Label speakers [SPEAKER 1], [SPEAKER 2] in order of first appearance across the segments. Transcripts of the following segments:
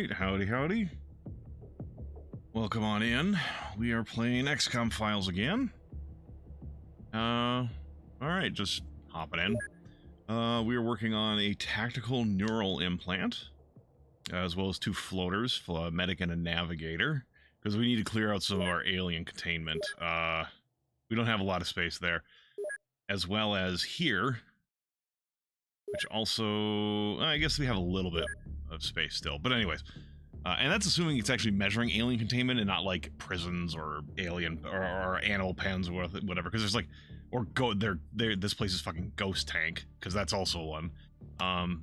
[SPEAKER 1] Alright, howdy howdy. Welcome on in. We are playing XCOM Files again. Alright, just hopping in. We are working on a tactical neural implant, as well as 2 floaters, a medic and a navigator, because we need to clear out some of our alien containment. We don't have a lot of space there. As well as here, which also, I guess we have a little bit of space still, but anyways. And that's assuming it's actually measuring alien containment and not like prisons or alien or animal pens or whatever, because there's like, or this place is fucking ghost tank, because that's also one.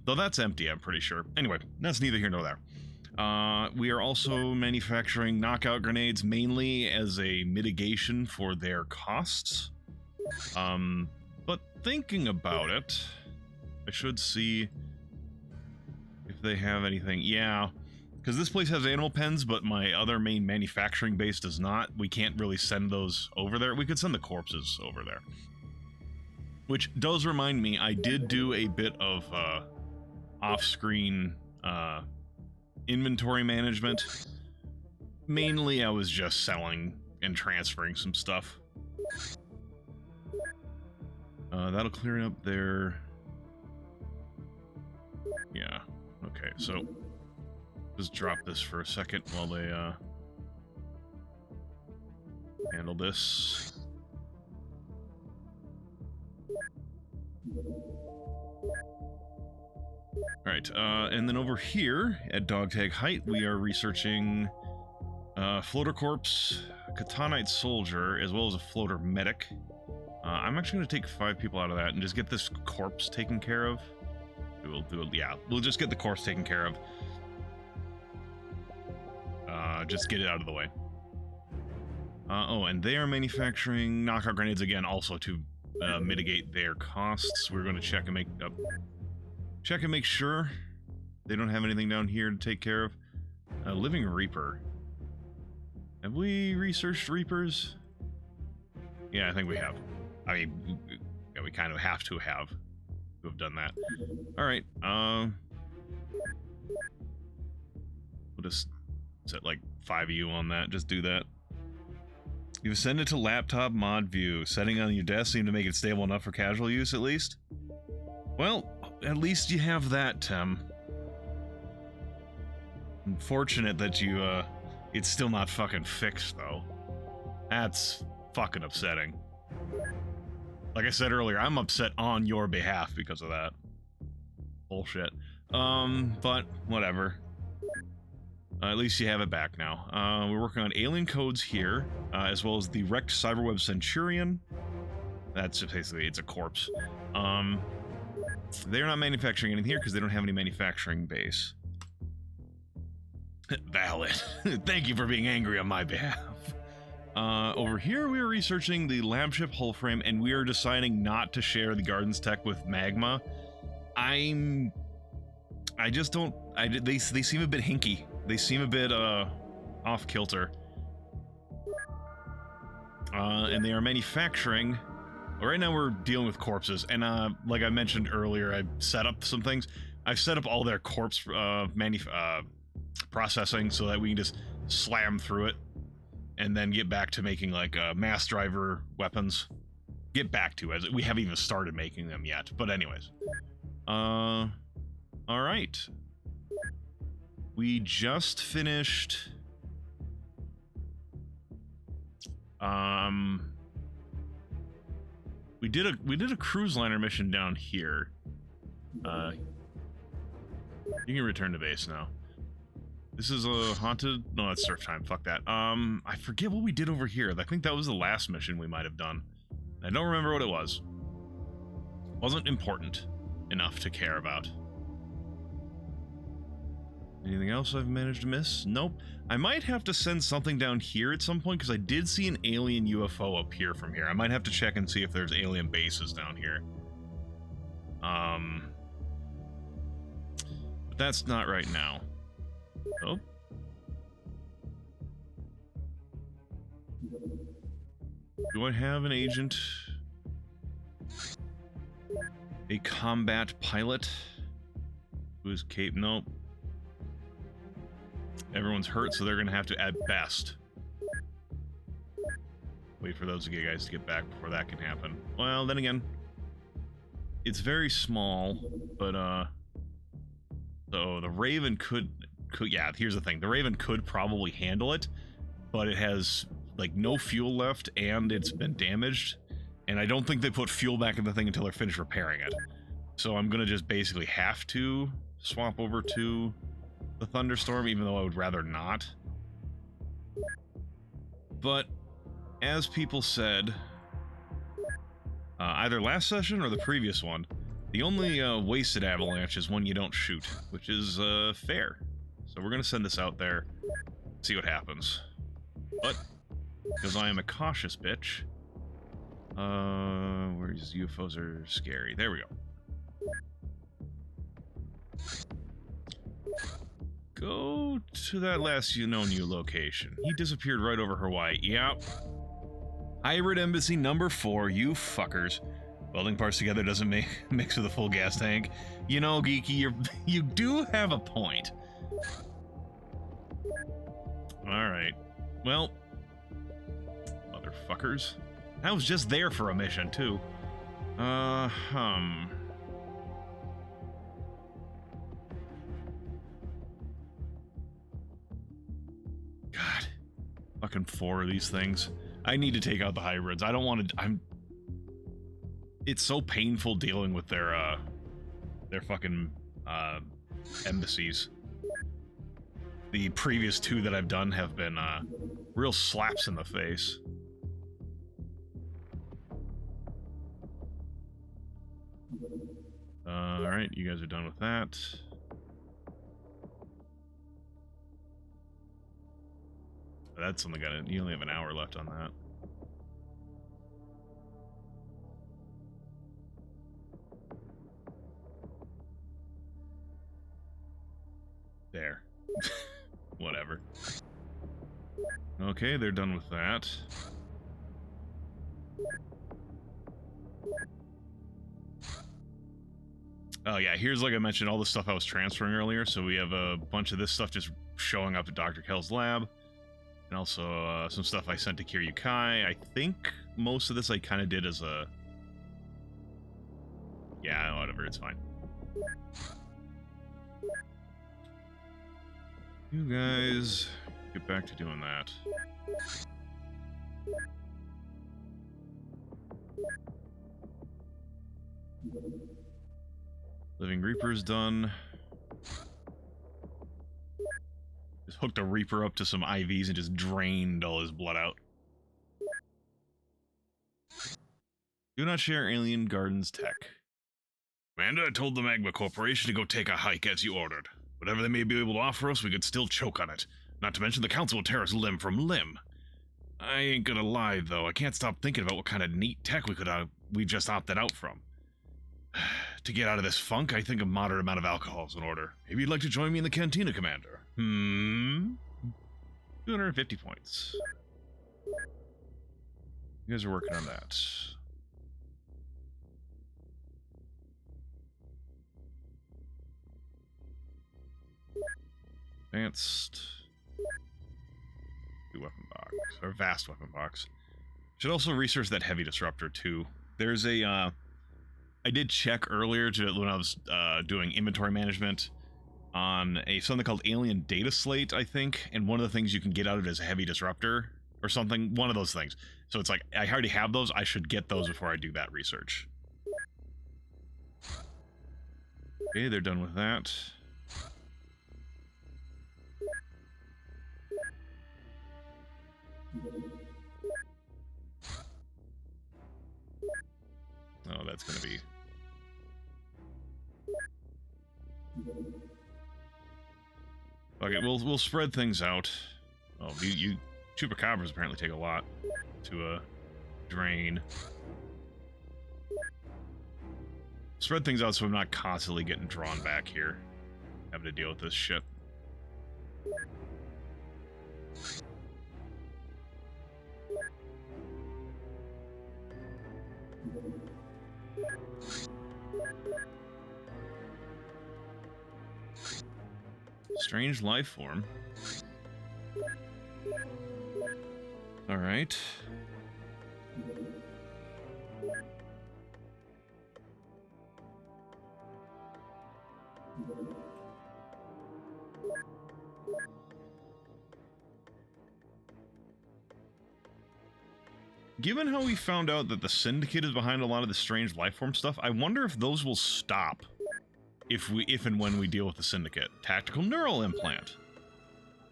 [SPEAKER 1] Though that's empty, I'm pretty sure. Anyway, that's neither here nor there. We are also manufacturing knockout grenades mainly as a mitigation for their costs. But thinking about it, I should see if they have anything. Yeah, because this place has animal pens, but my other main manufacturing base does not. We can't really send those over there. We could send the corpses over there. Which does remind me, I did do a bit of off-screen inventory management. Mainly, I was just selling and transferring some stuff. That'll clear up their... Yeah, okay, so just drop this for a second while they handle this. Alright, and then over here at Dog Tag Height, we are researching Floater Corpse, Katanite Soldier, as well as a Floater Medic. I'm actually going to take 5 people out of that and just get this corpse taken care of. We'll do it, yeah, we'll just get the corpse taken care of. Just get it out of the way. Oh, and they are manufacturing knockout grenades again, also to mitigate their costs. We're going to check and make sure they don't have anything down here to take care of. Living Reaper. Have we researched Reapers? Yeah, I think we have. I mean, yeah, we kind of have to have done that. Alright, we'll just set like 5 of you on that, just do that. You've ascended to laptop mod view. Setting on your desk seem to make it stable enough for casual use, at least? Well, at least you have that, Tim. Unfortunate that you, it's still not fucking fixed, though. That's fucking upsetting. Like I said earlier, I'm upset on your behalf because of that. Bullshit. But whatever. At least you have it back now. We're working on alien codes here, as well as the wrecked Cyberweb Centurion. That's just basically, it's a corpse. They're not manufacturing anything here because they don't have any manufacturing base. Valid. Thank you for being angry on my behalf. Over here, we are researching the lab ship hull frame, and we are deciding not to share the Gardens tech with Magma. I just don't... They seem a bit hinky. They seem a bit, off-kilter. And they are manufacturing... Right now, we're dealing with corpses, and, like I mentioned earlier, I set up some things. I've set up all their corpse, processing so that we can just slam through it. And then get back to making, like, mass driver weapons. Get back to it. We haven't even started making them yet. But anyways. Alright. We just finished... We did a cruise liner mission down here. You can return to base now. This is a haunted... No, it's surf time. Fuck that. I forget what we did over here. I think that was the last mission we might have done. I don't remember what it was. Wasn't important enough to care about. Anything else I've managed to miss? Nope. I might have to send something down here at some point, because I did see an alien UFO up here from here. I might have to check and see if there's alien bases down here. But that's not right now. Oh. Do I have an agent? A combat pilot? Who's Cape? Nope. Everyone's hurt, so they're gonna have to, at best, wait for those guys to get back before that can happen. Well, then again, it's very small, but, so the Raven could, yeah, here's the thing. The Raven could probably handle it, but it has, like, no fuel left, and it's been damaged, and I don't think they put fuel back in the thing until they're finished repairing it. So I'm gonna just basically have to swap over to the Thunderstorm, even though I would rather not. But, as people said, either last session or the previous one, the only wasted avalanche is one you don't shoot, which is fair. So we're gonna send this out there, see what happens. But, because I am a cautious bitch, where these UFOs are scary. There we go. Go to that last known you location. He disappeared right over Hawaii. Yep. Hybrid Embassy number 4, you fuckers. Welding parts together doesn't mix with a full gas tank. You know, Geeky, you do have a point. Alright. Well, motherfuckers. I was just there for a mission, too. God. Fucking 4 of these things. I need to take out the hybrids. I don't want to... It's so painful dealing with their fucking, embassies. The previous 2 that I've done have been, real slaps in the face. Alright, you guys are done with that. That's only got you only have an hour left on that. There. Whatever. Okay, they're done with that. Oh yeah, here's, like I mentioned, all the stuff I was transferring earlier. So we have a bunch of this stuff just showing up at Dr. Kell's lab. And also some stuff I sent to Kiryu Kai. I think most of this I kind of did as a... Yeah, whatever, it's fine. You guys get back to doing that. Living Reaper is done. Just hooked a Reaper up to some IVs and just drained all his blood out. Do not share Alien Gardens tech. Amanda, I told the Magma Corporation to go take a hike as you ordered. Whatever they may be able to offer us, we could still choke on it. Not to mention the Council will tear us limb from limb. I ain't gonna lie, though. I can't stop thinking about what kind of neat tech we just opted out from. To get out of this funk, I think a moderate amount of alcohol is in order. Maybe you'd like to join me in the cantina, Commander. 250 points. You guys are working on that. Advanced weapon box, or vast weapon box. Should also research that heavy disruptor too. There's a I did check earlier when I was doing inventory management on something called Alien Data Slate, I think, and one of the things you can get out of it is a heavy disruptor or something, one of those things. So it's like, I already have those, I should get those before I do that research. Okay, they're done with that. Oh, that's gonna be... Okay, we'll spread things out. Oh, you chupacabras apparently take a lot to drain. Spread things out so I'm not constantly getting drawn back here, having to deal with this shit. Strange life form. All right. Given how we found out that the Syndicate is behind a lot of the strange lifeform stuff, I wonder if those will stop if and when we deal with the Syndicate. Tactical neural implant.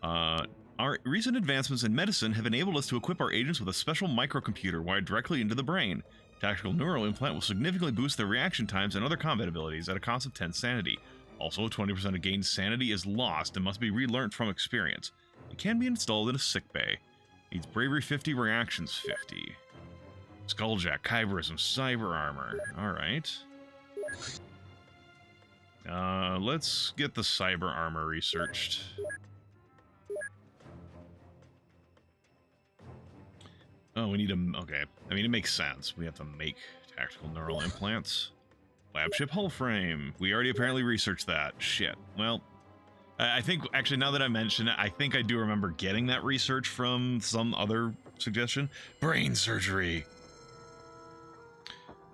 [SPEAKER 1] Our recent advancements in medicine have enabled us to equip our agents with a special microcomputer wired directly into the brain. Tactical neural implant will significantly boost their reaction times and other combat abilities at a cost of 10 sanity. Also, 20% of gained sanity is lost and must be relearned from experience. It can be installed in a sickbay. Needs bravery 50, reactions 50. Skulljack, Kyberism, cyber armor. Alright. Let's get the cyber armor researched. Oh, we need a... Okay. I mean, it makes sense. We have to make tactical neural implants. Flagship hull frame. We already apparently researched that. Shit. Well... I think, actually, now that I mention it, I think I do remember getting that research from some other suggestion. Brain surgery!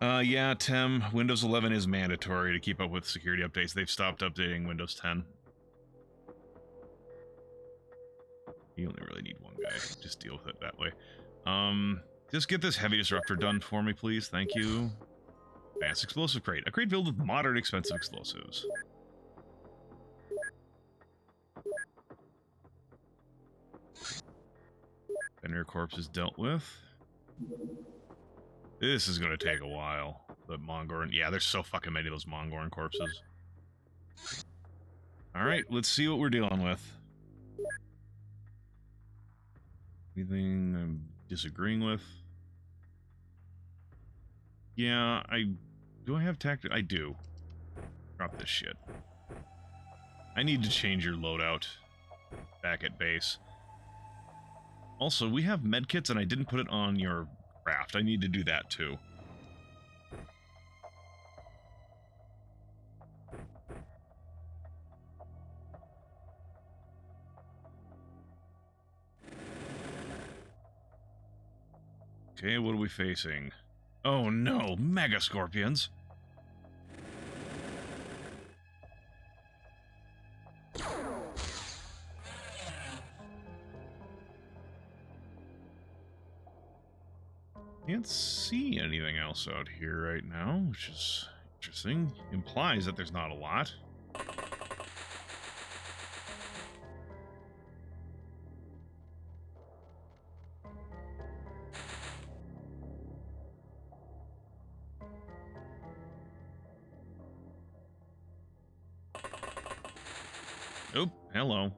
[SPEAKER 1] Yeah, Tim, Windows 11 is mandatory to keep up with security updates. They've stopped updating Windows 10. You only really need one guy. Just deal with it that way. Just get this heavy disruptor done for me, please. Thank you. Advanced explosive crate. A crate filled with moderate expensive explosives. Veneer corpse is dealt with. This is going to take a while. The Mongoran... Yeah, there's so fucking many of those Mongoran corpses. Alright, let's see what we're dealing with. Anything I'm disagreeing with? Yeah, Do I have tactic? I do. Drop this shit. I need to change your loadout back at base. Also, we have medkits and I didn't put it on your craft. I need to do that too. Okay, what are we facing? Oh no, mega scorpions! Can't see anything else out here right now, which is interesting. Implies that there's not a lot. Oh, hello.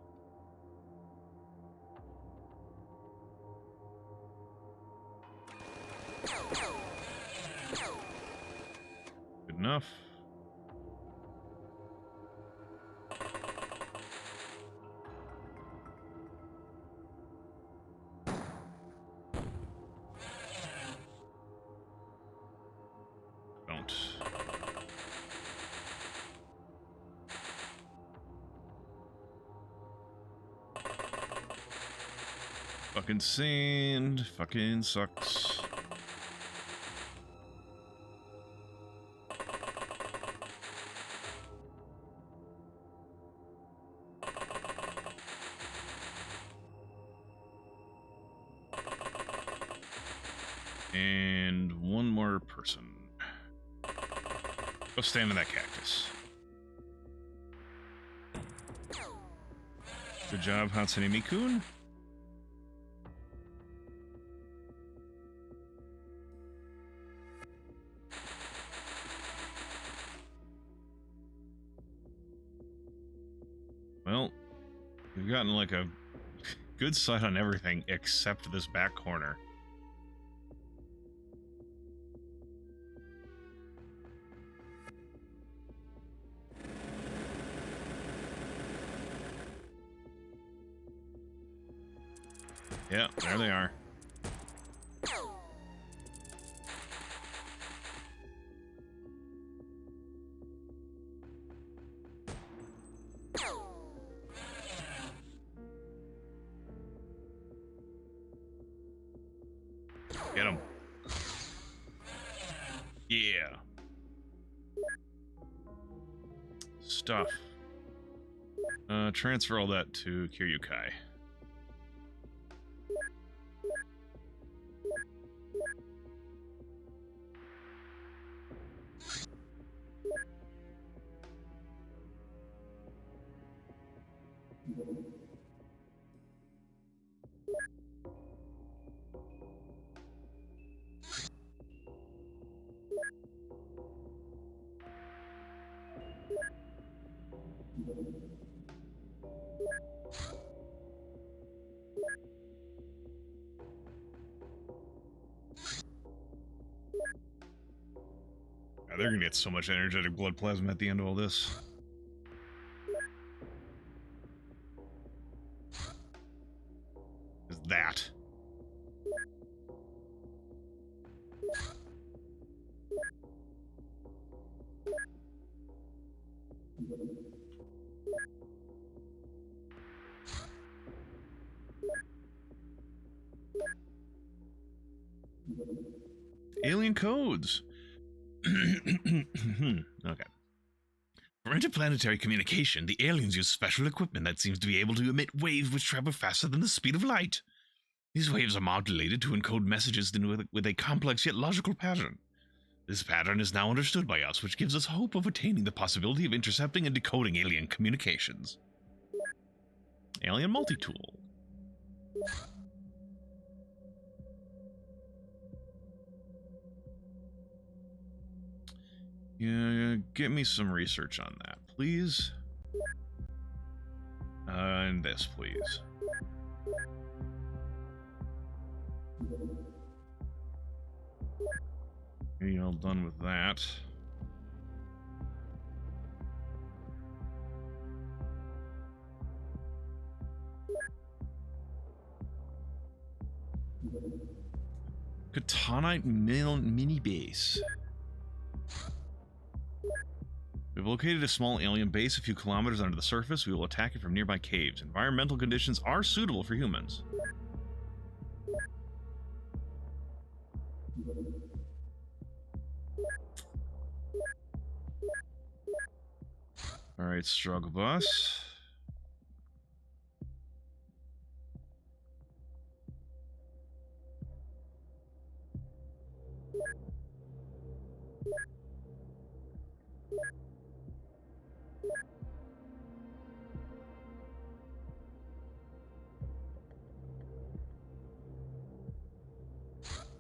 [SPEAKER 1] Good enough. Don't. Fucking sand. Fucking sucks. And one more person. Go stand in that cactus. Good job, Hatsune Miku. Well, we've gotten like a good sight on everything except this back corner. Yeah, there they are. Get him. Yeah. Stuff. Transfer all that to Kiryukai. They're gonna get so much energetic blood plasma at the end of all this. Is that? Alien codes. Okay. For interplanetary communication, the aliens use special equipment that seems to be able to emit waves which travel faster than the speed of light. These waves are modulated to encode messages with a complex yet logical pattern. This pattern is now understood by us, which gives us hope of attaining the possibility of intercepting and decoding alien communications. Alien multi-tool. Yeah, get me some research on that, please. And this, please. Okay, all done with that. Katanite mini base. We've located a small alien base a few kilometers under the surface. We will attack it from nearby caves. Environmental conditions are suitable for humans. Alright, struggle bus.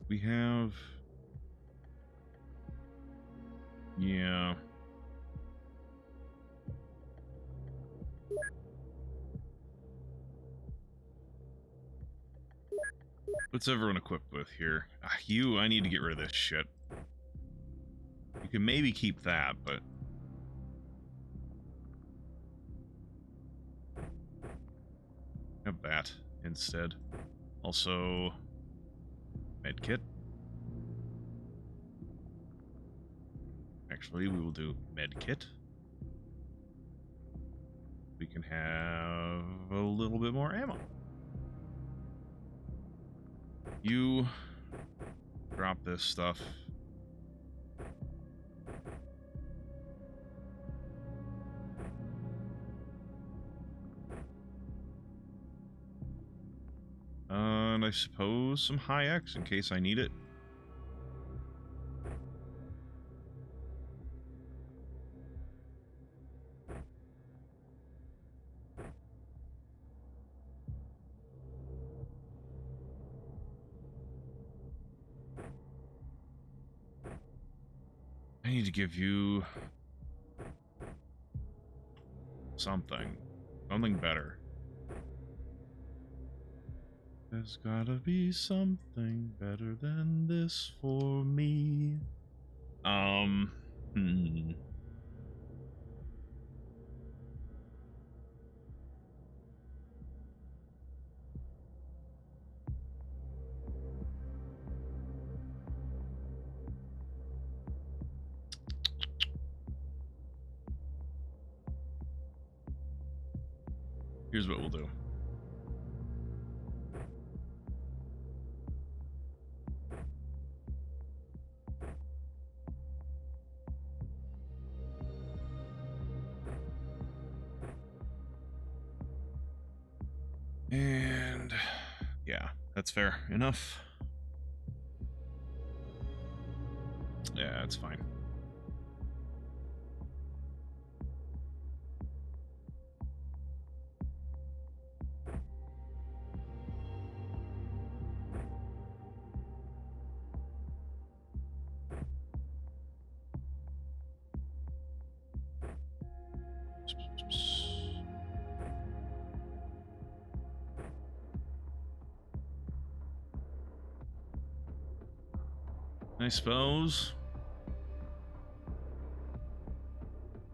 [SPEAKER 1] We have... Yeah. What's everyone equipped with here? I need to get rid of this shit. You can maybe keep that, but... have that instead. Also... medkit. Actually, we will do medkit. We can have a little bit more ammo. You drop this stuff. And I suppose some high X in case I need it. I need to give you something. Something better. There's gotta be something better than this for me. Here's what we'll do. And yeah, that's fair enough. Yeah, that's fine. I suppose.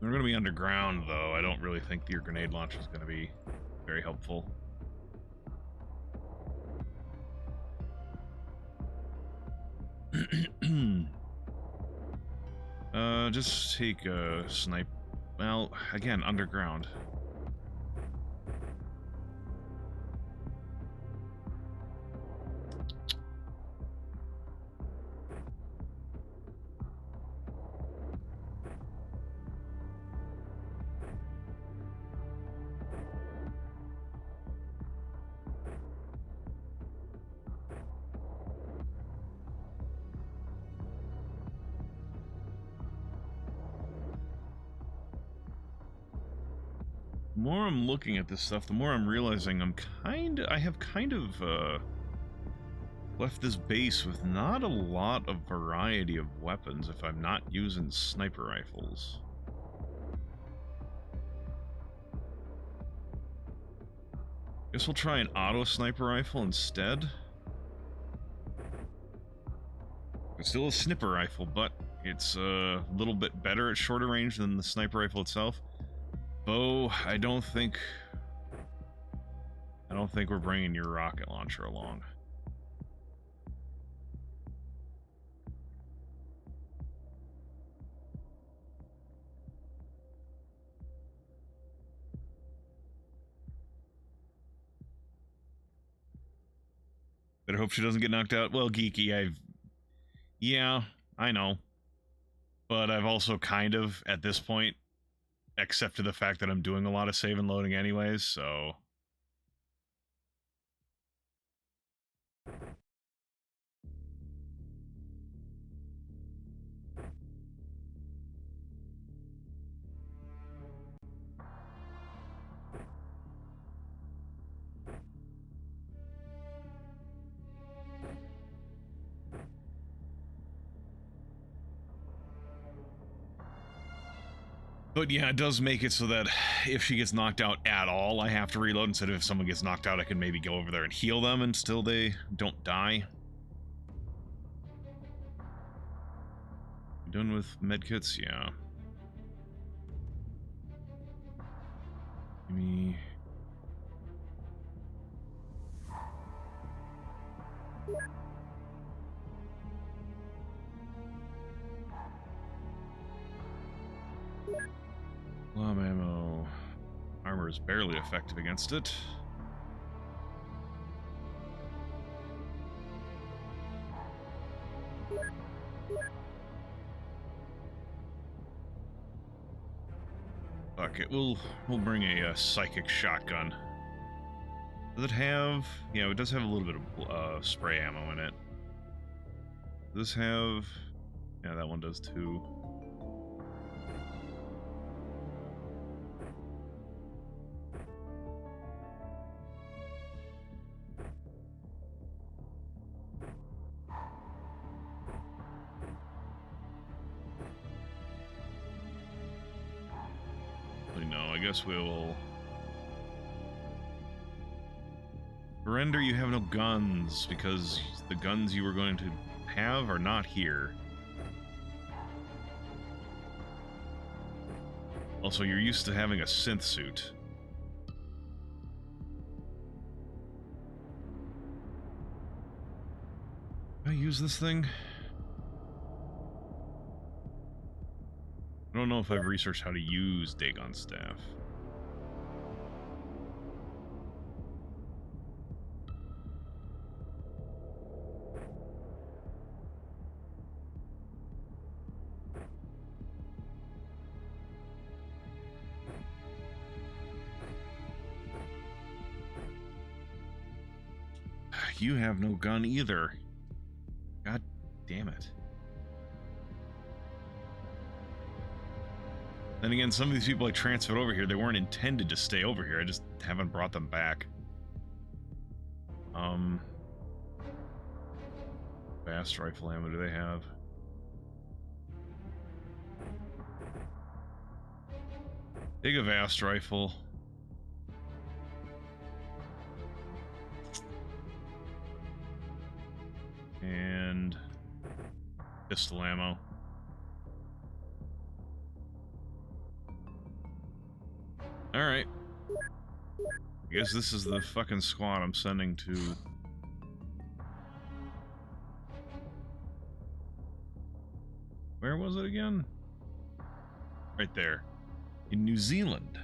[SPEAKER 1] We're going to be underground, though. I don't really think your grenade launcher is going to be very helpful. Just take a snipe. Well, again, underground. The more I'm looking at this stuff, the more I'm realizing I have kind of left this base with not a lot of variety of weapons if I'm not using sniper rifles. Guess we'll try an auto sniper rifle instead. It's still a sniper rifle, but it's a little bit better at shorter range than the sniper rifle itself. Bow, I don't think we're bringing your rocket launcher along. Better hope she doesn't get knocked out. Well, geeky, yeah, I know. But I've also kind of, at this point, accepted the fact that I'm doing a lot of save and loading anyways, so... But yeah, it does make it so that if she gets knocked out at all, I have to reload, instead of if someone gets knocked out, I can maybe go over there and heal them and still they don't die. You done with medkits? Yeah. Give me... Glom ammo. Armor is barely effective against it. Fuck it, we'll bring a psychic shotgun. Does it have... Yeah, it does have a little bit of spray ammo in it. Does this have... Yeah, that one does too. I guess we'll... Surrender, you have no guns, because the guns you were going to have are not here. Also, you're used to having a synth suit. Can I use this thing? I don't know if I've researched how to use Dagon Staff. you have no gun either. God damn it. Then again, some of these people I transferred over here, they weren't intended to stay over here. I just haven't brought them back. Fast rifle ammo, do they have? Big Avast rifle. And pistol ammo. Alright. I guess this is the fucking squad I'm sending to... Where was it again? Right there. In New Zealand.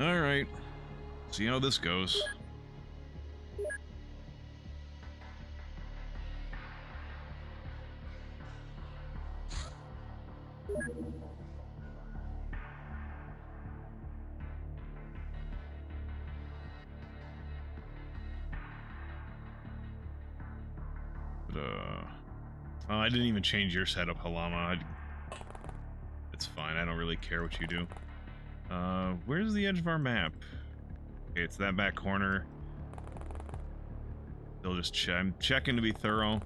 [SPEAKER 1] Alright. See how this goes. I didn't even change your setup, Halama. It's fine. I don't really care what you do. Where's the edge of our map? Okay, it's that back corner. They'll just I'm checking to be thorough.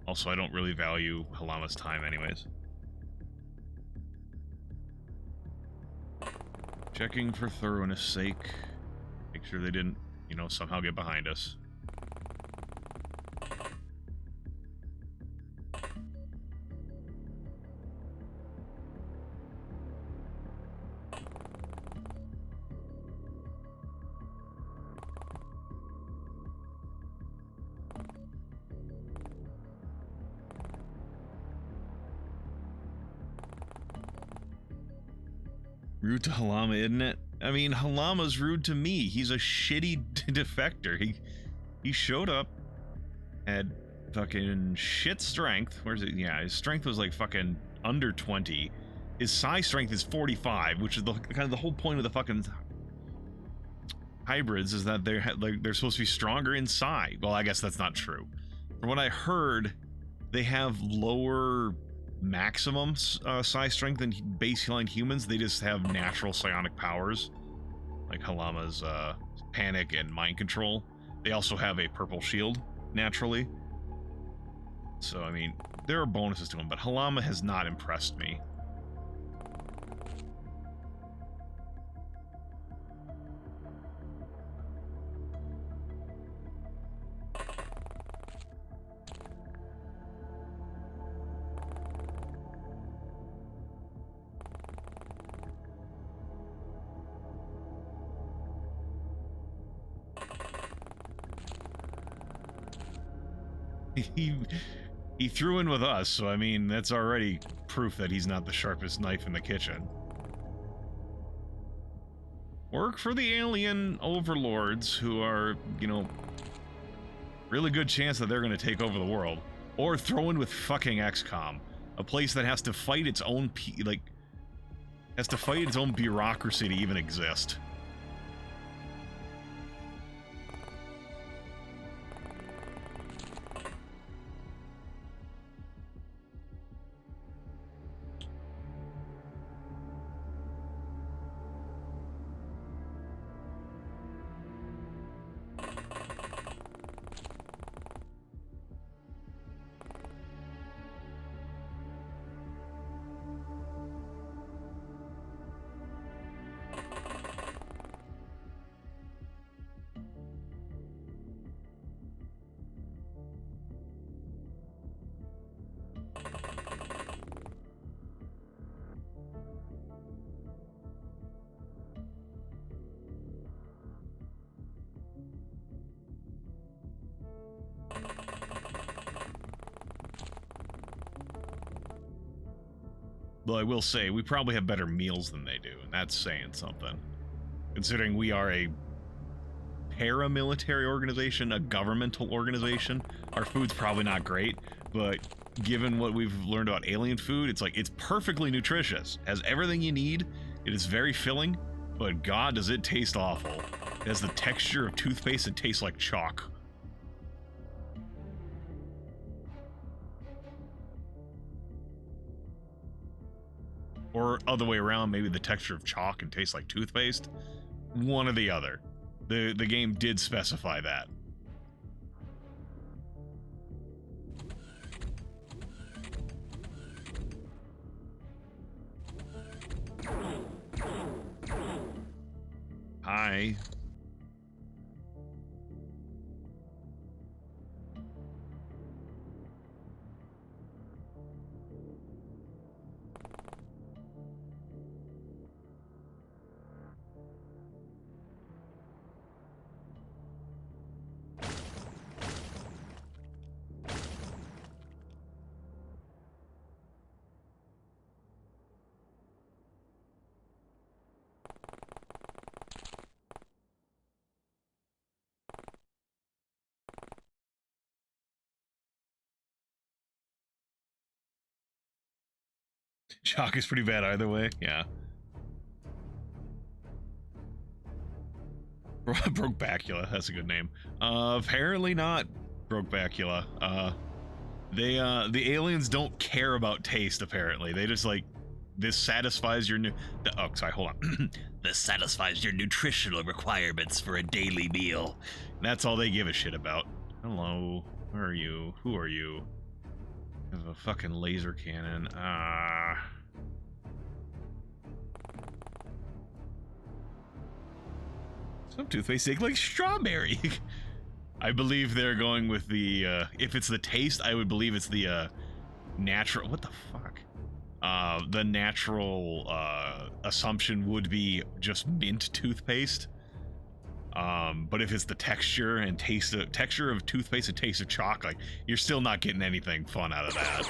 [SPEAKER 1] Also, I don't really value Halama's time anyways. Checking for thoroughness sake. Make sure they didn't, you know, somehow get behind us. Rude to Halama, isn't it? I mean, Halama's rude to me. He's a shitty defector. He showed up, had fucking shit strength. Where's it? Yeah, his strength was like fucking under 20. His psi strength is 45, which is the kind of the whole point of the fucking hybrids, is that they're supposed to be stronger in psi. Well, I guess that's not true. From what I heard, they have lower maximum psi strength than baseline humans. They just have natural psionic powers, like Halama's panic and mind control. They also have a purple shield naturally. So I mean, there are bonuses to him, but Halama has not impressed me. He threw in with us, so I mean, that's already proof that he's not the sharpest knife in the kitchen. Work for the alien overlords who are, you know, really good chance that they're going to take over the world. Or throw in with fucking XCOM, a place that has to fight its own has to fight its own bureaucracy to even exist. Well, I will say, we probably have better meals than they do, and that's saying something. Considering we are a paramilitary organization, a governmental organization, our food's probably not great, but given what we've learned about alien food, it's like, it's perfectly nutritious. Has everything you need. It is very filling, but God, does it taste awful. It has the texture of toothpaste. It tastes like chalk. Or other way around, maybe the texture of chalk and tastes like toothpaste. One or the other. The game did specify that. Hi. Chalk is pretty bad either way, yeah. Brokebacula, that's a good name. Apparently not Brokebacula. The aliens don't care about taste, apparently. They just like, this satisfies your oh, sorry, hold on. This satisfies your nutritional requirements for a daily meal. That's all they give a shit about. Hello, where are you? Who are you? I have a fucking laser cannon. Some toothpaste taste like strawberry. I believe they're going with the, if it's the taste, I would believe it's the, natural, what the fuck? The natural, assumption would be just mint toothpaste. But if it's the texture and texture of toothpaste and taste of chalk, like, you're still not getting anything fun out of that.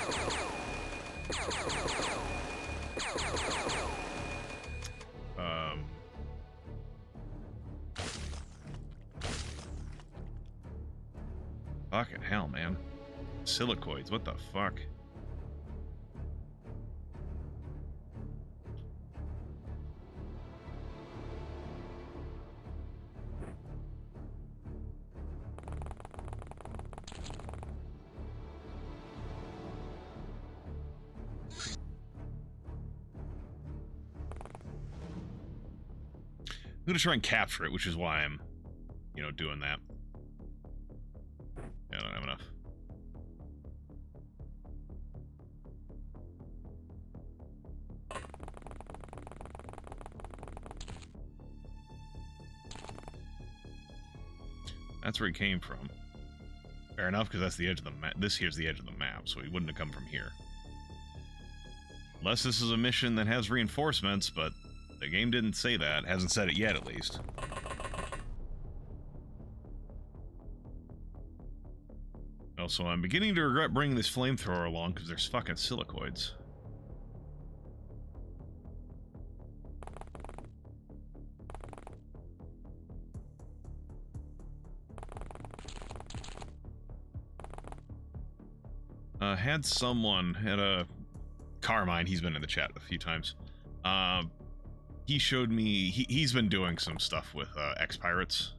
[SPEAKER 1] Fucking hell, man. Silicoids, what the fuck? I'm gonna try and capture it, which is why I'm, you know, doing that. I don't have enough. That's where he came from. Fair enough, because that's the edge of the map. This here's the edge of the map, so he wouldn't have come from here. Unless this is a mission that has reinforcements, but the game didn't say that. Hasn't said it yet, at least. Also, I'm beginning to regret bringing this flamethrower along because there's fucking silicoids. Had someone had a Carmine, he's been in the chat a few times. He showed me, he's been doing some stuff with X-Pirates.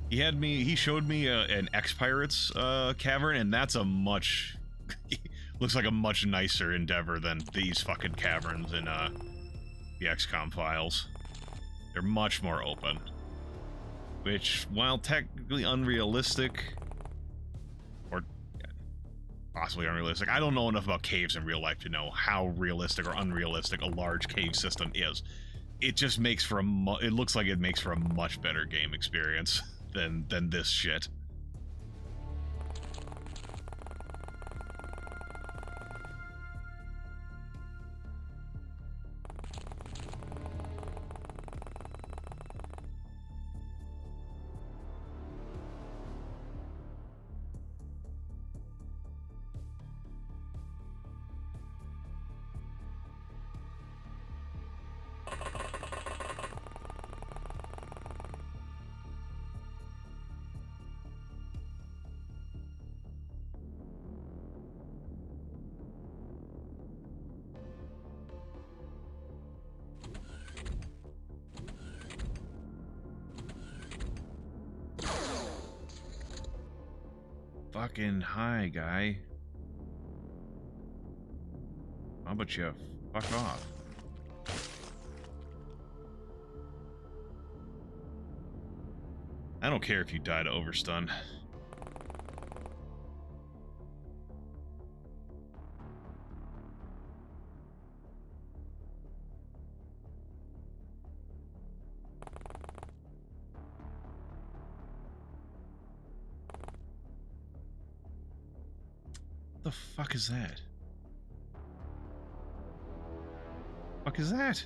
[SPEAKER 1] He showed me an X-Pirates cavern, and that's a much, looks like a much nicer endeavor than these fucking caverns in the XCOM files. They're much more open. Which, while technically unrealistic, or possibly unrealistic, I don't know enough about caves in real life to know how realistic or unrealistic a large cave system is. It just makes for a it looks like it makes for a much better game experience than this shit. fucking high, guy. How about you fuck off? I don't care if you die to overstun. What the fuck is that? Fuck is that?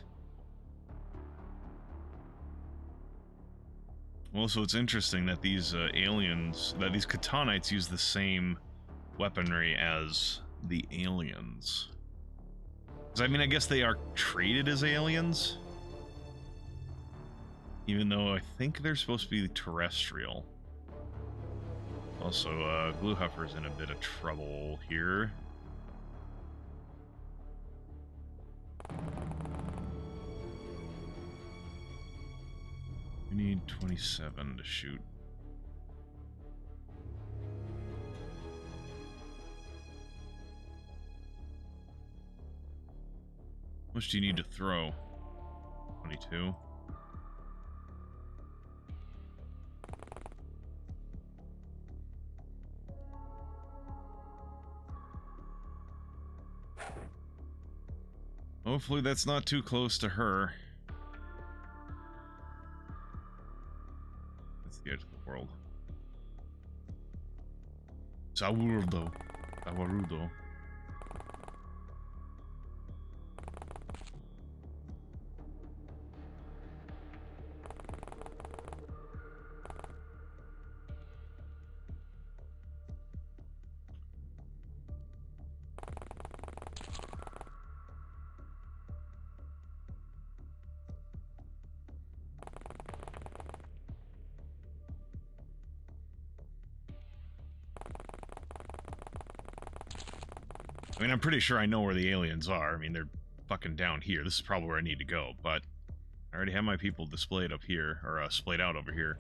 [SPEAKER 1] Well, so it's interesting that these aliens, that these Katanites use the same weaponry as the aliens. 'Cause, I mean, I guess they are treated as aliens. Even though I think they're supposed to be terrestrial. Also, Gluehuffer's in a bit of trouble here. We need 27 to shoot. How much do you need to throw? 22. Hopefully that's not too close to her. That's the edge of the world. Saurdo. Saurudo. I mean, I'm pretty sure I know where the aliens are. I mean, they're fucking down here. This is probably where I need to go, but I already have my people displayed up here, or splayed out over here.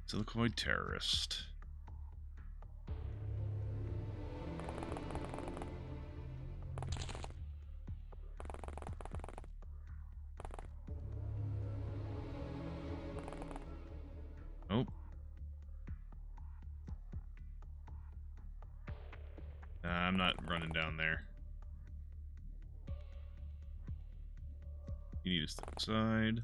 [SPEAKER 1] Silicoid terrorist. Oh. I'm not running down there. You need to step aside.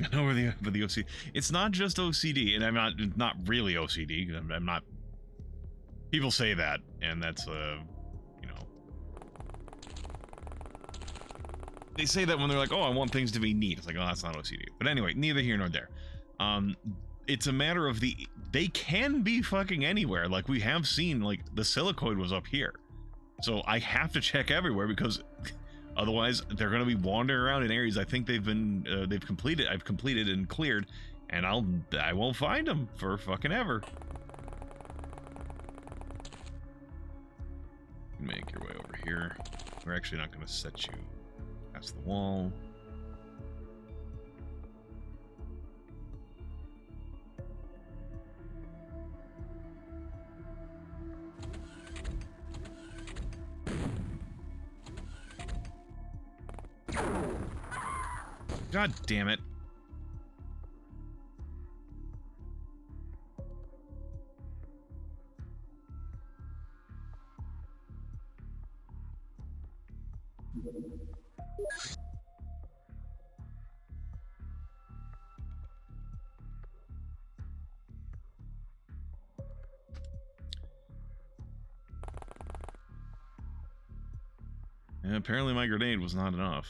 [SPEAKER 1] I know where the OCD. It's not just OCD, and I'm not really OCD. I'm not. People say that, and that's you know, they say that when they're like, "Oh, I want things to be neat." It's like, "Oh, that's not OCD." But anyway, neither here nor there. It's a matter of they can be fucking anywhere. Like we have seen, like the silicoid was up here, so I have to check everywhere because. Otherwise, they're going to be wandering around in areas I think they've completed and cleared, and I won't find them for fucking ever. Make your way over here. We're actually not going to set you past the wall. God damn it. And apparently my grenade was not enough.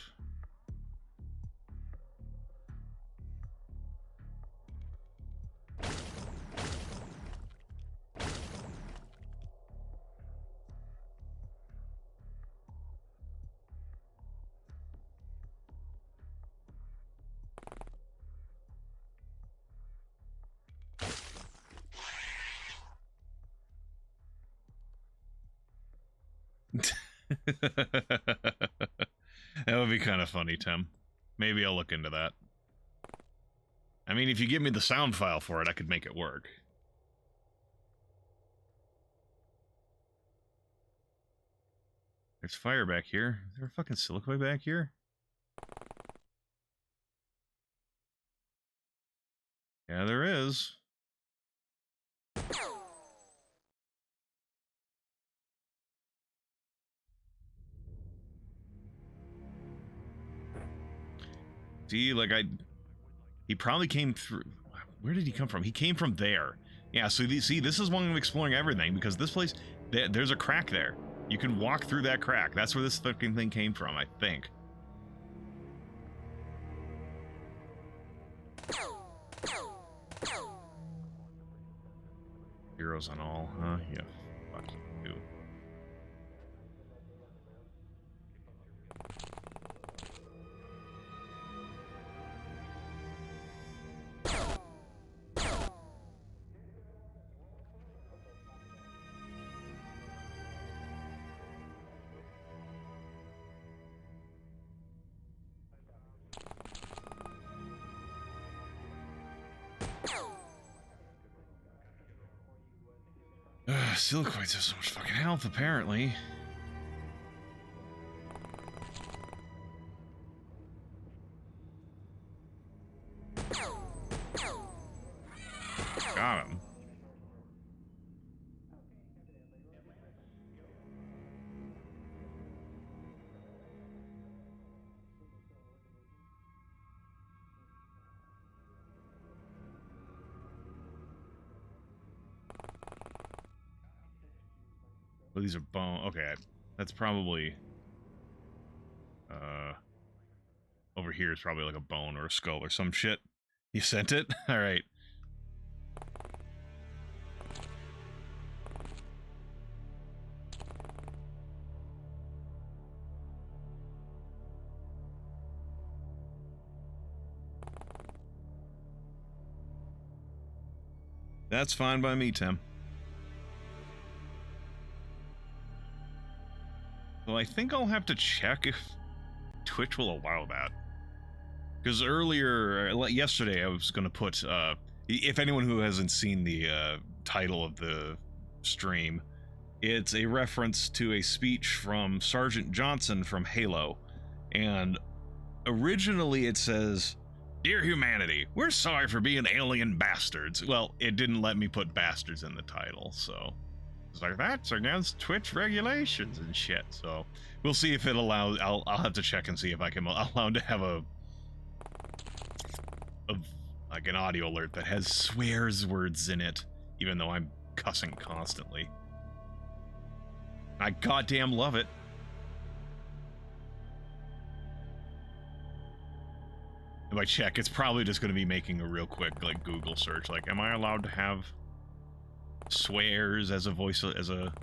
[SPEAKER 1] That would be kind of funny, Tim. Maybe I'll look into that. I mean, if you give me the sound file for it, I could make it work. There's fire back here. Is there a fucking silicoid back here? Yeah, there is. See, like he probably came through. Where did he come from? He came from there. Yeah, so see, this is why I'm exploring everything, because this place, there's a crack there. You can walk through that crack. That's where this fucking thing came from, I think. Heroes on all, huh? Yeah, fuck you. Silicoids have so much fucking health, apparently. Got him. Well, these are bone. Okay, that's probably over here is probably like a bone or a skull or some shit. You sent it? All right. That's fine by me, Tim. Well, I think I'll have to check if Twitch will allow that. Because earlier, yesterday, I was going to put, if anyone who hasn't seen the title of the stream, it's a reference to a speech from Sergeant Johnson from Halo. And originally it says, "Dear humanity, we're sorry for being alien bastards." Well, it didn't let me put bastards in the title, so it's like, that's against Twitch regulations and shit. So we'll see if it allows. I'll have to check and see if I can allow to have a like an audio alert that has swears words in it, even though I'm cussing constantly. I goddamn love it. If I check, it's probably just going to be making a real quick like Google search. Like, am I allowed to have swears as a voice, as a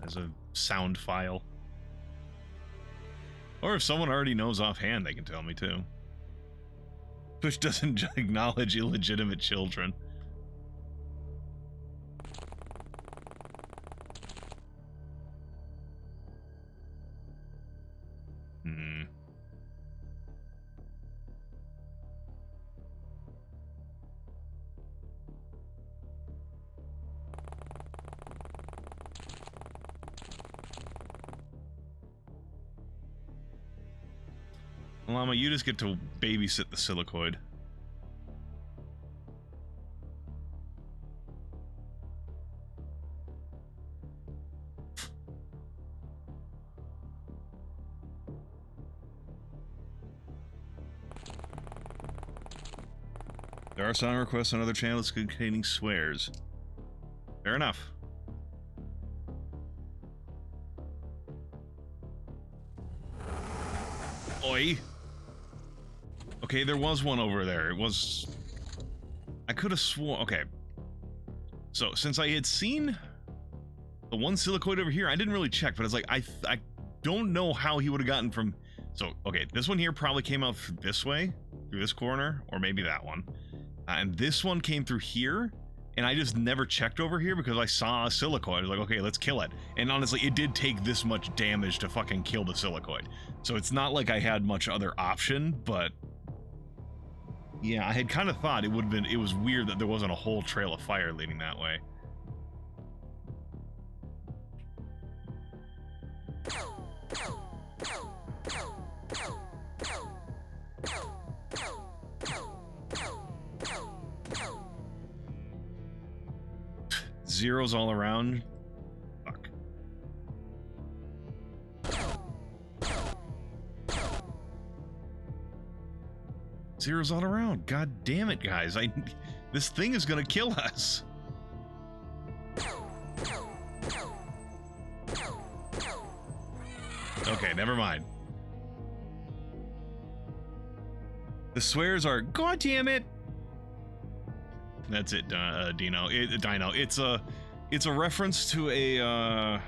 [SPEAKER 1] sound file? Or if someone already knows offhand, they can tell me too. Which doesn't acknowledge illegitimate children. Llama, you just get to babysit the silicoid. There are song requests on other channels containing swears. Fair enough. Oi. Okay, there was one over there. It was... I could have sworn... Okay. So, since I had seen the one silicoid over here, I didn't really check, but I was like, I don't know how he would have gotten from... So, okay, this one here probably came out this way, through this corner, or maybe that one. And this one came through here, and I just never checked over here because I saw a silicoid. I was like, okay, let's kill it. And honestly, it did take this much damage to fucking kill the silicoid. So it's not like I had much other option, but yeah, I had kind of thought it would have been, it was weird that there wasn't a whole trail of fire leading that way. Zeros all around. Fuck. Zeros all around. God damn it, guys. This thing is gonna kill us. Okay, never mind. The swears are, God damn it. That's it, Dino. Dino. It's a reference to a,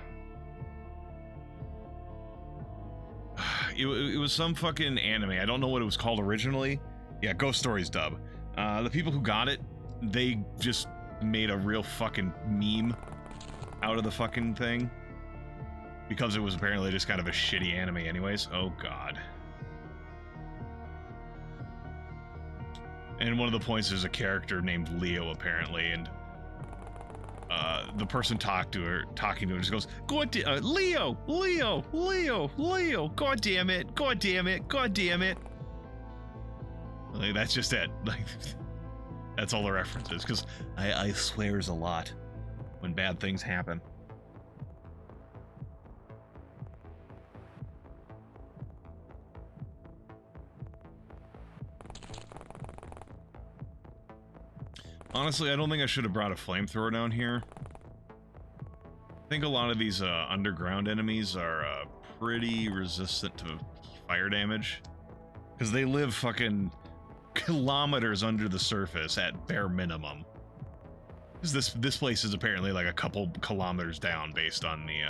[SPEAKER 1] it was some fucking anime. I don't know what it was called originally. Yeah, Ghost Stories dub. The people who got it, they just made a real fucking meme out of the fucking thing. Because it was apparently just kind of a shitty anime anyways. Oh god. And one of the points is a character named Leo apparently, and the person talking to her just goes, God Leo, Leo, Leo, Leo, God damn it, God damn it, God damn it. Like, that's just it. Like, that's all the reference is, because I swears a lot when bad things happen. Honestly, I don't think I should have brought a flamethrower down here. I think a lot of these underground enemies are pretty resistant to fire damage. Because they live fucking kilometers under the surface at bare minimum. Because this place is apparently like a couple kilometers down based on the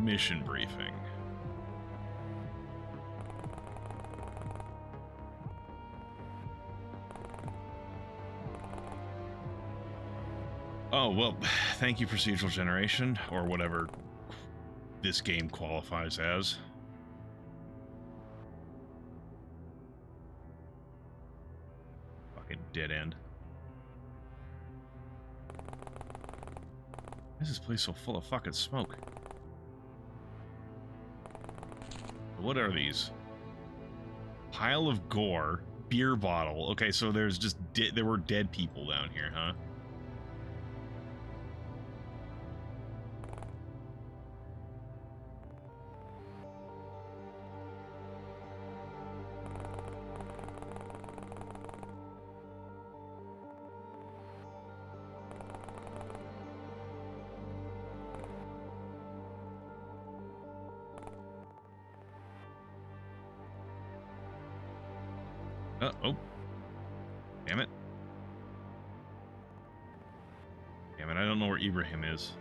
[SPEAKER 1] mission briefing. Oh, well, thank you, procedural generation, or whatever this game qualifies as. Fucking dead end. Why is this place so full of fucking smoke? What are these? Pile of gore, beer bottle. Okay, so there's just there were dead people down here, huh? Oh. Damn it. Damn it, I don't know where Ibrahim is.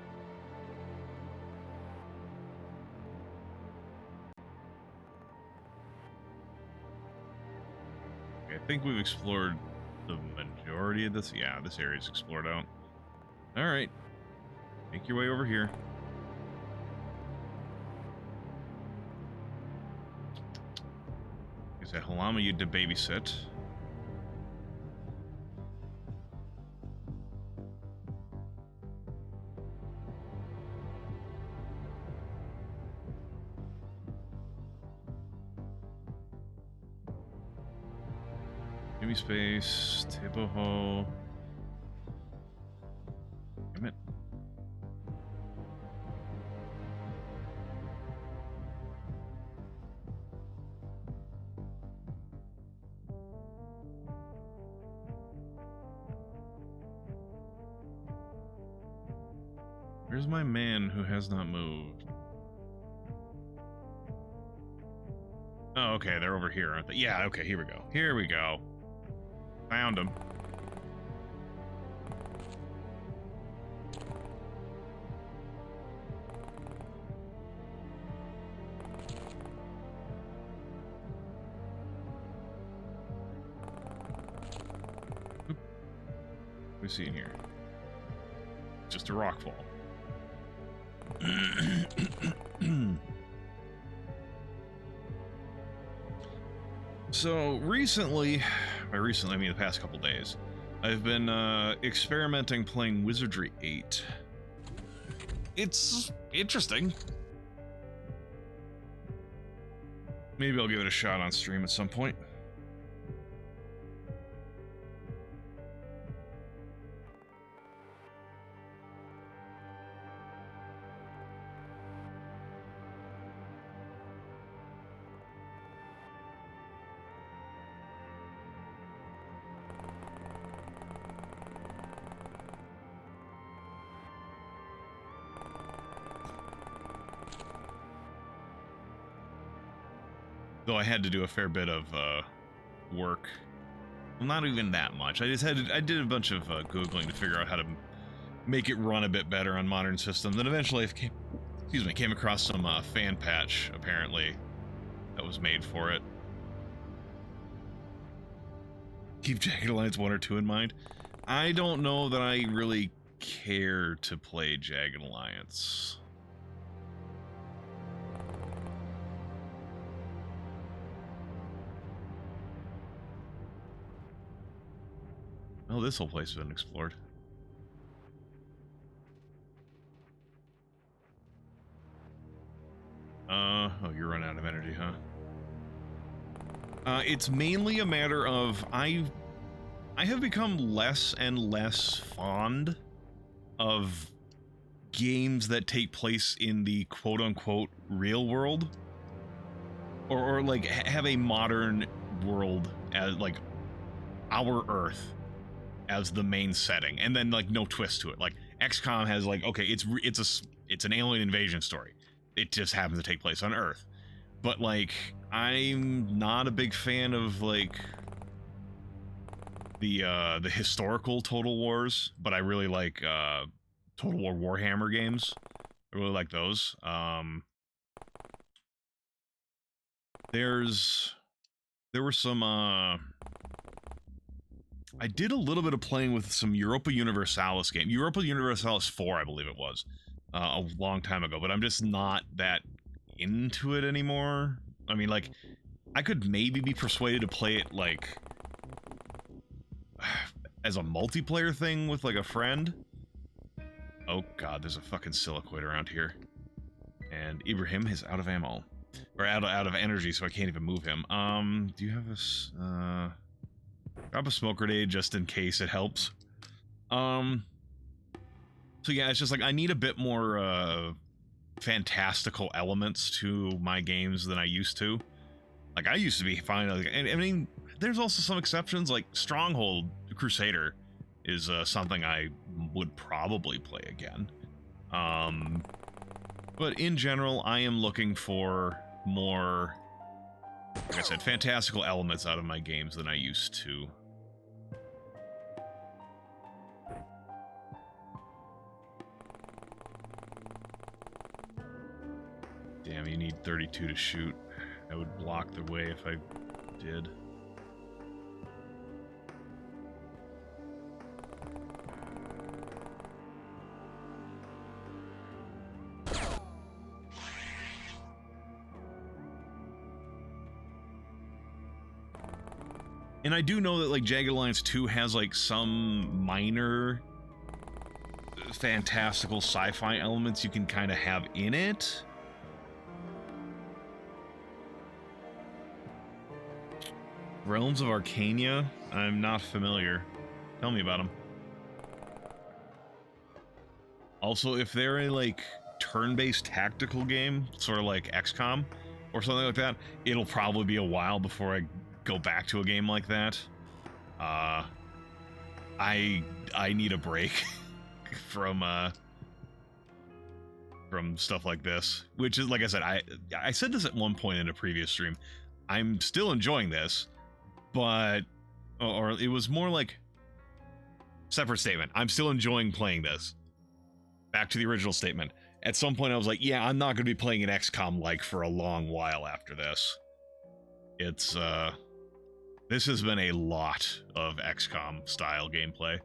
[SPEAKER 1] Okay, I think we've explored the majority of this. Yeah, this area's explored out. Alright. Make your way over here. Is that Halama you to babysit? Give me space. Tiboho. Damn it. Where's my man who has not moved? Oh, okay, they're over here, aren't they? Yeah, okay, here we go. Here we go. Found him. see in here? Just a rock fall. So recently, by recently I mean the past couple days, I've been experimenting playing Wizardry 8. It's interesting. Maybe I'll give it a shot on stream at some point. Though I had to do a fair bit of work. Well, not even that much. I did a bunch of Googling to figure out how to make it run a bit better on modern systems. And eventually I came across some fan patch, apparently, that was made for it. Keep Jagged Alliance 1 or 2 in mind. I don't know that I really care to play Jagged Alliance. Oh, this whole place has been explored. Oh, you're running out of energy, huh? It's mainly a matter of I have become less and less fond of games that take place in the quote-unquote real world. Or like have a modern world as like our Earth as the main setting, and then like no twist to it. Like XCOM has like, okay, it's an alien invasion story. It just happens to take place on Earth. But like, I'm not a big fan of like the historical Total Wars, but I really like Total War Warhammer games. I really like those. There were some I did a little bit of playing with some Europa Universalis game. Europa Universalis 4, I believe it was, a long time ago, but I'm just not that into it anymore. I mean, like, I could maybe be persuaded to play it, like, as a multiplayer thing with, like, a friend. Oh, God, there's a fucking silicoid around here. And Ibrahim is out of ammo. Or out of energy, so I can't even move him. Do you have a, grab a smoke grenade just in case it helps. So yeah, it's just like I need a bit more fantastical elements to my games than I used to. Like I used to be fine. Like, and I mean, there's also some exceptions. Like Stronghold Crusader is something I would probably play again. But in general, I am looking for more, like I said, fantastical elements out of my games than I used to. Damn, you need 32 to shoot. I would block the way if I did. And I do know that like Jagged Alliance 2 has like some minor fantastical sci-fi elements you can kind of have in it. Realms of Arcania? I'm not familiar. Tell me about them. Also, if they're a like turn-based tactical game, sort of like XCOM or something like that, it'll probably be a while before I go back to a game like that. I need a break from stuff like this, which is, like I said, I said this at one point in a previous stream. I'm still enjoying this, but or it was more like separate statement. I'm still enjoying playing this. Back to the original statement. At some point I was like, yeah, I'm not going to be playing an XCOM like for a long while after this. It's this has been a lot of XCOM style gameplay.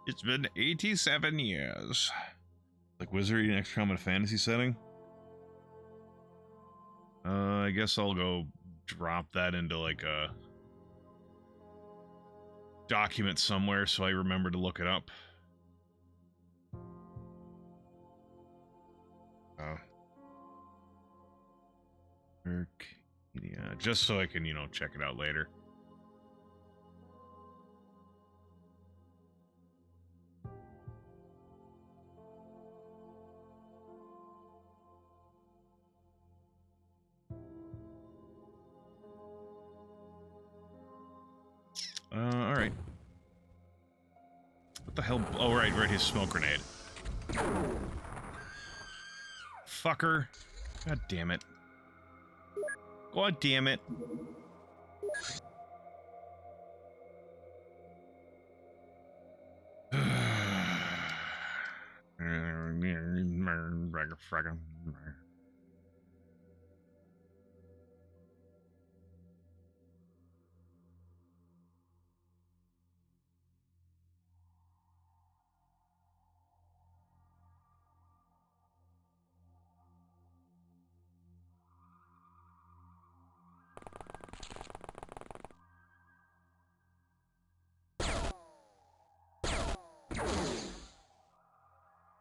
[SPEAKER 1] It's been 87 years. Like Wizardry and XCOM in a fantasy setting? I guess I'll go drop that into like a document somewhere so I remember to look it up. Yeah, just so I can, you know, check it out later. All right. What the hell? Oh, right, his smoke grenade. Fucker. God damn it. God damn it.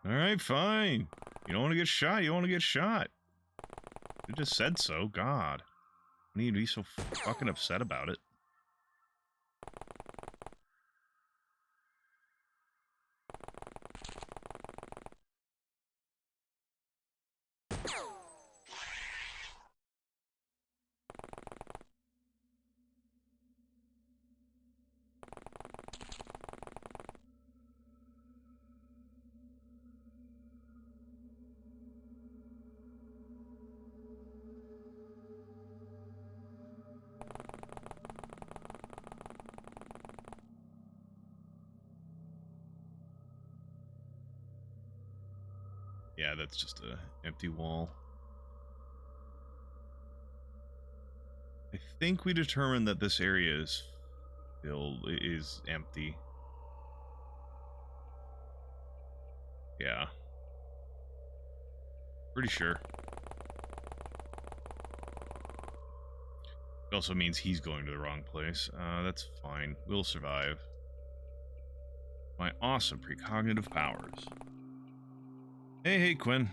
[SPEAKER 1] Alright, fine. You don't want to get shot, you want to get shot. You just said so, God. I need to be so fucking upset about it. Yeah, that's just a empty wall. I think we determined that this area is empty. Yeah. Pretty sure. It also means he's going to the wrong place. That's fine. We'll survive. My awesome precognitive powers. Hey, Quinn.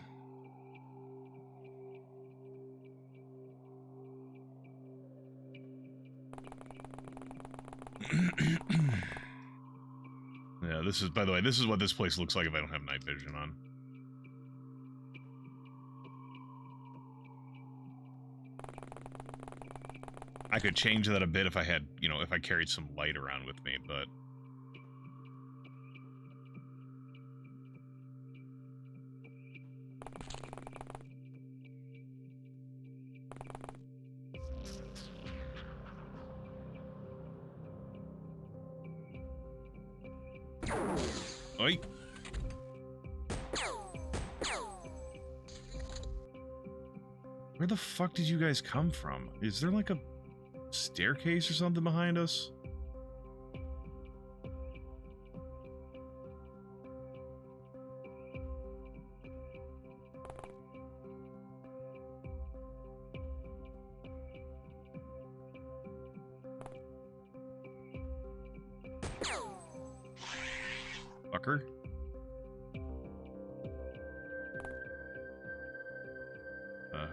[SPEAKER 1] Yeah, this is, by the way, this is what this place looks like if I don't have night vision on. I could change that a bit if I had, you know, if I carried some light around with me, but... Oi! Where the fuck did you guys come from? Is there like a staircase or something behind us? Fucker.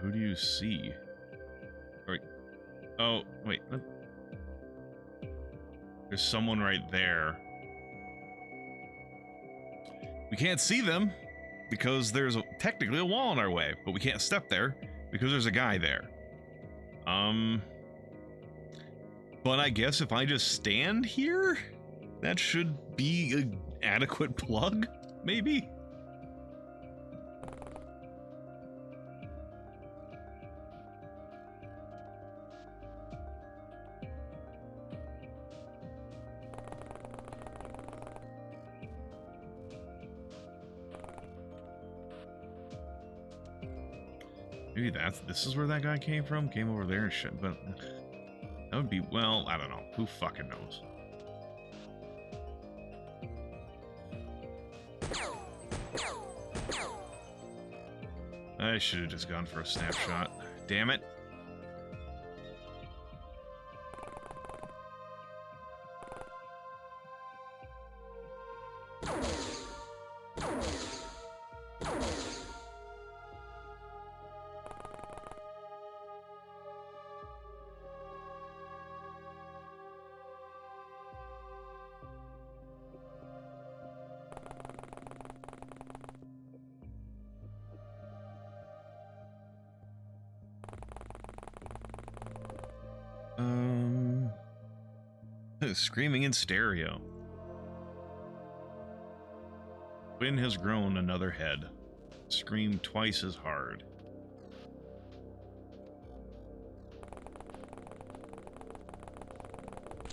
[SPEAKER 1] Who do you see? Wait. Oh, wait. There's someone right there. We can't see them because there's technically a wall in our way, but we can't step there because there's a guy there. But I guess if I just stand here, that should be an adequate plug, maybe? Maybe this is where that guy came from? Came over there and shit, but that would be, well, I don't know. Who fucking knows? I should have just gone for a snapshot. Damn it. Screaming in stereo. Quinn has grown another head. Scream twice as hard.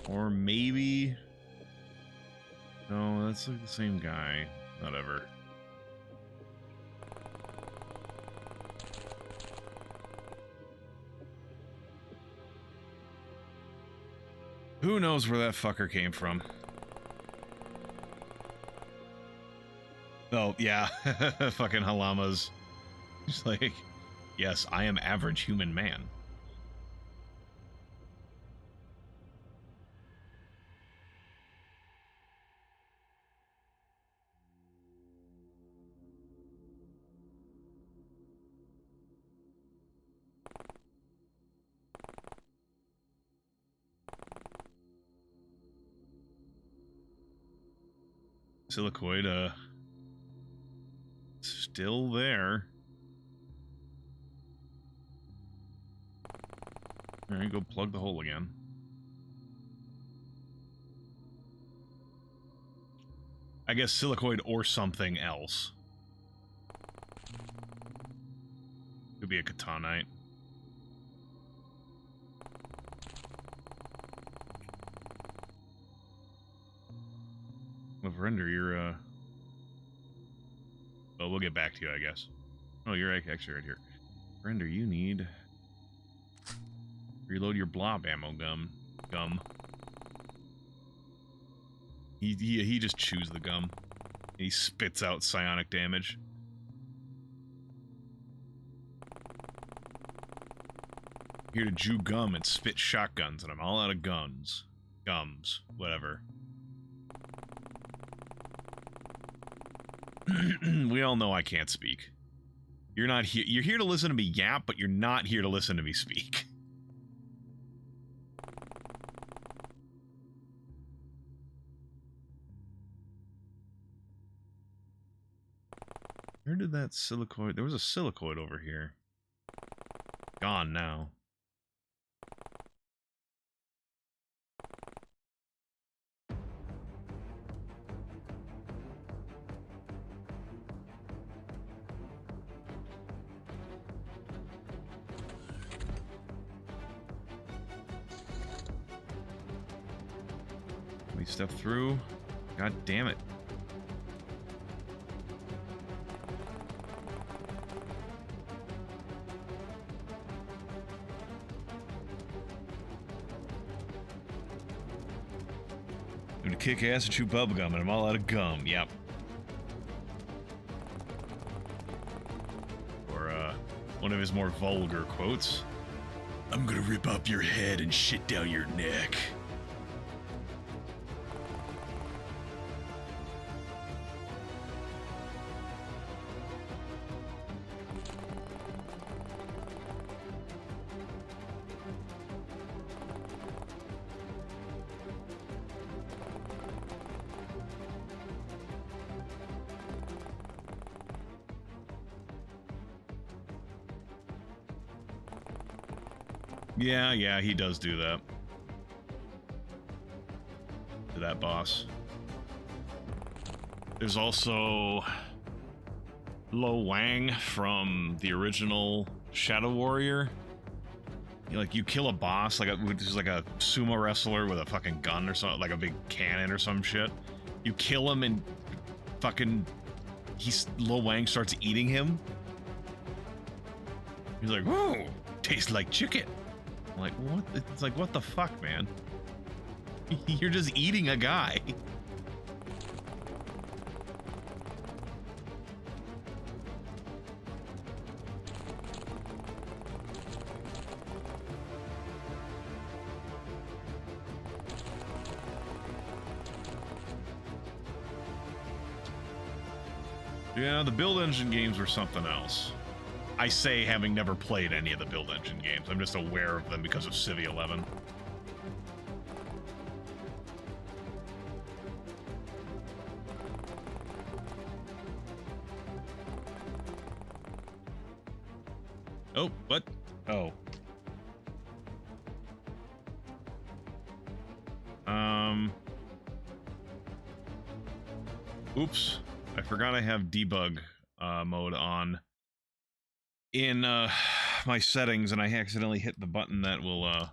[SPEAKER 1] Or maybe... No, that's like the same guy. Whatever. Who knows where that fucker came from? Oh, yeah. Fucking Halama's. He's like, yes, I am average human man. Silicoid, still there. Alright, go plug the hole again. I guess silicoid or something else. Could be a katanite. Well, Render, you're, well, we'll get back to you, I guess. Oh, you're actually right here. Render, you need... Reload your blob ammo gum. He just chews the gum. He spits out psionic damage. Here to chew gum and spit shotguns, and I'm all out of guns. Gums. Whatever. We all know I can't speak. You're not here. You're here to listen to me yap, but you're not here to listen to me speak. Where did that silicoid... There was a silicoid over here. Gone now. We step through. God damn it. I'm gonna kick ass and chew bubblegum, and I'm all out of gum. Yep. Or, one of his more vulgar quotes. I'm gonna rip up your head and shit down your neck. Yeah, he does do that. To that boss. There's also Lo Wang from the original Shadow Warrior. You kill a boss, which is like a sumo wrestler with a fucking gun or something, like a big cannon or some shit. You kill him and fucking Lo Wang starts eating him. He's like, whoa, tastes like chicken. I'm like, what? It's like, what the fuck, man? You're just eating a guy. Yeah, the build engine games were something else. I say having never played any of the build engine games. I'm just aware of them because of Civ 11. Oh, what? Oh. Oops. I forgot I have debug mode on in my settings, and I accidentally hit the button that will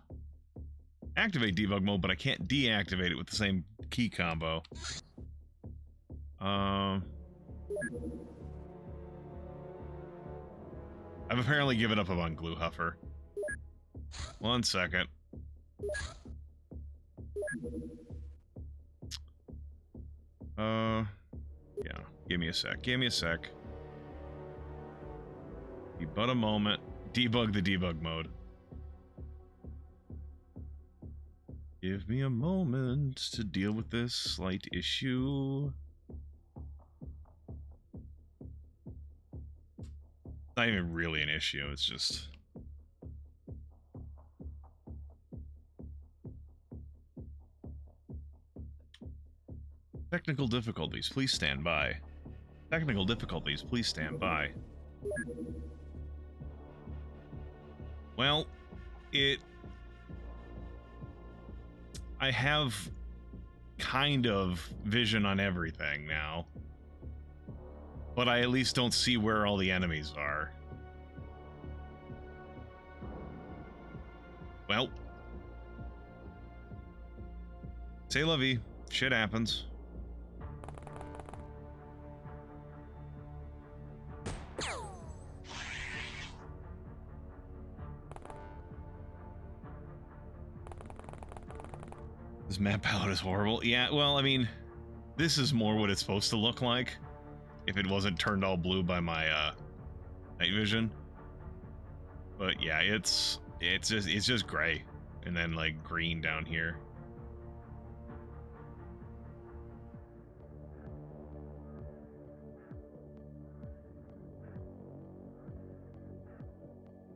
[SPEAKER 1] activate debug mode, but I can't deactivate it with the same key combo. I've apparently given up on Glue Huffer. 1 second. Yeah, give me a sec. Give me a sec. Be but a moment. Debug the debug mode. Give me a moment to deal with this slight issue. It's not even really an issue, it's just... Technical difficulties, please stand by. Technical difficulties, please stand by. Well, I have kind of vision on everything now. But I at least don't see where all the enemies are. Well. C'est la vie. Shit happens. This map palette is horrible. Yeah, well, I mean, this is more what it's supposed to look like. If it wasn't turned all blue by my night vision. But yeah, it's just gray. And then like green down here.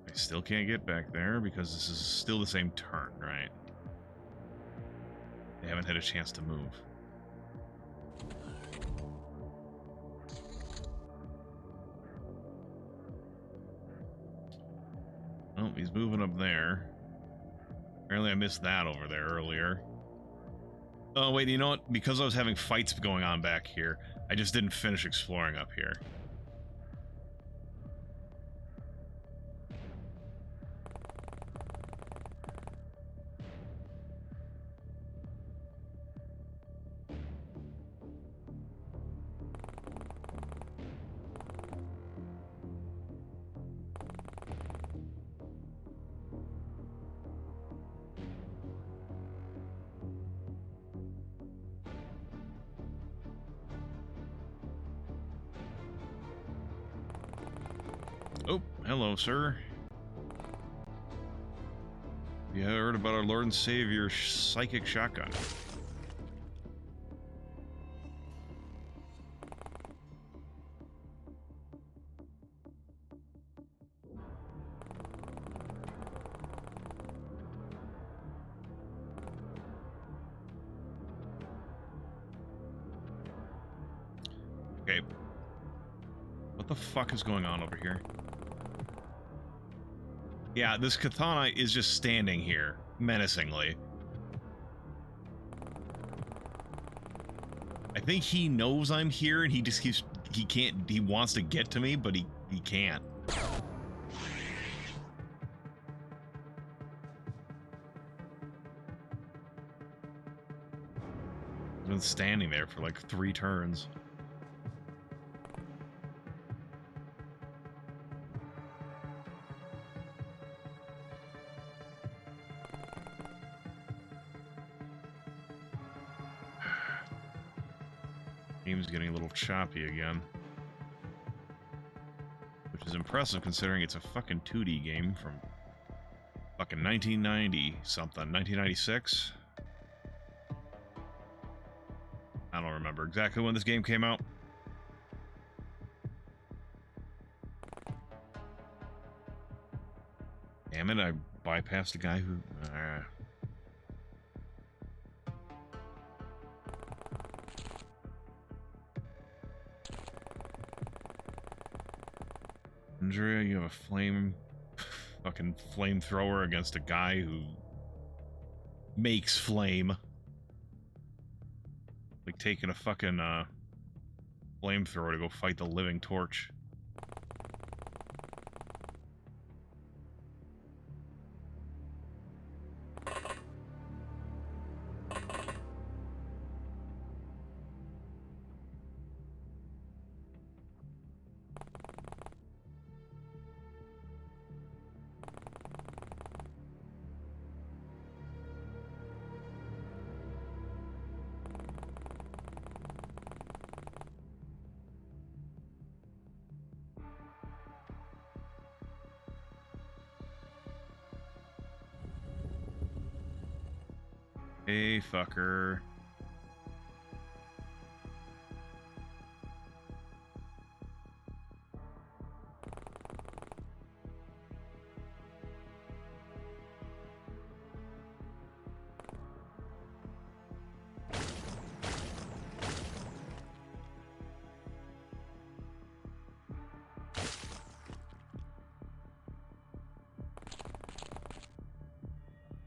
[SPEAKER 1] I still can't get back there because this is still the same turn, right? They haven't had a chance to move. Oh, he's moving up there. Apparently I missed that over there earlier. Oh, wait, you know what? Because I was having fights going on back here, I just didn't finish exploring up here. Oh, hello, sir. You heard about our Lord and Savior psychic shotgun. Okay. What the fuck is going on over here? Yeah, this katana is just standing here, menacingly. I think he knows I'm here and he just keeps... he wants to get to me, but he can't. He's been standing there for like 3 turns. Game's getting a little choppy again. Which is impressive considering it's a fucking 2D game from fucking 1990 something. 1996? I don't remember exactly when this game came out. Damn it, I bypassed a guy who... Andrea, you have a fucking flamethrower against a guy who makes flame. Like taking a fucking flamethrower to go fight the living torch. Hey, fucker.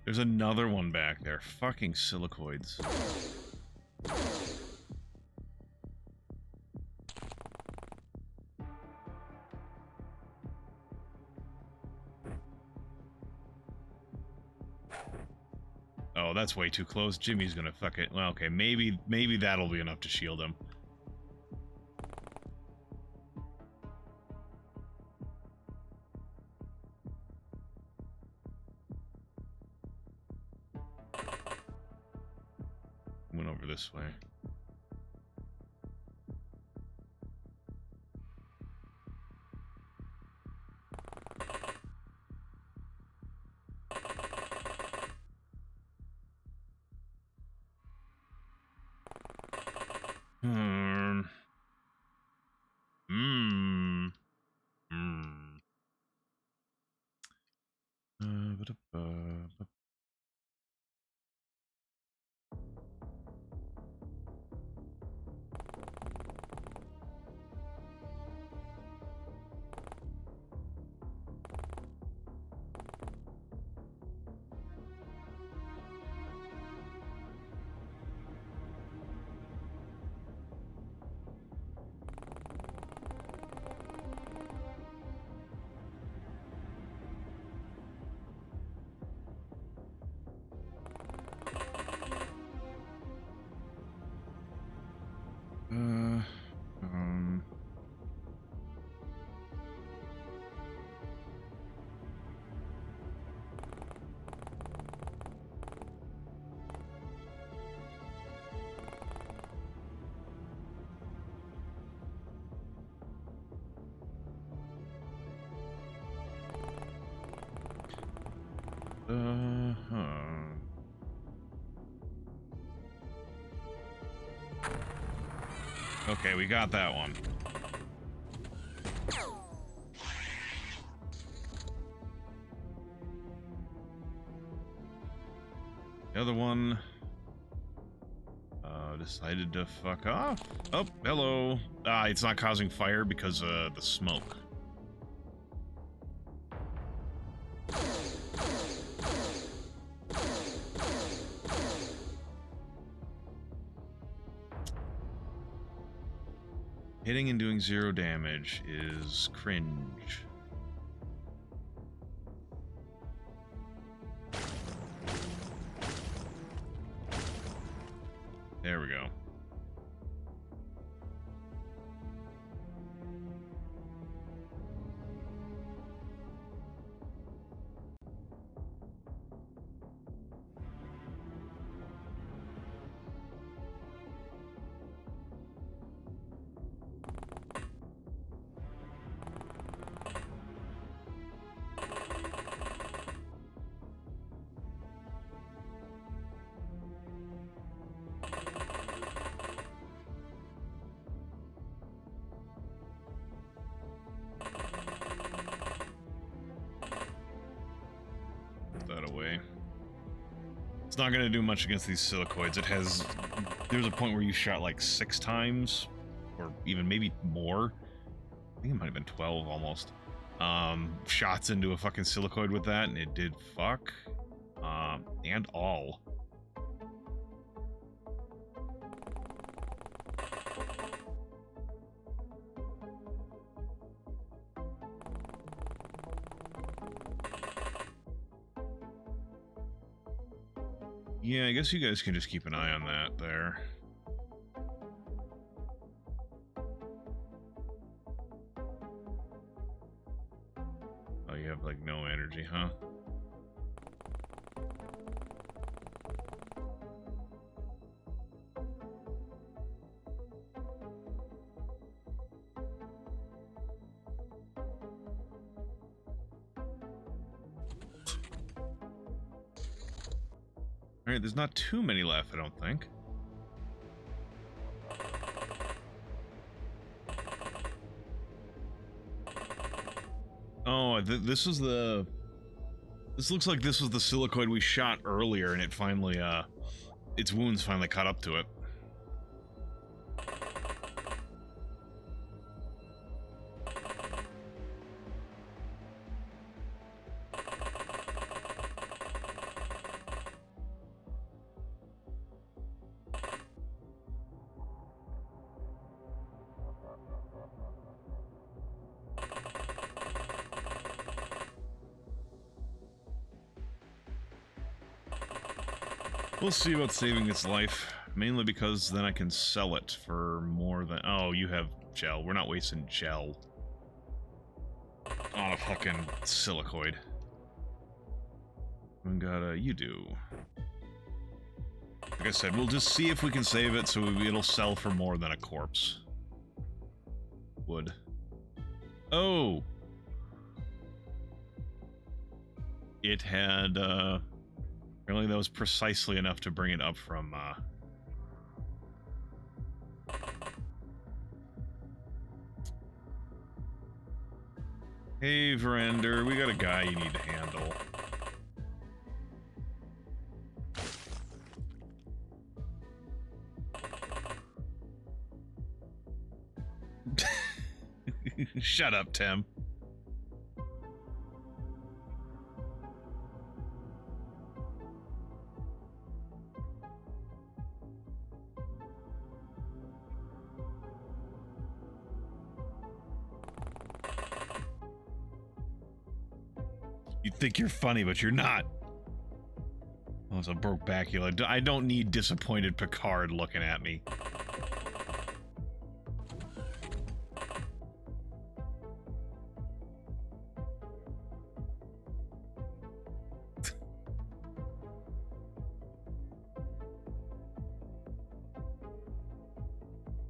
[SPEAKER 1] There's another one back there. Fucking silicoids. Oh, that's way too close. Jimmy's gonna fuck it. Well, okay, maybe that'll be enough to shield him. Went over this way. Okay, we got that one. The other one decided to fuck off. Oh, hello. It's not causing fire because the smoke. Hitting and doing 0 damage is cringe. There we go. Put that away. It's not going to do much against these silicoids. It has... There's a point where you shot like 6 times, or even maybe more. I think it might have been 12 almost. Shots into a fucking silicoid with that, and it did fuck. And all. Yeah, I guess you guys can just keep an eye on that there. Oh, you have like no energy, huh? Alright, there's not too many left, I don't think. Oh, this is the... This looks like this was the silicoid we shot earlier, and it finally, its wounds finally caught up to it. We'll see about saving its life, mainly because then I can sell it for more than... Oh, you have gel. We're not wasting gel on a fucking silicoid. We got you do. Like I said, we'll just see if we can save it so it'll sell for more than a corpse would. Oh! It had, apparently that was precisely enough to bring it up from, Hey, Verander, we got a guy you need to handle. Shut up, Tim. You think you're funny, but you're not. Oh, it's a broke bacula. I don't need disappointed Picard looking at me.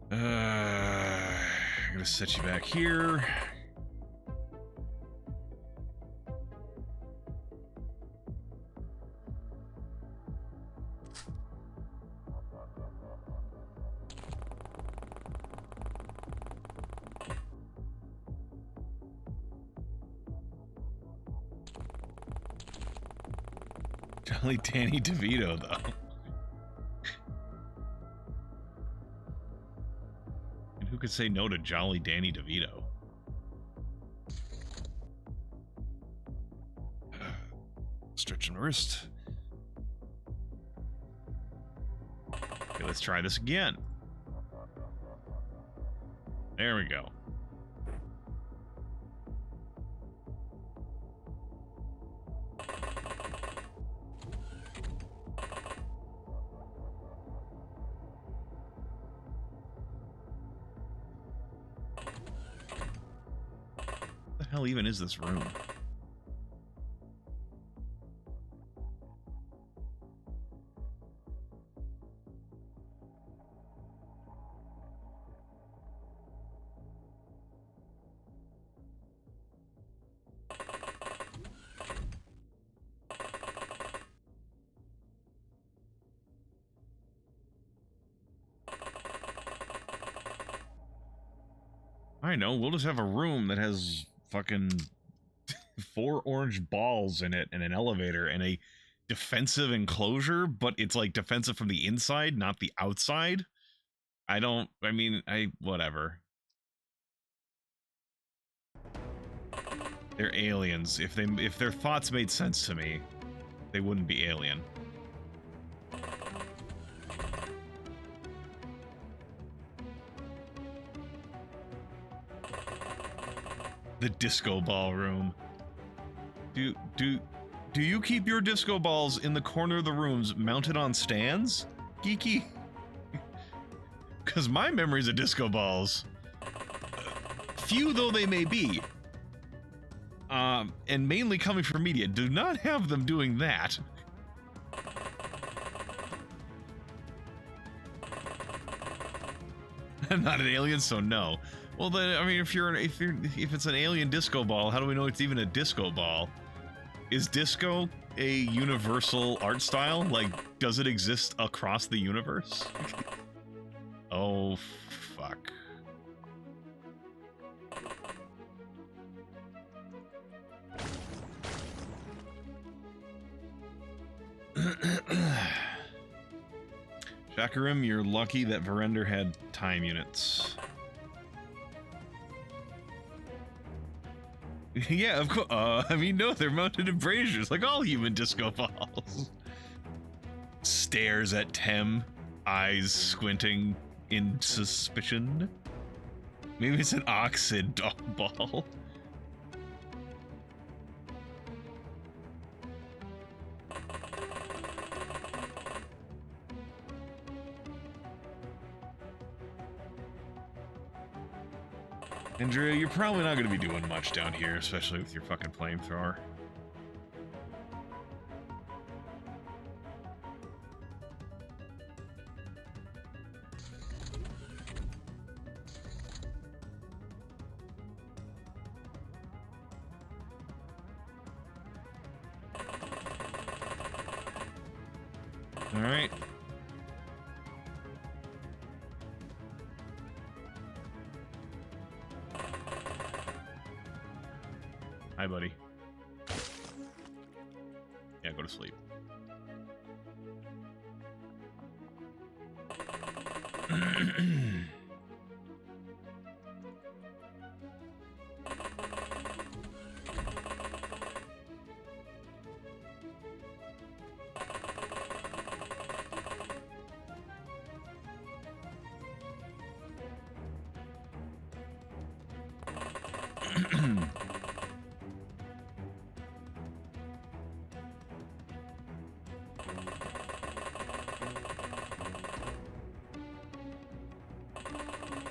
[SPEAKER 1] I'm gonna set you back here. Jolly Danny DeVito, though. And who could say no to Jolly Danny DeVito? Stretching wrist. Okay, let's try this again. There we go. What the hell even is this room? I know, we'll just have a room that has fucking 4 orange balls in it and an elevator and a defensive enclosure, but it's like defensive from the inside, not the outside. Whatever. They're aliens. If their thoughts made sense to me, they wouldn't be alien. The disco ballroom. Do you keep your disco balls in the corner of the rooms mounted on stands? Geeky? Because my memories of disco balls, few though they may be, and mainly coming from media, do not have them doing that. I'm not an alien, so no. Well, then, I mean, if it's an alien disco ball, how do we know it's even a disco ball? Is disco a universal art style? Like, does it exist across the universe? Oh, fuck. Shakarim, you're lucky that Verender had time units. Yeah, of course. I mean, no, they're mounted in braziers, like all human disco balls. Stares at Tem, eyes squinting in suspicion. Maybe it's an oxid dog ball. Andrea, you're probably not going to be doing much down here, especially with your fucking flamethrower. All right. Hi, buddy. Yeah, go to sleep.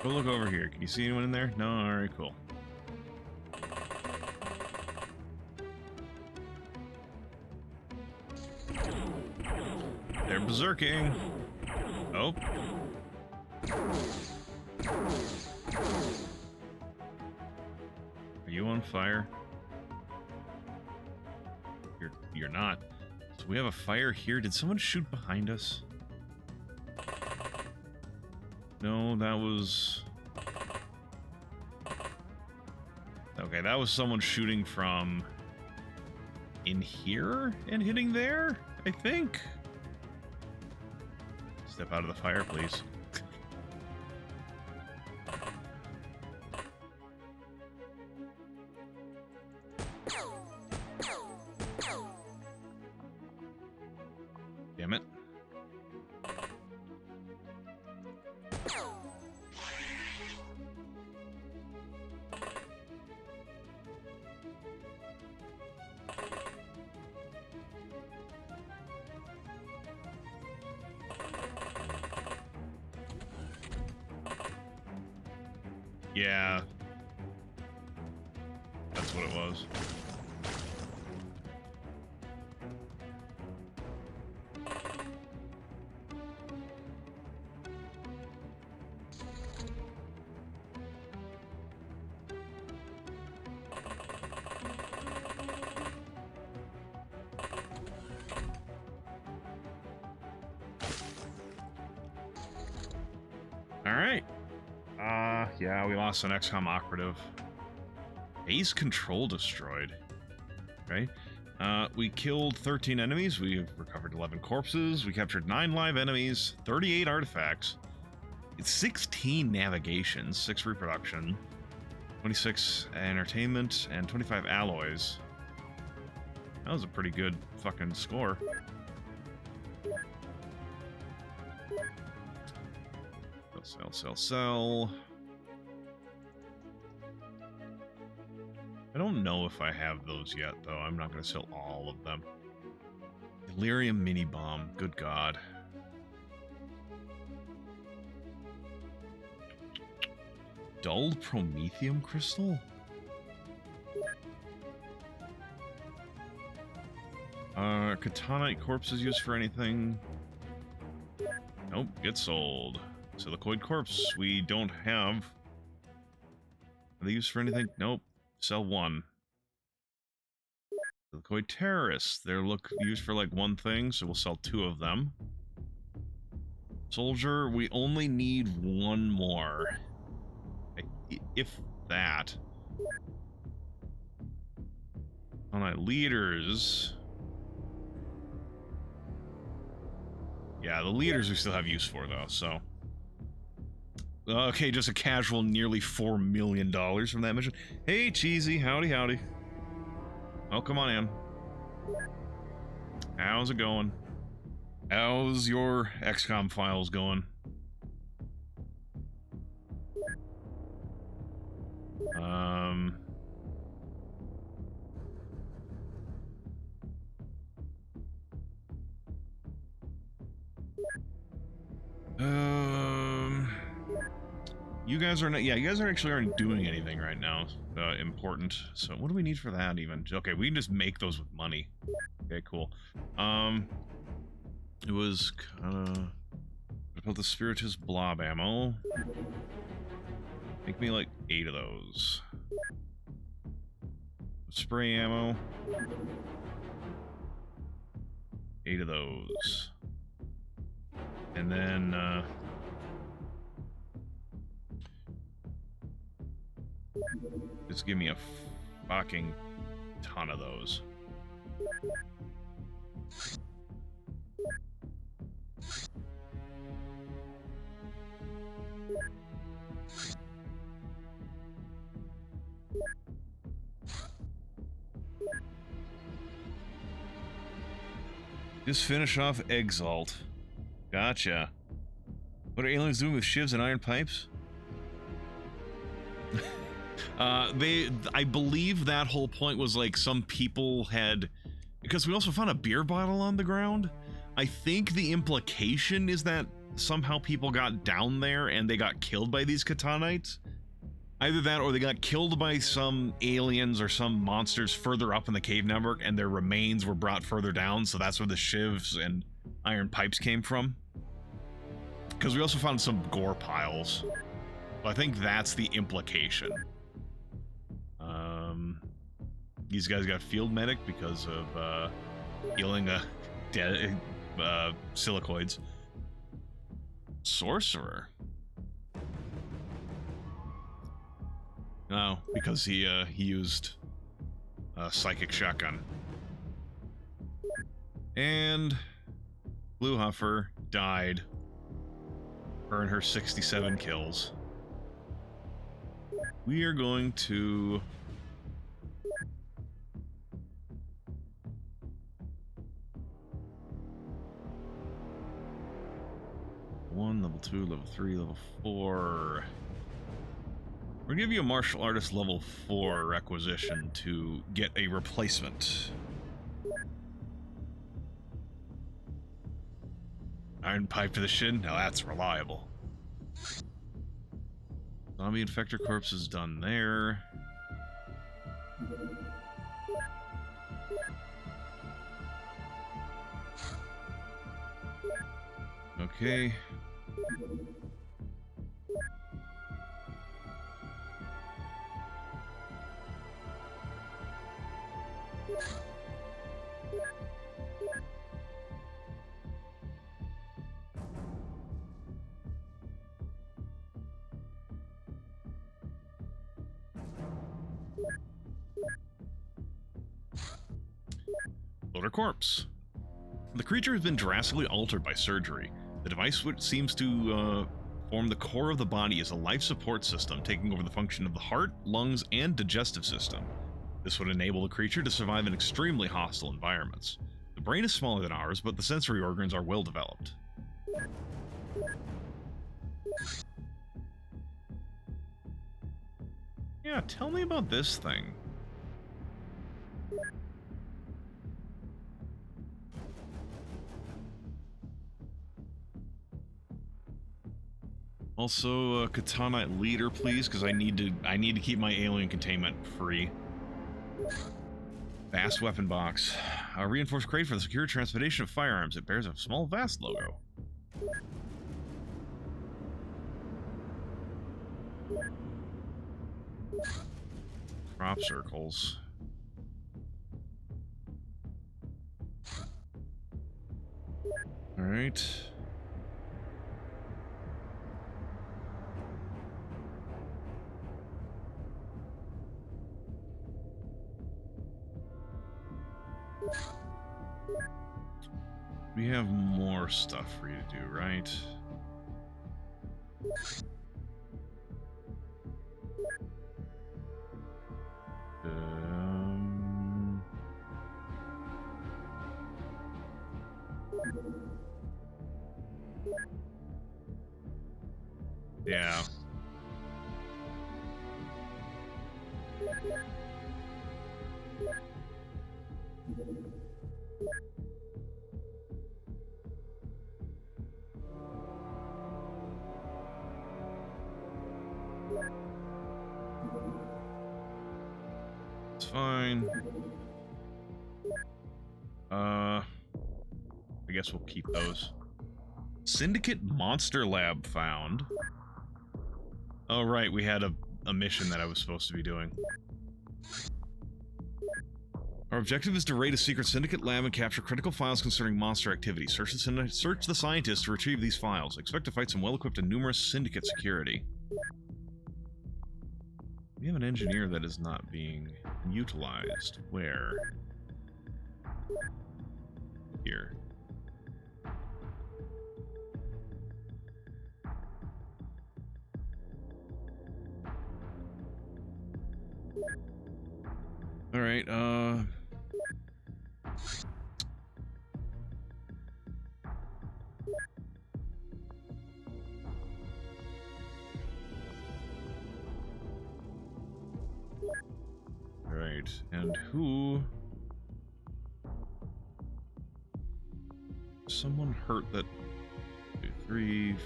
[SPEAKER 1] Go look over here. Can you see anyone in there? No? Alright, cool. They're berserking. Oh. Are you on fire? You're not. So we have a fire here. Did someone shoot behind us? No, that was... Okay, that was someone shooting from in here and hitting there, I think. Step out of the fire, please. Damn it. Yeah. That's what it was. All right. Yeah, we lost an XCOM operative. Base control destroyed. right? We killed 13 enemies. We recovered 11 corpses. We captured 9 live enemies, 38 artifacts, 16 navigations, 6 reproduction, 26 entertainment, and 25 alloys. That was a pretty good fucking score. Sell. I don't know if I have those yet, though. I'm not going to sell all of them. Delirium mini bomb. Good God. Dulled promethium crystal? Katanite corpses used for anything? Nope, get sold. Silicoid corpse, we don't have. Are they used for anything? Nope. Sell 1. Silicoid terrorists, they're used for like 1 thing, so we'll sell 2 of them. Soldier, we only need 1 more. If that. Alright, leaders. Yeah, the leaders we still have use for, though, so. Okay, just a casual nearly $4 million from that mission. Hey, Cheesy, howdy, howdy. Oh, come on in. How's it going? How's your XCOM files going? You guys are not, yeah, you guys are actually aren't doing anything right now, important. So what do we need for that even? Okay, we can just make those with money. Okay, cool. It was about the Spiritus Blob ammo. Make me like 8 of those. Spray ammo. 8 of those. And then, just give me a fucking ton of those. Just finish off Exalt. Gotcha. What are aliens doing with shivs and iron pipes? I believe that whole point was like some people had, because we also found a beer bottle on the ground. I think the implication is that somehow people got down there and they got killed by these Katanites. Either that or they got killed by some aliens or some monsters further up in the cave network and their remains were brought further down, so that's where the shivs and iron pipes came from. Because we also found some gore piles. So I think that's the implication. These guys got field medic because of healing dead silicoids. Sorcerer. No, because he used a psychic shotgun. And Blue Huffer died. Earned her 67 kills. We are going to level 2, level 3, level 4. We're gonna give you a martial artist level 4 requisition to get a replacement. Iron pipe to the shin? Now that's reliable. Zombie infector corpse is done there. Okay. Floater corpse. The creature has been drastically altered by surgery. The device, which seems to form the core of the body, is a life support system, taking over the function of the heart, lungs, and digestive system. This would enable the creature to survive in extremely hostile environments. The brain is smaller than ours, but the sensory organs are well developed. Yeah, tell me about this thing. Also, katana leader, please, because I need to keep my alien containment free. Vast weapon box. A reinforced crate for the secure transportation of firearms. It bears a small Vast logo. Crop circles. All right. We have more stuff for you to do, right? Yeah. It's fine. I guess we'll keep those. Syndicate Monster Lab found. Oh, right, we had a mission that I was supposed to be doing. Our objective is to raid a secret syndicate lab and capture critical files concerning monster activity. Search the scientists to retrieve these files. Expect to fight some well-equipped and numerous syndicate security. We have an engineer that is not being utilized. Where? Here. Alright, Alright, and who... Someone hurt that... 2, 3, 5,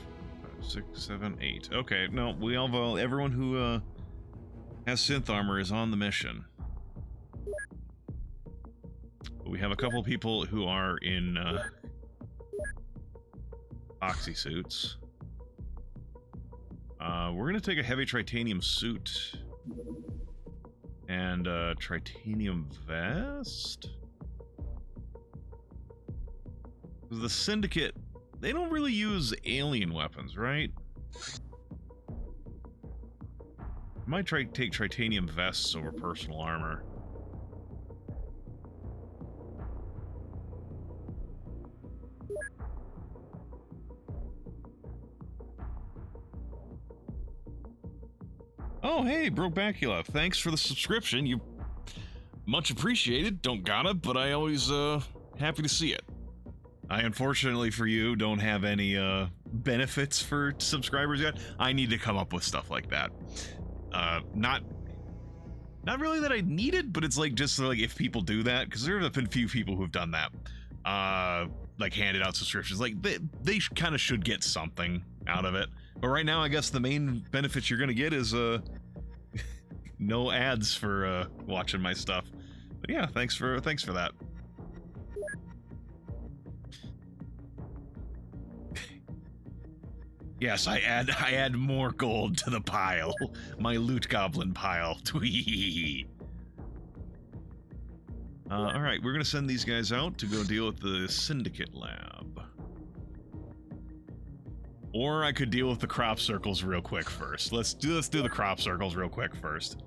[SPEAKER 1] 6, 7, 8. Okay, no, we all... Everyone who, has synth armor is on the mission. We have a couple people who are in oxy suits. We're gonna take a heavy titanium suit and a titanium vest. The Syndicate, they don't really use alien weapons, right? Might take titanium vests over personal armor. Oh, hey, Brobacula, thanks for the subscription. You much appreciated. Don't gotta, but I always, happy to see it. I, unfortunately for you, don't have any, benefits for subscribers yet. I need to come up with stuff like that. Not really that I need it, but it's like, just like, if people do that, because there have been a few people who've done that. Like, handed out subscriptions. Like, they kind of should get something out of it. But right now, I guess the main benefit you're gonna get is, no ads for, watching my stuff. But yeah, thanks for that. Yes, I add more gold to the pile. My loot goblin pile. Twee. Alright, we're gonna send these guys out to go deal with the Syndicate lab. Or I could deal with the crop circles real quick first. Let's do the crop circles real quick first.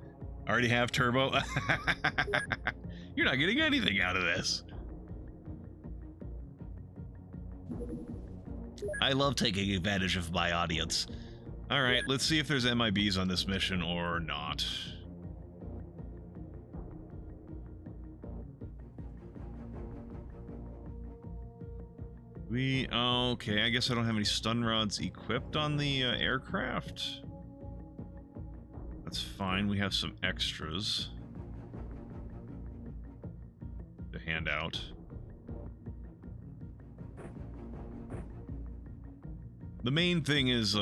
[SPEAKER 1] I already have turbo. You're not getting anything out of this. I love taking advantage of my audience. Alright, let's see if there's MIBs on this mission or not. Okay, I guess I don't have any stun rods equipped on the aircraft. That's fine, we have some extras to hand out. The main thing is,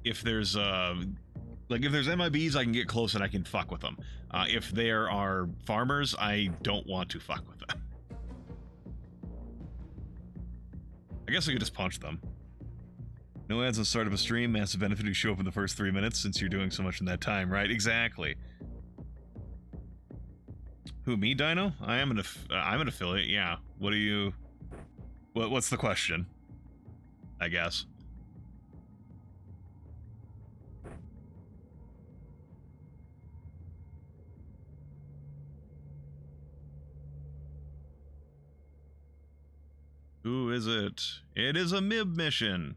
[SPEAKER 1] if there's, like, if there's MIBs, I can get close and I can fuck with them. If there are farmers, I don't want to fuck with them. I guess I could just punch them. No ads on start of a stream, massive benefit to show up in the first 3 minutes since you're doing so much in that time, right? Exactly. Who, me, Dino? I'm an affiliate, yeah. What do you... What's the question? I guess. Who is it? It is a MIB mission.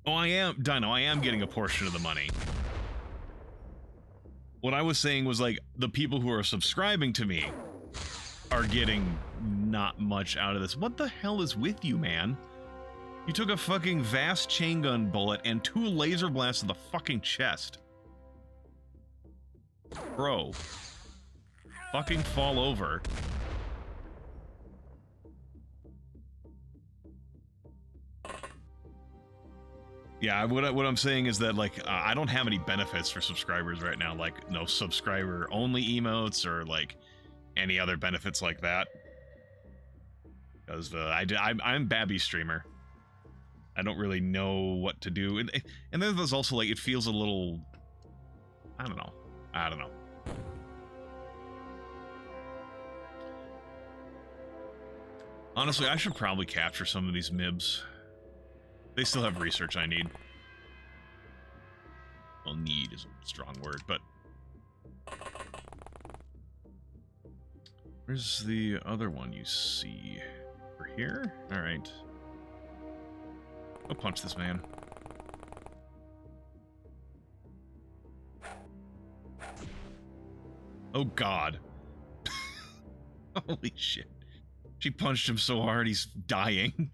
[SPEAKER 1] Oh, I am, Dino, I am getting a portion of the money. What I was saying was, like, the people who are subscribing to me are getting not much out of this. What the hell is with you, man? You took a fucking vast chain gun bullet and 2 laser blasts to the fucking chest. Bro. Fucking fall over. Yeah, what I'm saying is that, like, I don't have any benefits for subscribers right now, like, no subscriber-only emotes or, like, any other benefits like that. Because I'm Babby streamer. I don't really know what to do. And then there's also, like, it feels a little... I don't know. Honestly, I should probably capture some of these MIBs. They still have research I need. Well, need is a strong word, but... Where's the other one you see? Over here? Alright. Go punch this man. Oh god. Holy shit. She punched him so hard he's dying.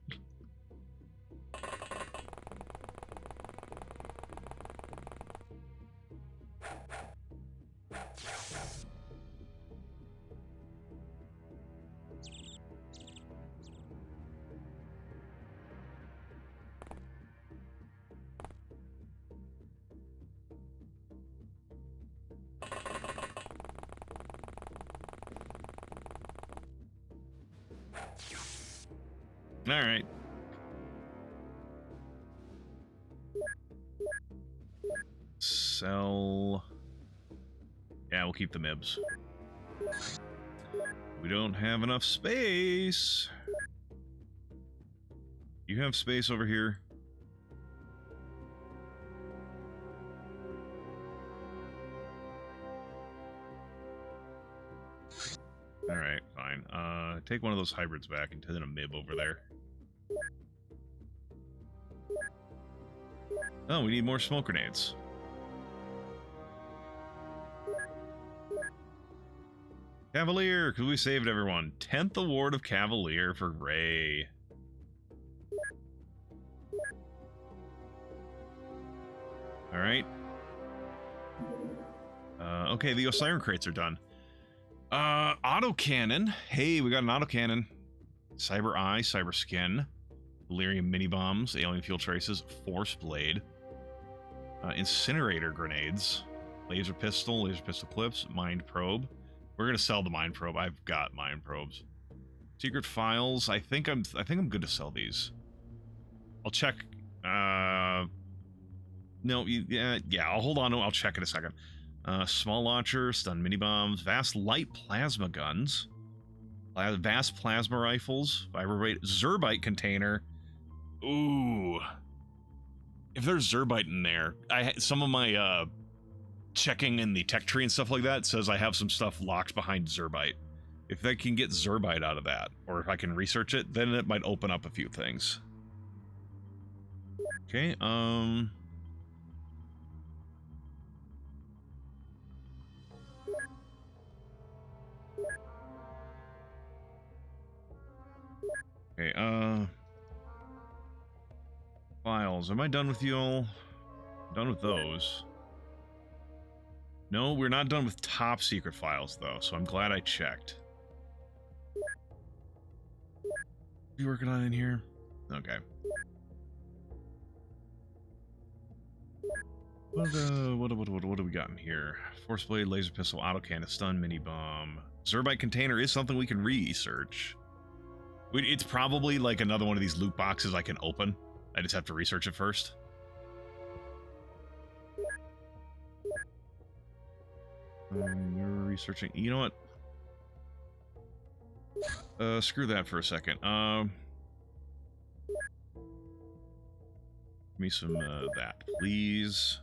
[SPEAKER 1] Alright. Sell... Yeah, we'll keep the MIBs. We don't have enough space. You have space over here? Alright, fine. Take one of those hybrids back and put in a MIB over there. Oh, we need more smoke grenades. Cavalier, because we saved everyone. 10th award of Cavalier for Ray. Alright. Okay, the Osiren crates are done. Autocannon. Hey, we got an autocannon. Cyber Eye, Cyber Skin. Delirium mini bombs, alien fuel traces, force blade, incinerator grenades, laser pistol clips, mind probe. We're gonna sell the mind probe. I've got mind probes. Secret files. I think I'm good to sell these. I'll check. No, yeah, I'll hold on. I'll check in a second. Small launcher, stun mini bombs, vast light plasma guns, vast plasma rifles, vibrate zerbite container. Ooh, if there's zerbite in there, some of my checking in the tech tree and stuff like that says I have some stuff locked behind zerbite. If they can get zerbite out of that, or if I can research it, then it might open up a few things. Okay, okay, files. Am I done with you all? Done with those. No, we're not done with top secret files, though, so I'm glad I checked. What are you working on in here? Okay. What do we got in here? Force blade, laser pistol, autocannon, stun, mini bomb. Zerbite container is something we can research. It's probably like another one of these loot boxes I can open. I just have to research it first. You're researching. You know what? Screw that for a second. Give me some that, please.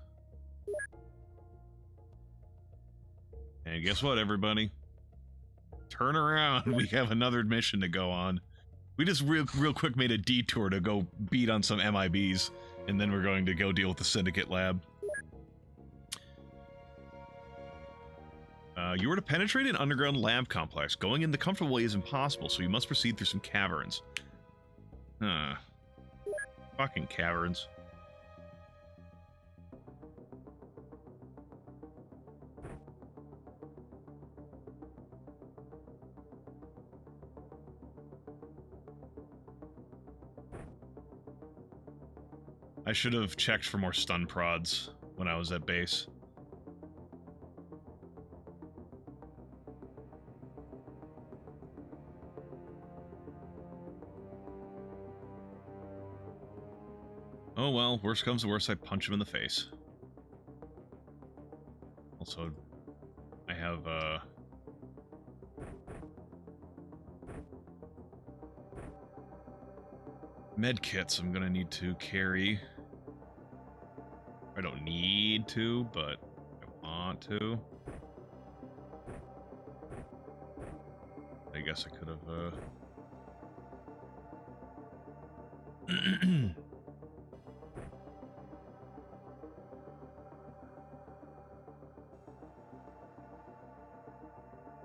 [SPEAKER 1] And guess what, everybody? Turn around. We have another mission to go on. We just real quick made a detour to go beat on some MIBs, and then we're going to go deal with the Syndicate lab. You were to penetrate an underground lab complex. Going in the comfortable way is impossible, so you must proceed through some caverns. Huh. Fucking caverns. I should have checked for more stun prods when I was at base. Oh well, worst comes to worst, I punch him in the face. Also, I have, med kits I'm gonna need to carry. I don't need to, but I want to. I guess I could have,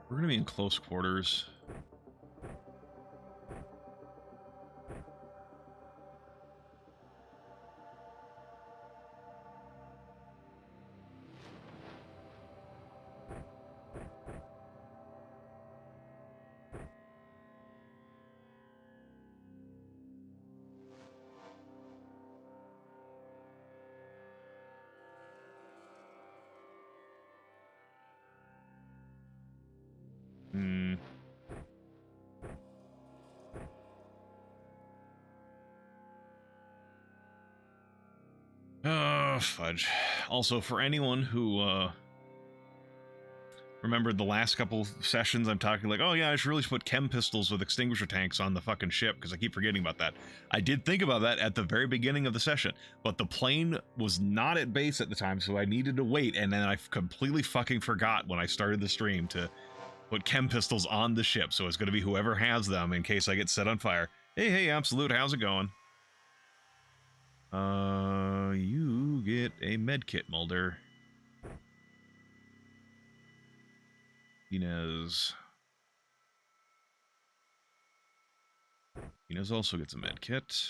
[SPEAKER 1] We're gonna be in close quarters. Fudge. Also, for anyone who, remembered the last couple sessions, I'm talking like, oh yeah, I should really put chem pistols with extinguisher tanks on the fucking ship, because I keep forgetting about that. I did think about that at the very beginning of the session, but the plane was not at base at the time, so I needed to wait, and then I completely fucking forgot when I started the stream to put chem pistols on the ship, so it's going to be whoever has them in case I get set on fire. Hey, Absolute, how's it going? You get a med kit, Mulder. Inez also gets a med kit.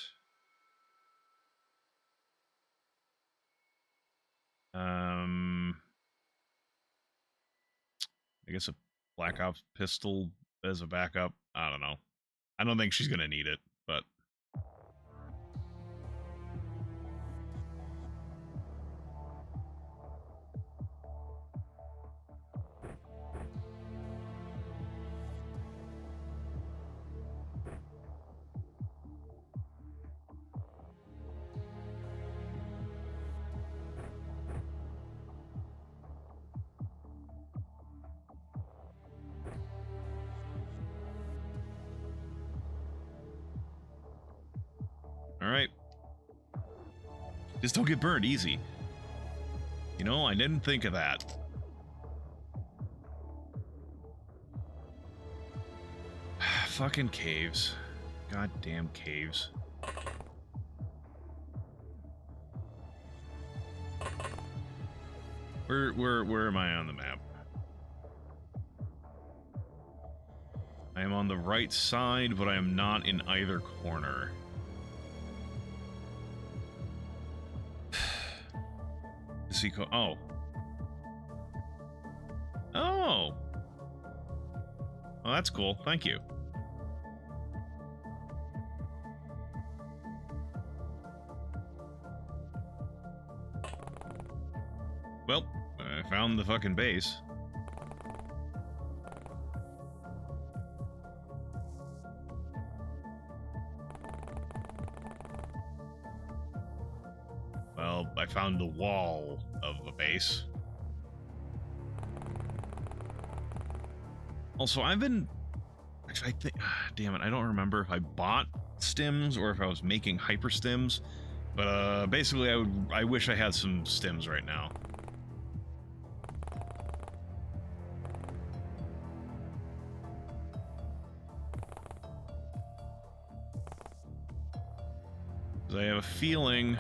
[SPEAKER 1] I guess a Black Ops pistol as a backup. I don't know. I don't think she's gonna need it, but Alright. Just don't get burned, easy. You know, I didn't think of that. Fucking caves. Goddamn caves. Where am I on the map? I am on the right side, but I am not in either corner. Oh. Oh! Well, that's cool. Thank you. Well, I found the fucking base. Well, I found the wall of the base. Also, I've been... Actually, I think... damn it, I don't remember if I bought stims or if I was making hyper stims. But, basically, I wish I had some stims right now. Because I have a feeling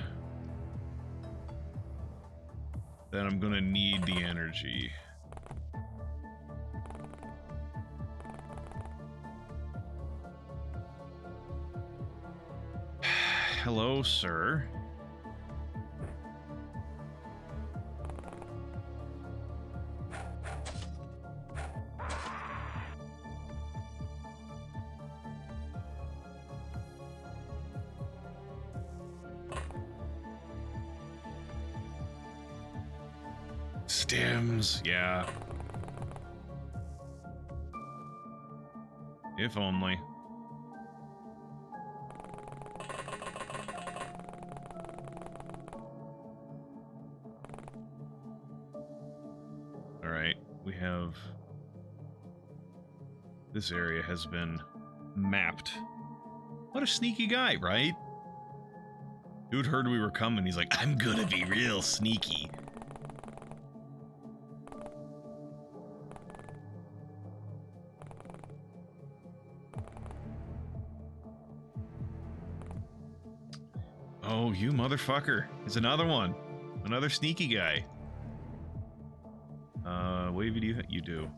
[SPEAKER 1] that I'm gonna need the energy. Hello, sir. Stims, yeah. If only. Alright, we have... This area has been mapped. What a sneaky guy, right? Dude heard we were coming, he's like, I'm gonna be real sneaky. Oh, you motherfucker. It's another one. Another sneaky guy. Wavy, do you do?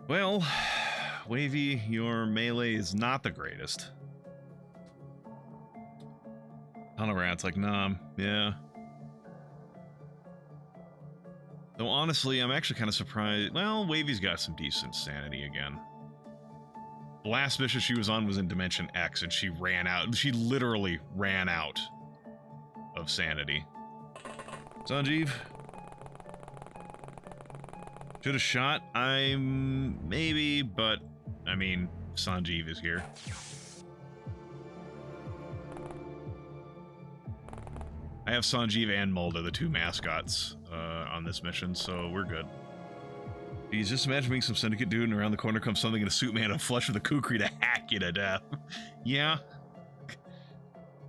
[SPEAKER 1] Well, Wavy, your melee is not the greatest. Tunnel Rat's like, nah, yeah. Though honestly, I'm actually kind of surprised. Well, Wavy's got some decent sanity again. The last mission she was on was in Dimension X, and she ran out. She literally ran out of sanity. Sanjeev? Should have shot? Maybe, but I mean, Sanjeev is here. I have Sanjeev and Mulder, the two mascots, on this mission, so we're good. Please just imagine being some syndicate dude and around the corner comes something in a suit made of flesh with a kukri to hack you to death. Yeah.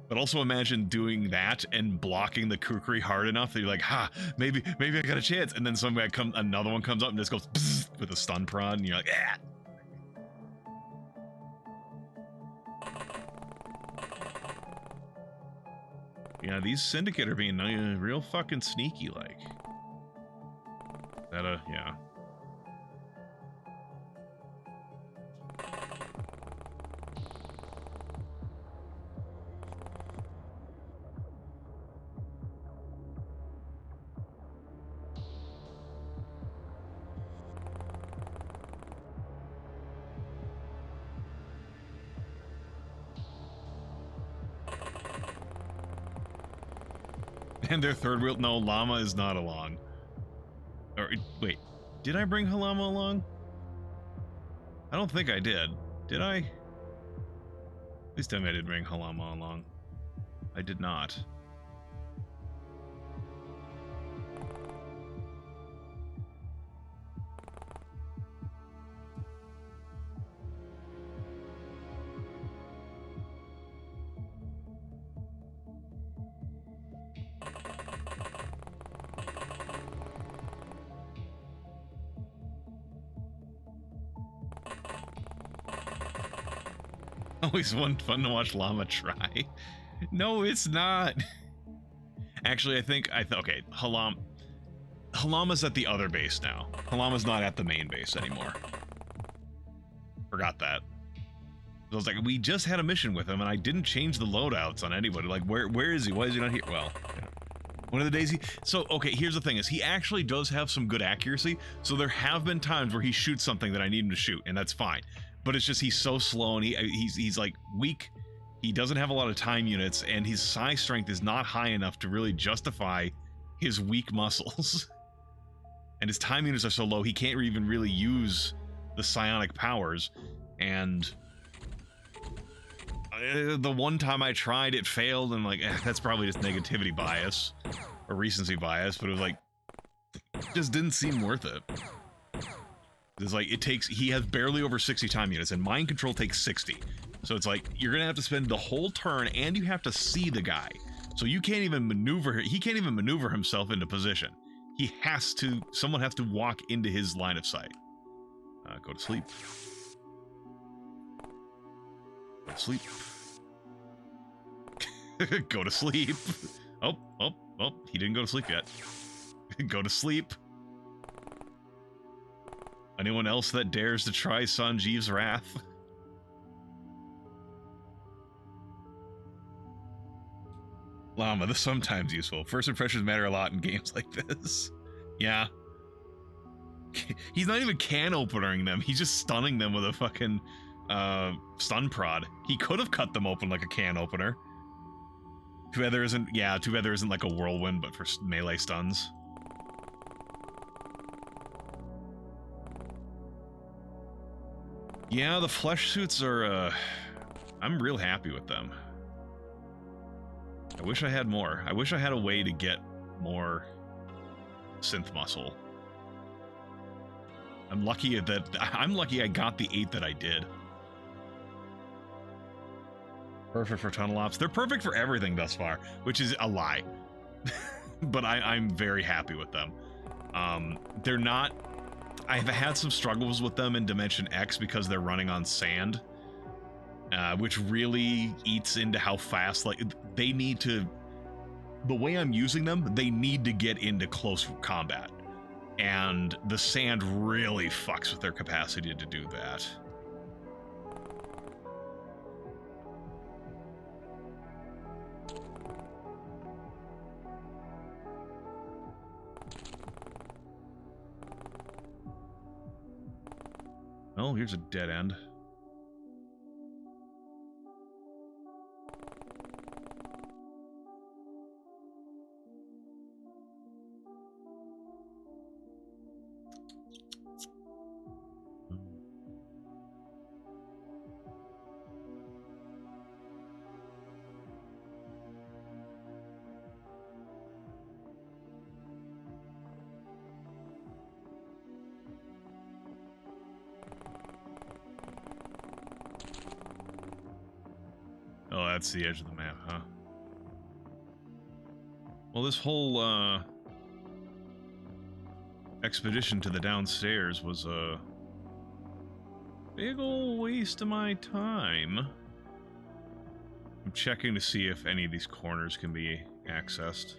[SPEAKER 1] But also imagine doing that and blocking the kukri hard enough that you're like, ha, maybe I got a chance. And then another one comes up and just goes with a stun prod and you're like, ah. Yeah, these syndicate are being real fucking sneaky like. Yeah. And their third wheel? No, Llama is not along. Or, wait, did I bring Halama along? I don't think I did. Did I? Please tell me I did bring Halama along. I did not. Always fun to watch Llama try. No, it's not. Actually, I think okay, Halama's at the other base now. Halama's not at the main base anymore. Forgot that. I was like, we just had a mission with him, and I didn't change the loadouts on anybody. Like, where is he? Why is he not here? Well, yeah. One of the days so, okay, here's the thing, is he actually does have some good accuracy, so there have been times where he shoots something that I need him to shoot, and that's fine. But it's just he's so slow, and he's like, weak. He doesn't have a lot of time units, and his psi strength is not high enough to really justify his weak muscles. And his time units are so low, he can't even really use the psionic powers, and... the one time I tried, it failed, and like, that's probably just negativity bias or recency bias, but it was like, just didn't seem worth it. It's like, he has barely over 60 time units, and mind control takes 60. So it's like, you're gonna have to spend the whole turn, and you have to see the guy. So you can't even maneuver, he can't even maneuver himself into position. Someone has to walk into his line of sight. Go to sleep. Go to sleep. Go to sleep. Oh, he didn't go to sleep yet. Go to sleep. Anyone else that dares to try Sanjeev's wrath? Llama, this is sometimes useful. First impressions matter a lot in games like this. Yeah. He's not even can opening them. He's just stunning them with a fucking stun prod. He could have cut them open like a can opener. Too bad there isn't like a whirlwind, but for melee stuns. Yeah, the flesh suits are, I'm real happy with them. I wish I had more. I wish I had a way to get more synth muscle. I'm lucky I got the 8 that I did. Perfect for tunnel ops. They're perfect for everything thus far, which is a lie. But I'm very happy with them. They're not... I've had some struggles with them in Dimension X because they're running on sand, which really eats into how fast, like, they need to... The way I'm using them, they need to get into close combat. And the sand really fucks with their capacity to do that. Oh, here's a dead end. Oh, that's the edge of the map, huh? Well, this whole, expedition to the downstairs was a big ol' waste of my time. I'm checking to see if any of these corners can be accessed.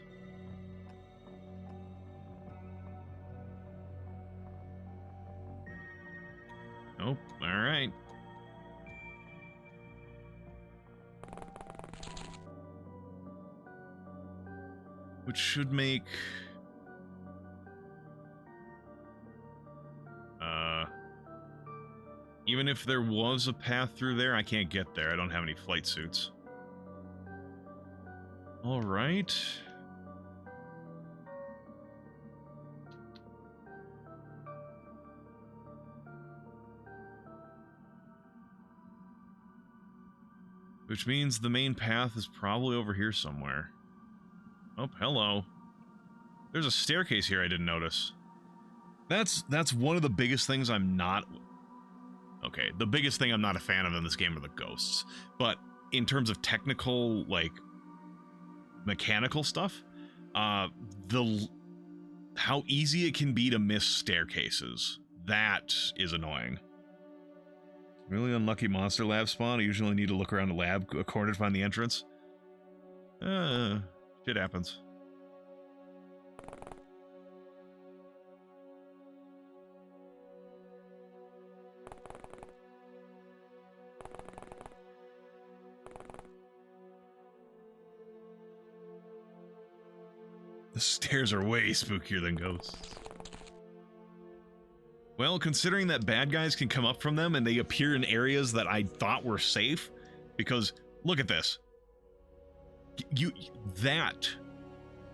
[SPEAKER 1] Nope, alright. Which should make... even if there was a path through there, I can't get there. I don't have any flight suits. Alright. Which means the main path is probably over here somewhere. Oh, hello. There's a staircase here I didn't notice. That's one of the biggest things I'm not... Okay, the biggest thing I'm not a fan of in this game are the ghosts. But in terms of technical, like, mechanical stuff, how easy it can be to miss staircases. That is annoying. Really unlucky monster lab spawn. I usually need to look around the lab corner to find the entrance. Shit happens. The stairs are way spookier than ghosts. Well, considering that bad guys can come up from them and they appear in areas that I thought were safe, because look at this.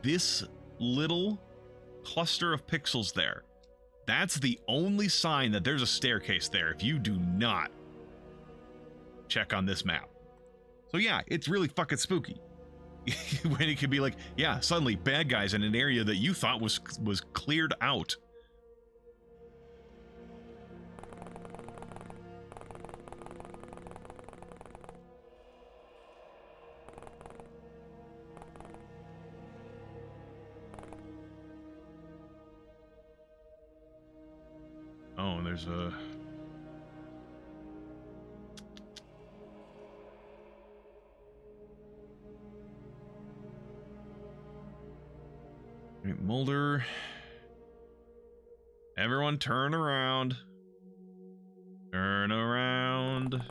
[SPEAKER 1] This little cluster of pixels there, that's the only sign that there's a staircase there if you do not check on this map. So yeah, it's really fucking spooky. When it could be like, yeah, suddenly bad guys in an area that you thought was cleared out. Oh, and there's a... Right, Mulder. Everyone turn around. Turn around.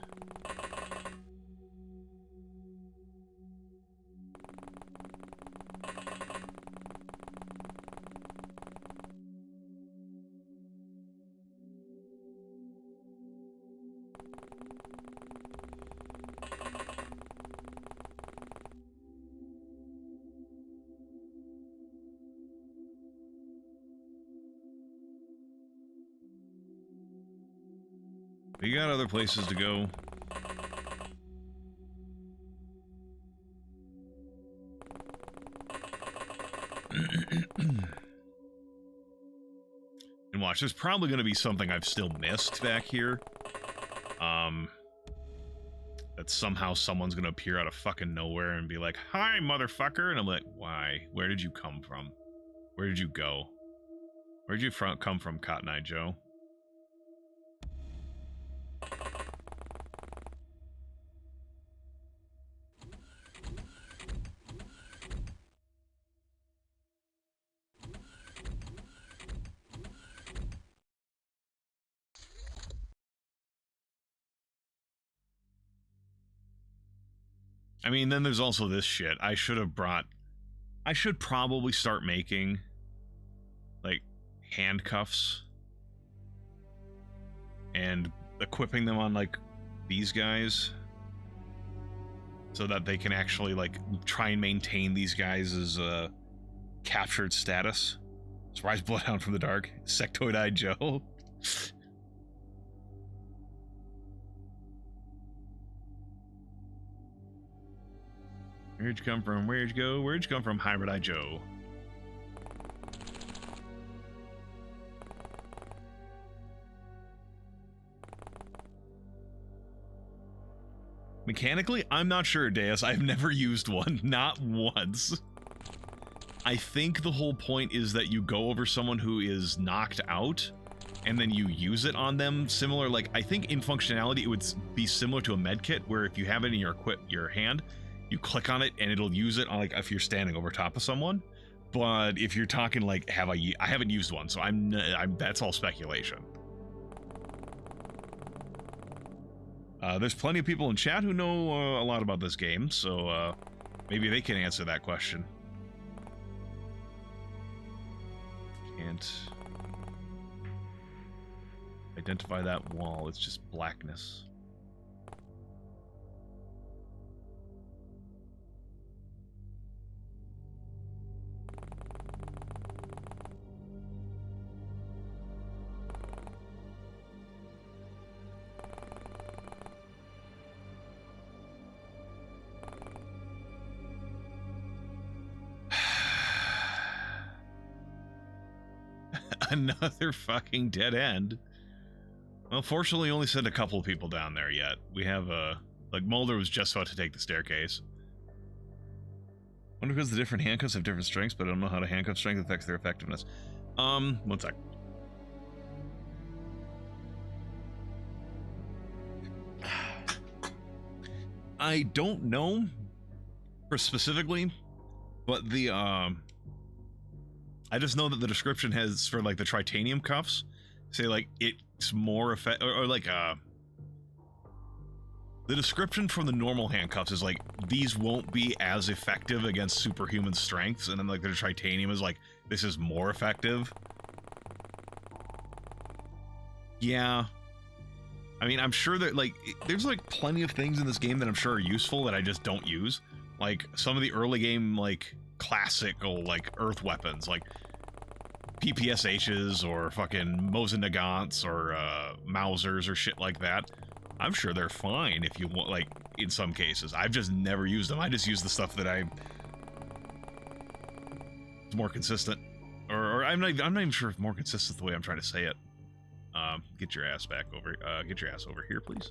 [SPEAKER 1] We got other places to go. And watch, there's probably going to be something I've still missed back here. That somehow someone's going to appear out of fucking nowhere and be like, "Hi, motherfucker." And I'm like, why? Where did you come from? Where did you go? Where did you come from, Cotton Eye Joe? I mean, then there's also this shit. I should probably start making, like, handcuffs and equipping them on, like, these guys so that they can actually, like, try and maintain these guys' captured status. So rise Bloodhound from the dark. Sectoid-eyed Joe. Where'd you come from? Where'd you go? Where'd you come from, Hybrid-Eye Joe? Mechanically, I'm not sure, Deus. I've never used one. Not once. I think the whole point is that you go over someone who is knocked out, and then you use it on them. Similar, like, I think in functionality, it would be similar to a medkit, where if you have it in your hand, you click on it and it'll use it on, like, if you're standing over top of someone. But if you're talking like, I haven't used one, so I'm that's all speculation. There's plenty of people in chat who know a lot about this game, so maybe they can answer that question. Can't identify that wall. It's just blackness. Another fucking dead end. Well, fortunately, only sent a couple of people down there yet. We have, like, Mulder was just about to take the staircase. Wonder because the different handcuffs have different strengths, but I don't know how to handcuff strength affects their effectiveness. One sec. I don't know for specifically, but the I just know that the description has for like the titanium cuffs say like it's more effective, or like the description from the normal handcuffs is like these won't be as effective against superhuman strengths, and then like the titanium is like this is more effective. Yeah. I mean, I'm sure that like there's like plenty of things in this game that I'm sure are useful that I just don't use. Like some of the early game like classical like earth weapons like PPSHs or fucking Mosin Nagants or Mausers or shit like that. I'm sure they're fine if you want, like, in some cases. I've just never used them. I just use the stuff that it's more consistent. Or I'm not even sure if more consistent the way I'm trying to say it. Get your ass back over, get your ass over here, please.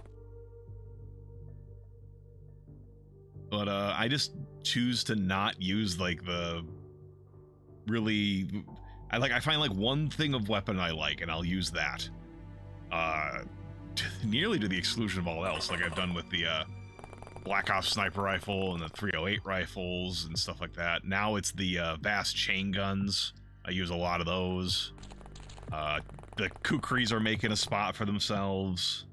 [SPEAKER 1] But, I just choose to not use, like, the really... I find, like, one thing of weapon I like, and I'll use that. Nearly to the exclusion of all else, like I've done with the Black Ops sniper rifle and the 308 rifles and stuff like that. Now it's the vast chain guns. I use a lot of those. The Kukris are making a spot for themselves.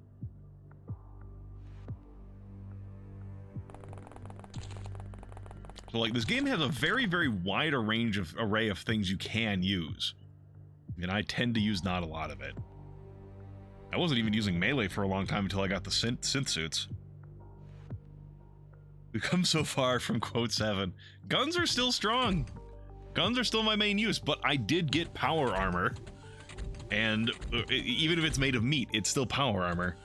[SPEAKER 1] So like this game has a very, very wide array of things you can use. And I tend to use not a lot of it. I wasn't even using melee for a long time until I got the synth suits. We've come so far from quote 7. Guns are still strong. Guns are still my main use, but I did get power armor. And even if it's made of meat, it's still power armor.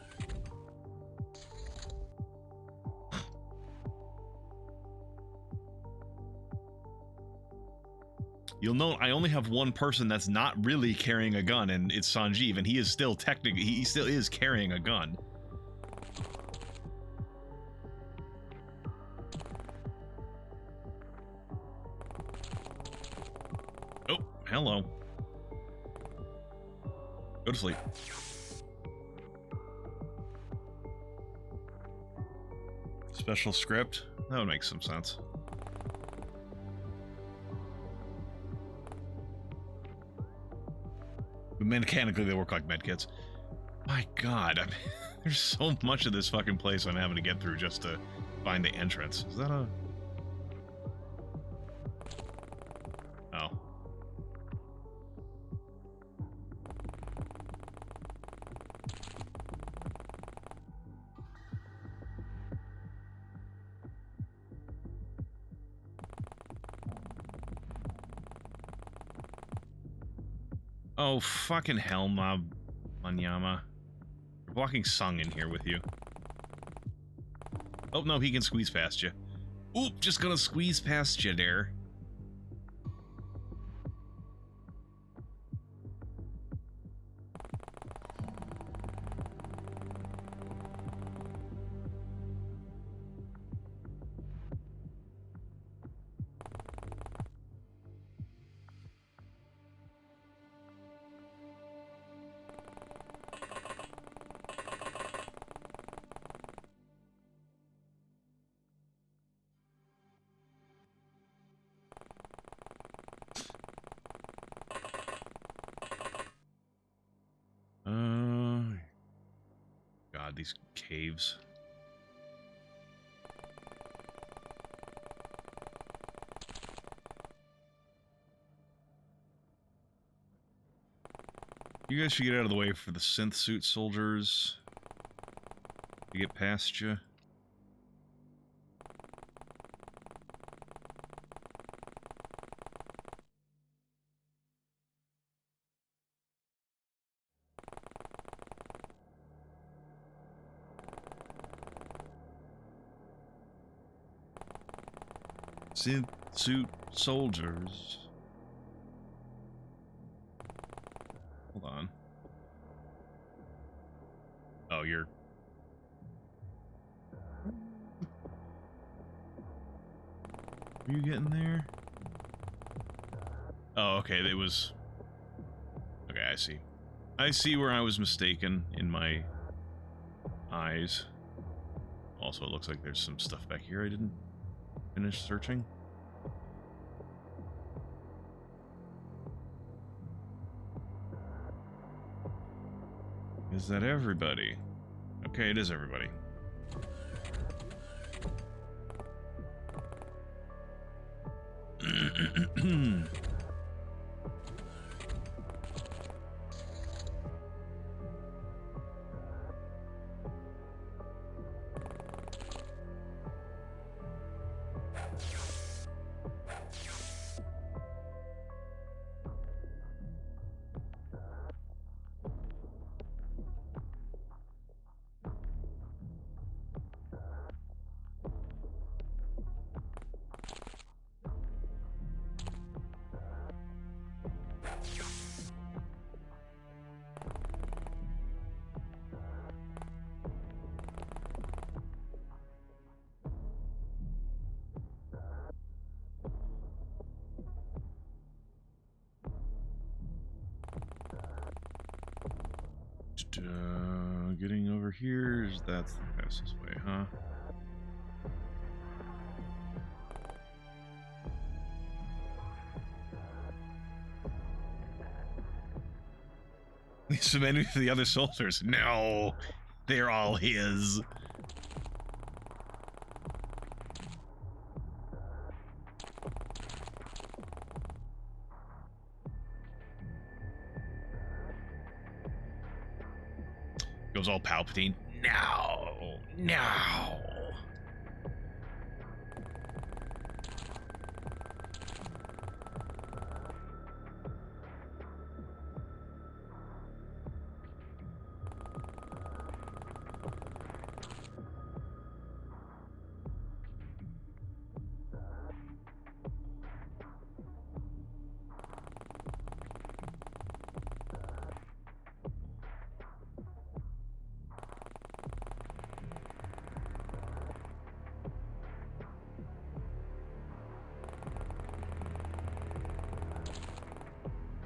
[SPEAKER 1] You'll note I only have one person that's not really carrying a gun, and it's Sanjeev, and he is still technically, he still is carrying a gun. Oh, hello. Go to sleep. Special script? That would make some sense. Mechanically, they work like medkits. My God, I mean, there's so much of this fucking place I'm having to get through just to find the entrance. Is that a... Oh. Oh, fucking hell, Mob Manyama. You're blocking Sung in here with you. Oh, no, he can squeeze past you. Oop, just gonna squeeze past you there. God, these caves. You guys should get out of the way for the synth suit soldiers to get past you. Synth suit soldiers. Hold on. Oh, you're... Are you getting there? Oh, okay, it was... Okay, I see. I see where I was mistaken in my eyes. Also, it looks like there's some stuff back here I didn't finish searching. Is that everybody? Okay, it is everybody. Getting over here, that's the fastest way, huh? He's submitting to the other soldiers. No, they're all his. Goes all Palpatine. No, no.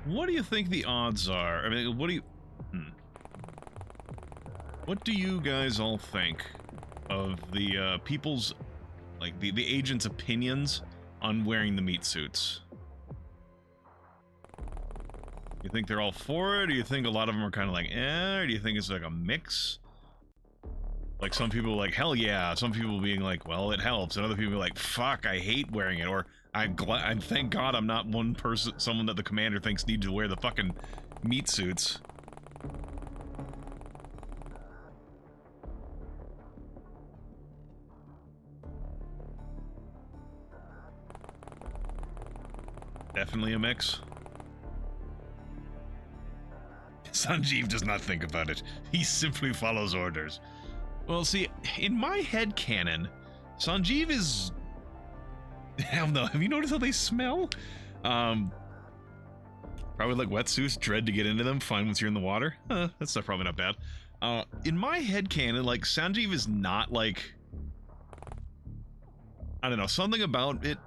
[SPEAKER 1] What do you think the odds are? I mean, what do you... What do you guys all think of the people's, like, the agents' opinions on wearing the meat suits? You think they're all for it? Or do you think a lot of them are kind of like, eh? Or do you think it's like a mix? Like, some people are like, hell yeah. Some people being like, well, it helps. And other people are like, fuck, I hate wearing it. Or, I'm thank God I'm not someone that the commander thinks needs to wear the fucking meat suits. Definitely a mix. Sanjeev does not think about it. He simply follows orders. Well, see, in my head canon, Sanjeev is... Hell no, have you noticed how they smell? Probably like wetsuits, dread to get into them, fine once you're in the water. That's probably not bad. In my head canon, like, Sanjeev is not like... I don't know, something about it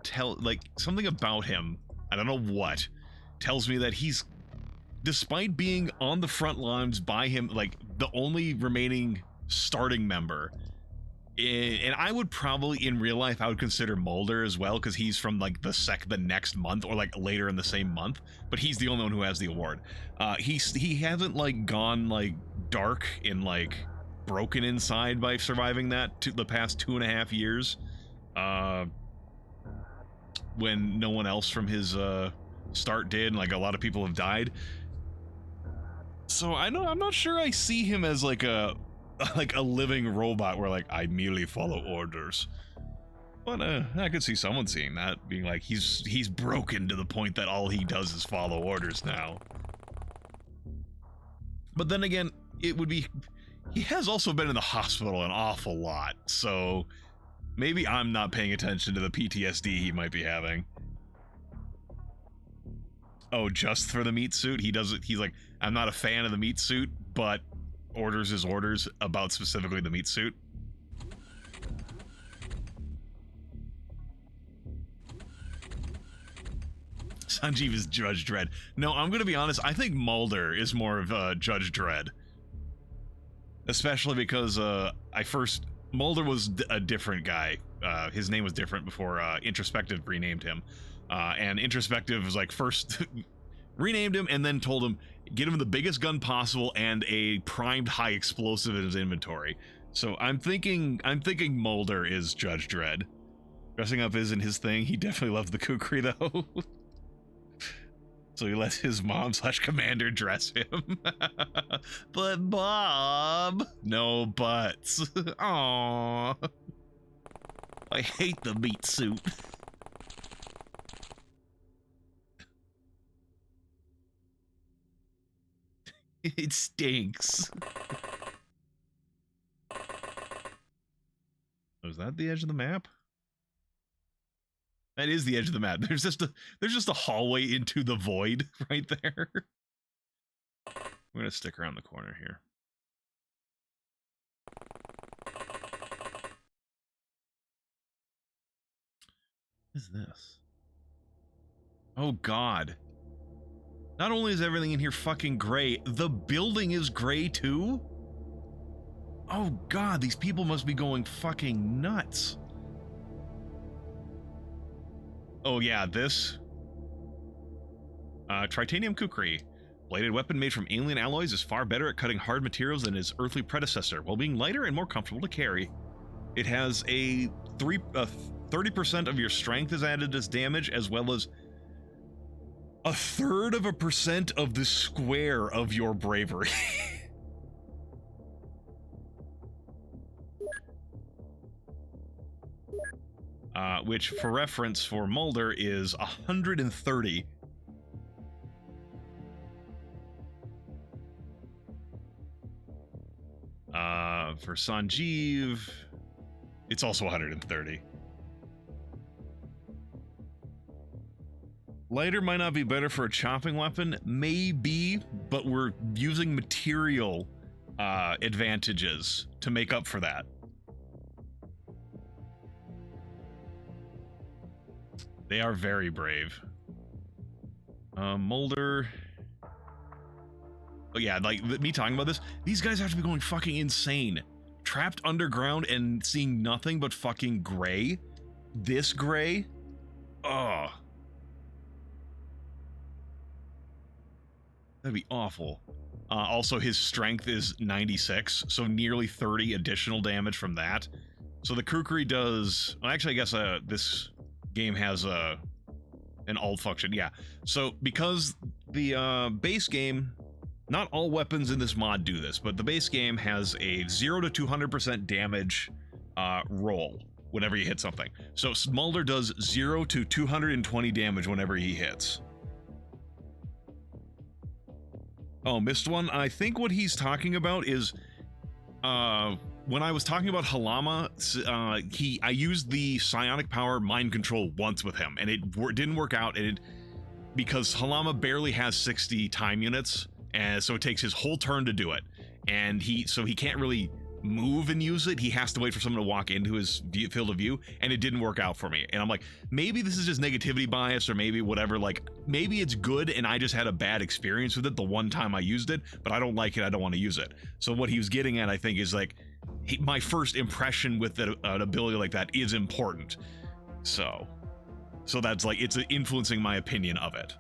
[SPEAKER 1] something about him, I don't know what, tells me that he's, despite being on the front lines by him, like, the only remaining starting member, and I would probably, in real life, I would consider Mulder as well, because he's from, like, the next month, or, like, later in the same month, but he's the only one who has the award. He hasn't, like, gone, like, dark and, like, broken inside by surviving that the past 2.5 years, when no one else from his, start did, and, like, a lot of people have died. So, I'm not sure I see him as, like a living robot where, like, I merely follow orders. But I could see someone seeing that, being like, he's broken to the point that all he does is follow orders now. But then again, it would be... He has also been in the hospital an awful lot, so maybe I'm not paying attention to the PTSD he might be having. Oh, just for the meat suit? He's like, I'm not a fan of the meat suit, but orders is orders about specifically the meat suit. Sanjeev is Judge Dredd. No, I'm gonna be honest, I think Mulder is more of Judge Dredd. Especially because I first Mulder was a different guy. His name was different before Introspective renamed him. And Introspective was like first renamed him and then told him get him the biggest gun possible and a primed high explosive in his inventory. So I'm thinking Mulder is Judge Dredd. Dressing up isn't his thing. He definitely loved the kukri though. So he lets his mom/commander dress him. But Bob, no buts. Aww. I hate the meat suit. It stinks. Oh, is that the edge of the map? That is the edge of the map. There's just a hallway into the void right there. I'm gonna stick around the corner here. What is this? Oh God. Not only is everything in here fucking gray, the building is gray too? Oh God, these people must be going fucking nuts. Oh yeah, this. Tritanium kukri. Bladed weapon made from alien alloys is far better at cutting hard materials than its earthly predecessor, while being lighter and more comfortable to carry. It has a 30% of your strength is added as damage, as well as 1/3% of the square of your bravery. Which, for reference, for Mulder is 130. For Sanjeev, it's also 130. Lighter might not be better for a chopping weapon, maybe, but we're using material advantages to make up for that. They are very brave. Mulder. Oh yeah, like me talking about this, these guys have to be going fucking insane. Trapped underground and seeing nothing but fucking gray. This gray? Oh. That'd be awful. Also, his strength is 96, so nearly 30 additional damage from that. So the kukri does... Well, actually, I guess this game has an alt function, yeah. So because the base game, not all weapons in this mod do this, but the base game has a 0 to 200% damage roll whenever you hit something. So Mulder does 0 to 220 damage whenever he hits. Oh, missed one? I think what he's talking about is when I was talking about Halama, I used the psionic power mind control once with him, and it didn't work out. Because Halama barely has 60 time units, and so it takes his whole turn to do it, and he can't really move and use it. He has to wait for someone to walk into his field of view, and it didn't work out for me. And I'm like, maybe this is just negativity bias, or maybe whatever. Like, maybe it's good, and I just had a bad experience with it the one time I used it, but I don't like it. I don't want to use it. So what he was getting at, I think, is like, my first impression with an ability like that is important. So that's like, it's influencing my opinion of it.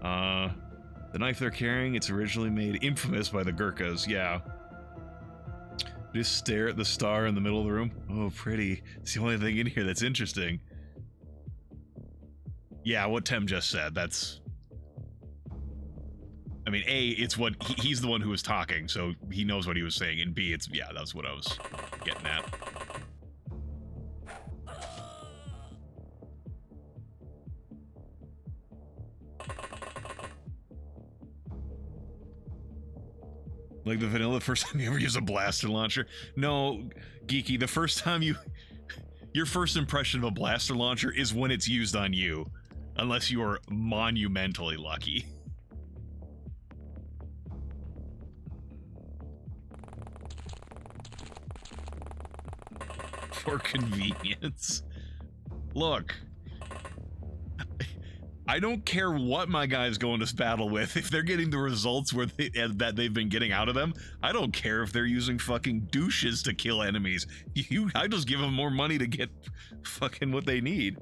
[SPEAKER 1] The knife they're carrying, it's originally made infamous by the Gurkhas. Yeah. Just stare at the star in the middle of the room. Oh, pretty. It's the only thing in here that's interesting. Yeah, what Tem just said, that's... I mean, A, it's what... He's the one who was talking, so he knows what he was saying, and B, it's... Yeah, that's what I was getting at. Like the vanilla, first time you ever use a blaster launcher? No, Geeky, the first time your first impression of a blaster launcher is when it's used on you. Unless you are monumentally lucky. For convenience. Look. I don't care what my guys go into this battle with. If they're getting the results that they've been getting out of them, I don't care if they're using fucking douches to kill enemies. I just give them more money to get fucking what they need.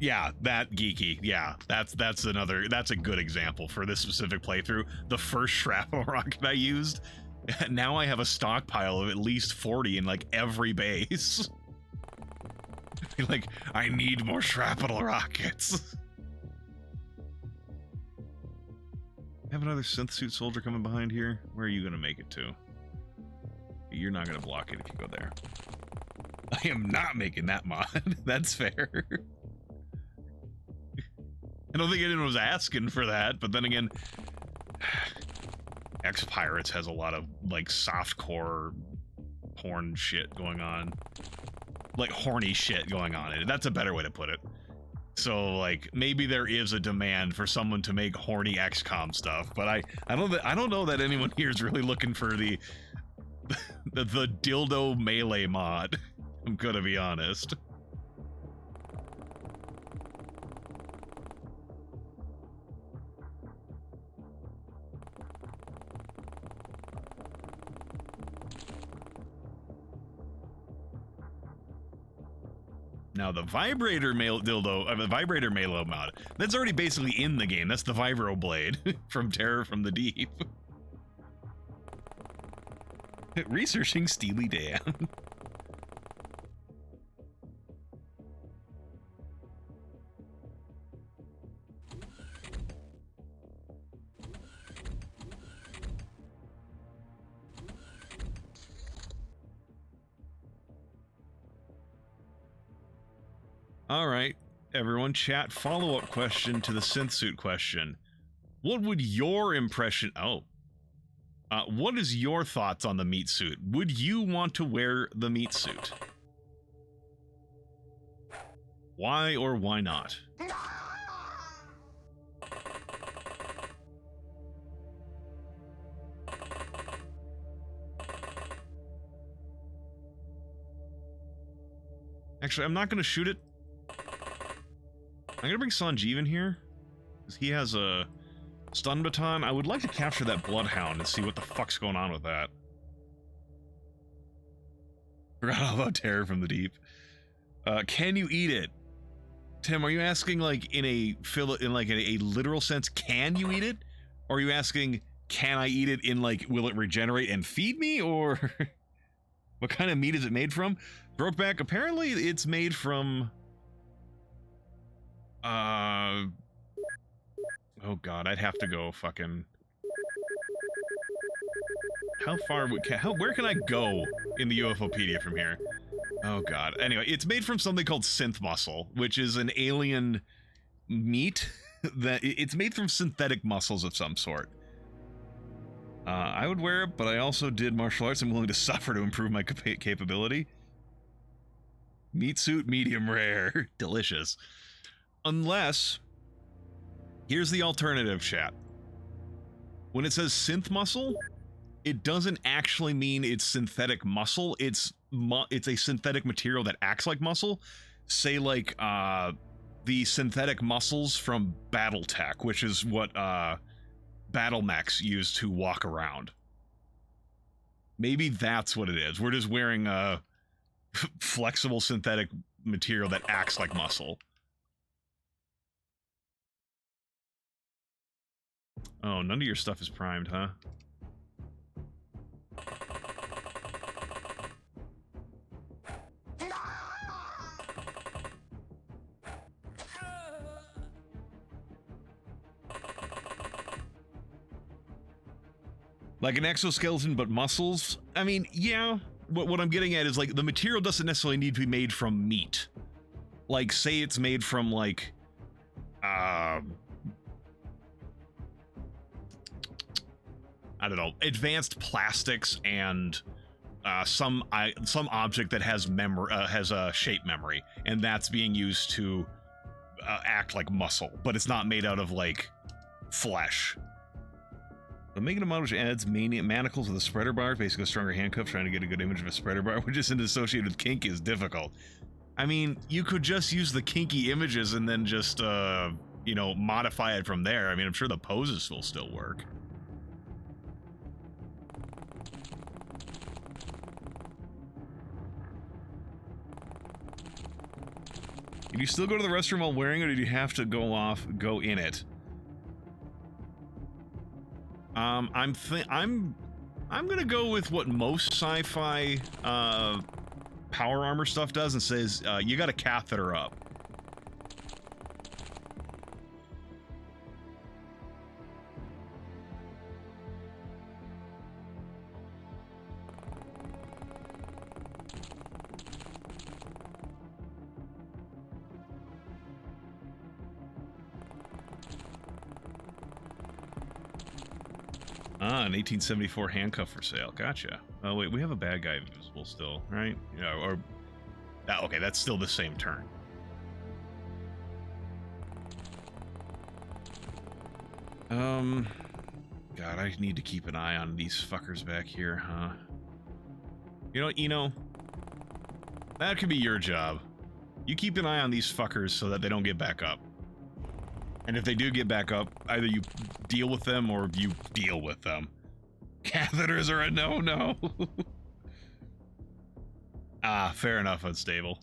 [SPEAKER 1] Yeah, that geeky. Yeah, that's a good example for this specific playthrough. The first shrapnel rocket I used, now I have a stockpile of at least 40 in like every base. Like, I need more shrapnel rockets. Have another synth suit soldier coming behind here. Where are you gonna make it to? You're not gonna block it if you go there. I am not making that mod. That's fair. I don't think anyone was asking for that, but then again, X-Pirates has a lot of, like, softcore porn shit going on. Like, horny shit going on in it. That's a better way to put it. So, like, maybe there is a demand for someone to make horny XCOM stuff, but I don't know that anyone here is really looking for the dildo melee mod. I'm gonna be honest. Now the vibrator vibrator melee mod, that's already basically in the game. That's the Vibro Blade from Terror from the Deep. Researching Steely Dan. All right, everyone, chat follow-up question to the synth suit question. What would your impression... what is your thoughts on the meat suit? Would you want to wear the meat suit? Why or why not? Actually, I'm not going to shoot it. I'm gonna bring Sanjeev in here, because he has a stun baton. I would like to capture that bloodhound and see what the fuck's going on with that. Forgot all about Terror from the Deep. Can you eat it? Tim, are you asking like in a literal sense, can you eat it? Or are you asking, can I eat it in like, will it regenerate and feed me? Or what kind of meat is it made from? Brokeback, apparently it's made from... oh god, I'd have to go fucking... where can I go in the UFOpedia from here? Oh god. Anyway, it's made from something called synth muscle, which is an alien meat that it's made from synthetic muscles of some sort. I would wear it, but I also did martial arts. I'm willing to suffer to improve my capability. Meat suit, medium rare. Delicious. Unless, here's the alternative, chat. When it says synth muscle, it doesn't actually mean it's synthetic muscle. It's a synthetic material that acts like muscle. Say like the synthetic muscles from BattleTech, which is what battle mechs use to walk around. Maybe that's what it is. We're just wearing a flexible synthetic material that acts like muscle. Oh, none of your stuff is primed, huh? Like an exoskeleton, but muscles? I mean, yeah. What I'm getting at is, like, the material doesn't necessarily need to be made from meat. Like, say it's made from, like, I don't know, advanced plastics and some object that has a shape memory, and that's being used to act like muscle, but it's not made out of like flesh. The Making a model which adds manacles with a spreader bar, basically a stronger handcuff. Trying to get a good image of a spreader bar, which isn't associated with kink, is difficult. I mean, you could just use the kinky images and then just, you know, modify it from there. I mean, I'm sure the poses will still work. Did you still go to the restroom while wearing it, or did you have to go in it? I'm gonna go with what most sci-fi power armor stuff does and says you got a catheter up. Ah, an 1874 handcuff for sale. Gotcha. Oh, wait, we have a bad guy visible still, right? Yeah, or... okay, that's still the same turn. God, I need to keep an eye on these fuckers back here, huh? You know, Eno? That could be your job. You keep an eye on these fuckers so that they don't get back up. And if they do get back up, either you deal with them or you deal with them. Catheters are a no-no. Ah, fair enough, unstable.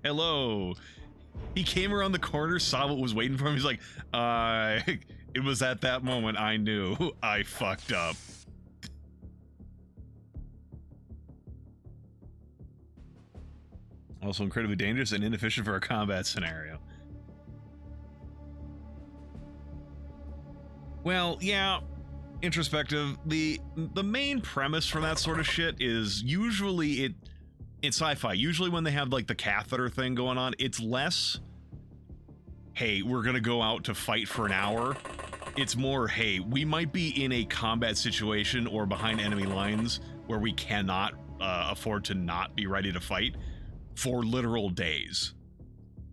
[SPEAKER 1] Hello. He came around the corner, saw what was waiting for him. He's like, it was at that moment I knew I fucked up. Also incredibly dangerous and inefficient for a combat scenario. Well, yeah, introspective. The main premise for that sort of shit is usually it's sci-fi. Usually when they have like the catheter thing going on, it's less, hey, we're gonna go out to fight for an hour. It's more, hey, we might be in a combat situation or behind enemy lines where we cannot afford to not be ready to fight for literal days.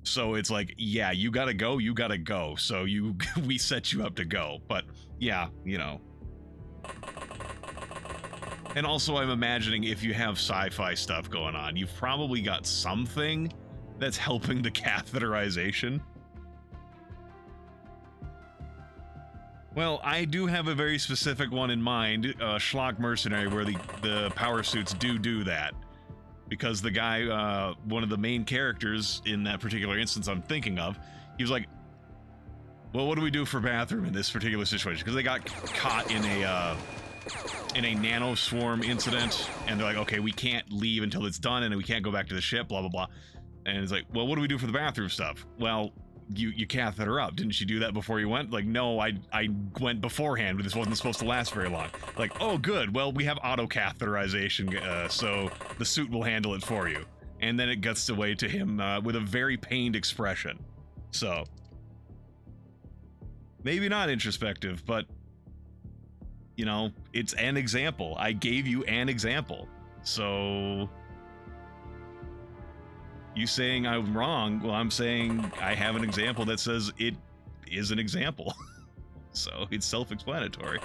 [SPEAKER 1] So it's like, yeah, you gotta go, you gotta go. So we set you up to go. But yeah, you know. And also I'm imagining if you have sci-fi stuff going on, you've probably got something that's helping the catheterization. Well, I do have a very specific one in mind, Schlock Mercenary, where the power suits do that. Because the guy, one of the main characters in that particular instance I'm thinking of, he was like, well, what do we do for bathroom in this particular situation? Because they got caught in a nano swarm incident, and they're like, okay, we can't leave until it's done, and we can't go back to the ship, blah, blah, blah. And it's like, well, what do we do for the bathroom stuff? Well, you catheter up. Didn't you do that before you went? Like, no, I went beforehand, but this wasn't supposed to last very long. Like, oh, good. Well, we have auto catheterization, so the suit will handle it for you. And then it gets away to him with a very pained expression. So, maybe not introspective, but, you know, it's an example. I gave you an example. So, you saying I'm wrong, well, I'm saying I have an example that says it is an example. So, it's self-explanatory.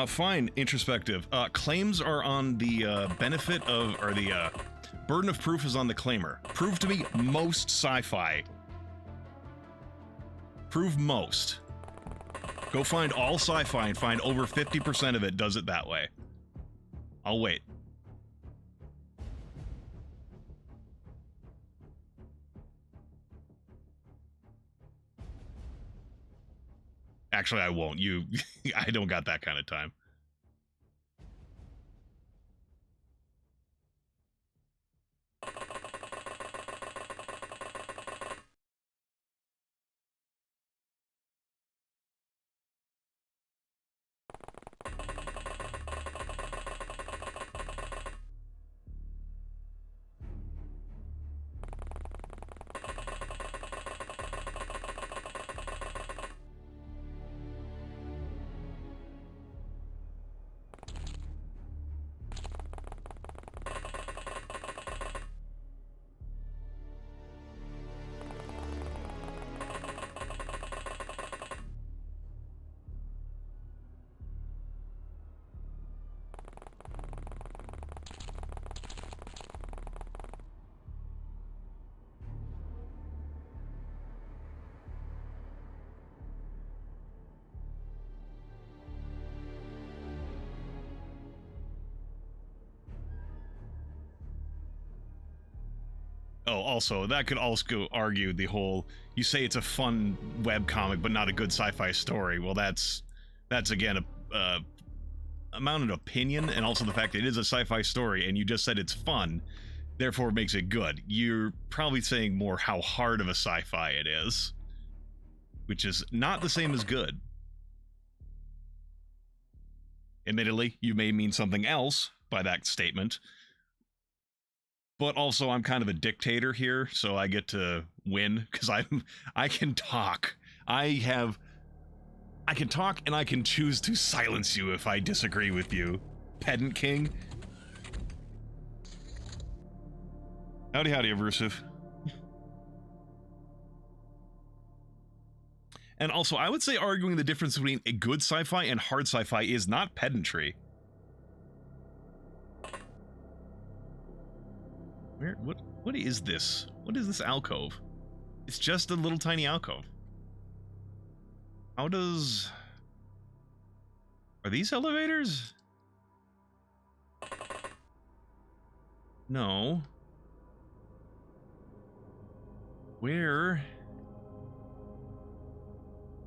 [SPEAKER 1] Fine, introspective. Claims are on the benefit of, or the burden of proof is on the claimer. Prove to me most sci-fi. Prove most. Go find all sci-fi and find over 50% of it does it that way. I'll wait. Actually, I won't. I don't got that kind of time. Oh, also, that could also argue the whole, you say it's a fun webcomic but not a good sci-fi story. Well, that's again a amount of opinion, and also the fact that it is a sci-fi story and you just said it's fun, therefore it makes it good. You're probably saying more how hard of a sci-fi it is, which is not the same as good. Admittedly, you may mean something else by that statement, but also I'm kind of a dictator here, so I get to win because I can talk. I can talk, and I can choose to silence you if I disagree with you, Pedant King. Howdy, howdy, aversive. And also, I would say arguing the difference between a good sci-fi and hard sci-fi is not pedantry. Where? What is this? What is this alcove? It's just a little tiny alcove. How does... Are these elevators? No. Where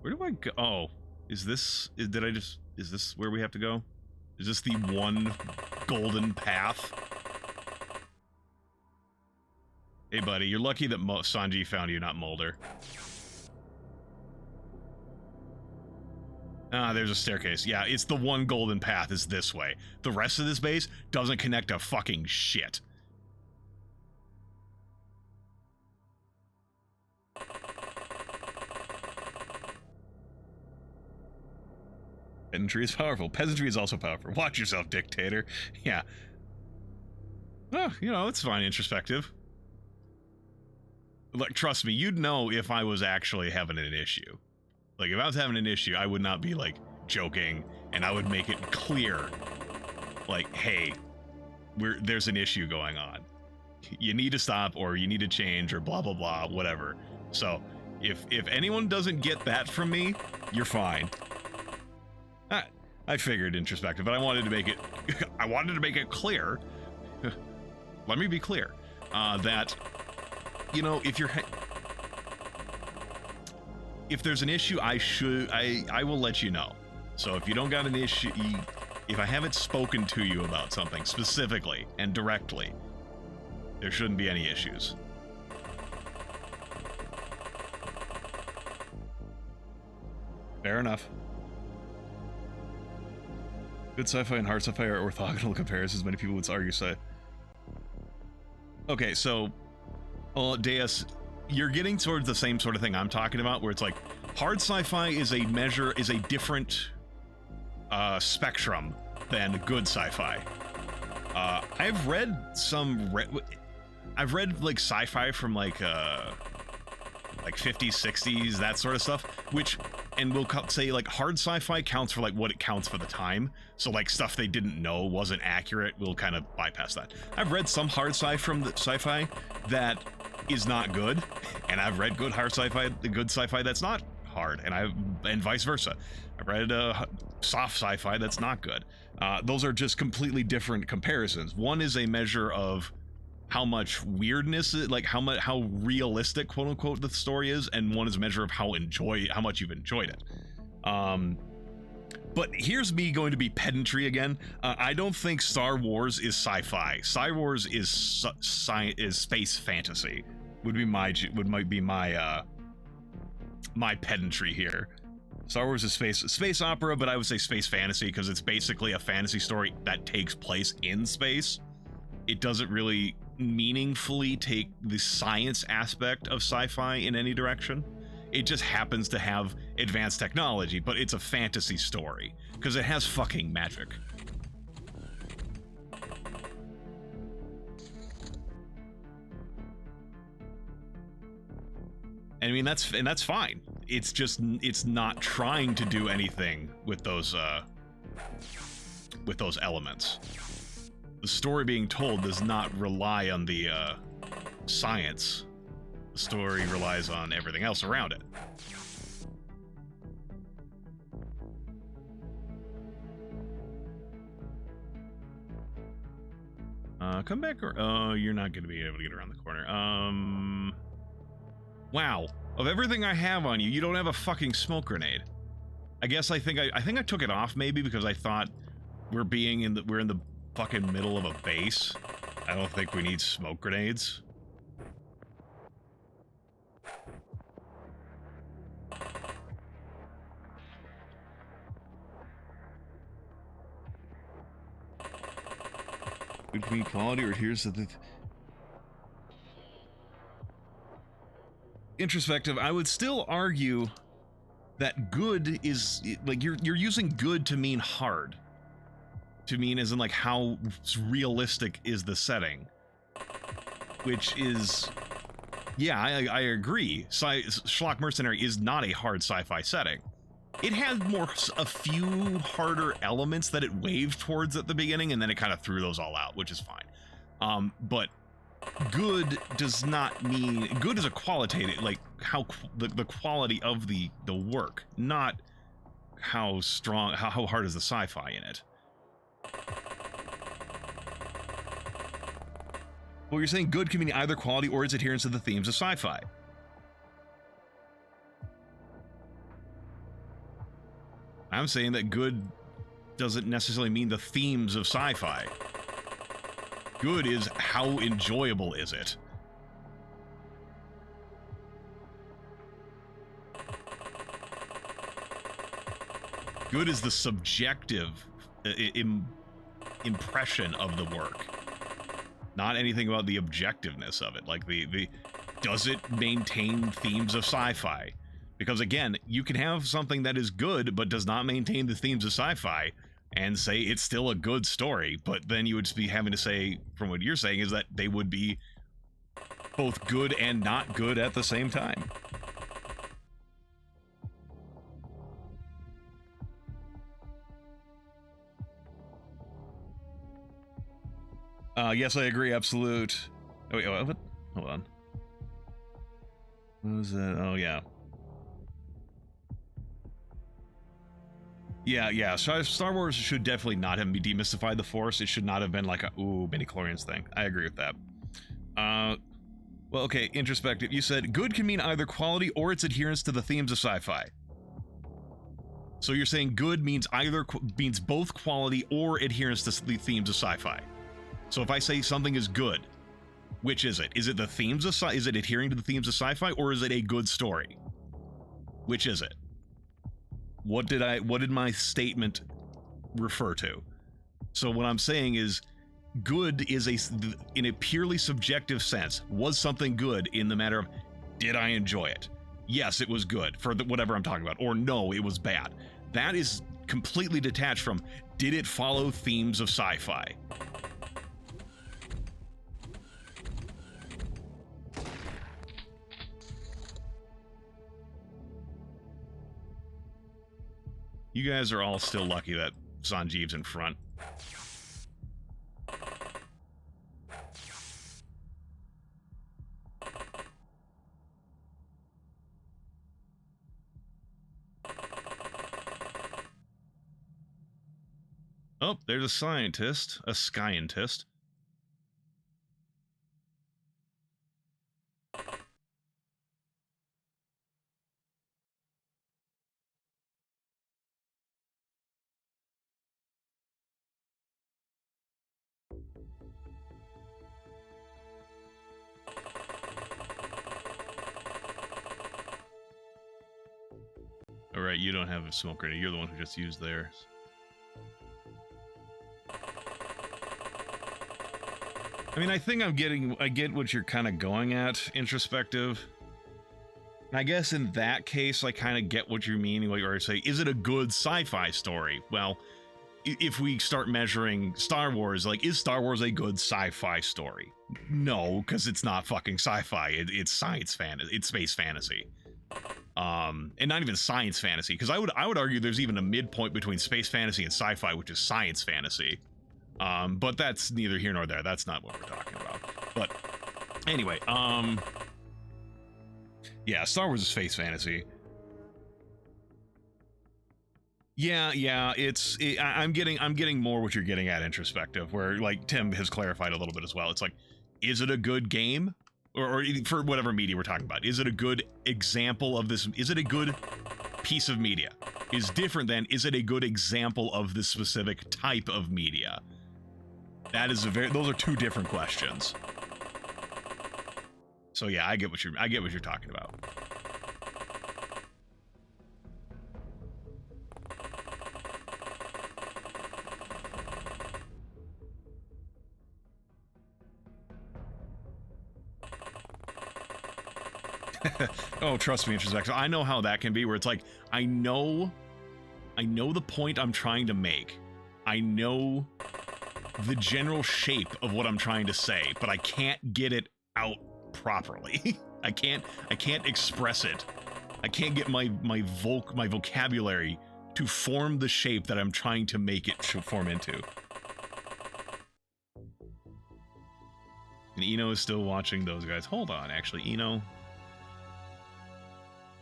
[SPEAKER 1] do I go? Oh, is this... Did I just... Is this where we have to go? Is this the one golden path? Hey, buddy, you're lucky that Sanji found you, not Mulder. Ah, there's a staircase. Yeah, it's the one golden path is this way. The rest of this base doesn't connect to fucking shit. Pedantry is powerful. Peasantry is also powerful. Watch yourself, dictator. Yeah. Oh, you know, it's fine, introspective. Like, trust me, you'd know if I was actually having an issue. Like, if I was having an issue, I would not be, like, joking, and I would make it clear, like, hey, there's an issue going on. You need to stop, or you need to change, or blah, blah, blah, whatever. So, if anyone doesn't get that from me, you're fine. I figured introspective, but I wanted to make it, I wanted to make it clear, let me be clear, that, you know, if there's an issue, I will let you know. So if you don't got an issue, if I haven't spoken to you about something specifically and directly, there shouldn't be any issues. Fair enough. Good sci-fi and hard sci-fi are orthogonal comparisons. Many people would argue so. Okay, so, Deus, you're getting towards the same sort of thing I'm talking about, where it's like hard sci-fi is a different spectrum than good sci-fi. I've read like sci-fi from like 50s, 60s, that sort of stuff, which, and we'll say like hard sci-fi counts for like what it counts for the time. So like stuff they didn't know wasn't accurate, we'll kind of bypass that. I've read some hard sci-fi that is not good, and I've read good sci-fi that's not hard, and vice versa. I've read soft sci-fi that's not good. Those are just completely different comparisons. One is a measure of how much weirdness, like how realistic, quote unquote, the story is, and one is a measure of how much you've enjoyed it. But here's me going to be pedantry again. I don't think Star Wars is sci-fi. Star Wars is space fantasy. Would be my my pedantry here. Star Wars is space opera, but I would say space fantasy because it's basically a fantasy story that takes place in space. It doesn't really meaningfully take the science aspect of sci-fi in any direction. It just happens to have advanced technology, but it's a fantasy story because it has fucking magic. I mean, that's fine. It's just, it's not trying to do anything with those elements. The story being told does not rely on the science. The story relies on everything else around it. Come back, or oh, you're not going to be able to get around the corner. Wow. Of everything I have on you, you don't have a fucking smoke grenade. I guess I think I took it off maybe because I thought we're in the fucking middle of a base. I don't think we need smoke grenades. Good community quality, or here's the introspective. I would still argue that good is like you're using good to mean hard, to mean as in like how realistic is the setting, which is, yeah, I agree. Schlock Mercenary is not a hard sci-fi setting. It had a few harder elements that it waved towards at the beginning, and then it kind of threw those all out, which is fine. But good does not mean, good is a qualitative, like how the quality of the work, not how strong, how hard is the sci-fi in it. Well, you're saying good can mean either quality or its adherence to the themes of sci-fi. I'm saying that good doesn't necessarily mean the themes of sci-fi. Good is how enjoyable is it. Good is the subjective impression of the work, not anything about the objectiveness of it. Like does it maintain themes of sci-fi? Because again, you can have something that is good but does not maintain the themes of sci-fi and say it's still a good story, but then you would just be having to say, from what you're saying, is that they would be both good and not good at the same time. Yes, I agree, absolute. Oh, wait, what? Hold on. What was that? Oh, yeah. Yeah, Star Wars should definitely not have demystified the Force. It should not have been like a, ooh, midi-chlorians thing. I agree with that. Well, okay, introspective. You said good can mean either quality or its adherence to the themes of sci-fi. So you're saying good means means both quality or adherence to the themes of sci-fi. So if I say something is good, which is it? Is it the themes of is it adhering to the themes of sci-fi, or is it a good story? Which is it? What did my statement refer to? So what I'm saying is good is in a purely subjective sense. Was something good in the matter of, did I enjoy it? Yes, it was good for whatever I'm talking about, or no, it was bad. That is completely detached from, did it follow themes of sci-fi? You guys are all still lucky that Sanjeev's in front. Oh, there's a scientist, a scientist. All right, you don't have a smoke grenade. You're the one who just used theirs. I mean, I think I get what you're kind of going at, introspective. And I guess in that case, I kind of get what you're meaning, what you're saying. Is it a good sci-fi story? Well, if we start measuring Star Wars, like, is Star Wars a good sci-fi story? No, because it's not fucking sci-fi. It's science fantasy. It's space fantasy. And not even science fantasy, because I would argue there's even a midpoint between space fantasy and sci-fi, which is science fantasy. But that's neither here nor there. That's not what we're talking about. But anyway, yeah, Star Wars is space fantasy. Yeah, I'm getting more what you're getting at, introspective, where like Tim has clarified a little bit as well. It's like, is it a good game, or for whatever media we're talking about? Is it a good example of this? Is it a good piece of media? Is different than, is it a good example of this specific type of media? That is those are two different questions. So yeah, I get what you're talking about. Oh, trust me, introspective. I know how that can be, where it's like, I know the point I'm trying to make. I know the general shape of what I'm trying to say, but I can't get it out properly. I can't express it. I can't get my vocabulary to form the shape that I'm trying to make it form into. And Eno is still watching those guys. Hold on, actually, Eno.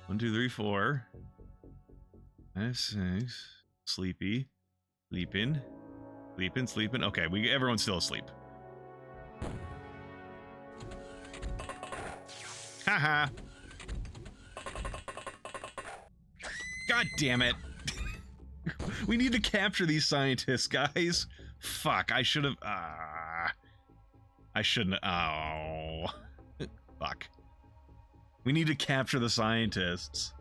[SPEAKER 1] 1, 2, 3, 4. 5, 6. Sleepy. Sleeping. Okay, everyone's still asleep. Haha. God damn it. We need to capture these scientists, guys. Fuck, I should have... I shouldn't... Oh. Fuck. We need to capture the scientists.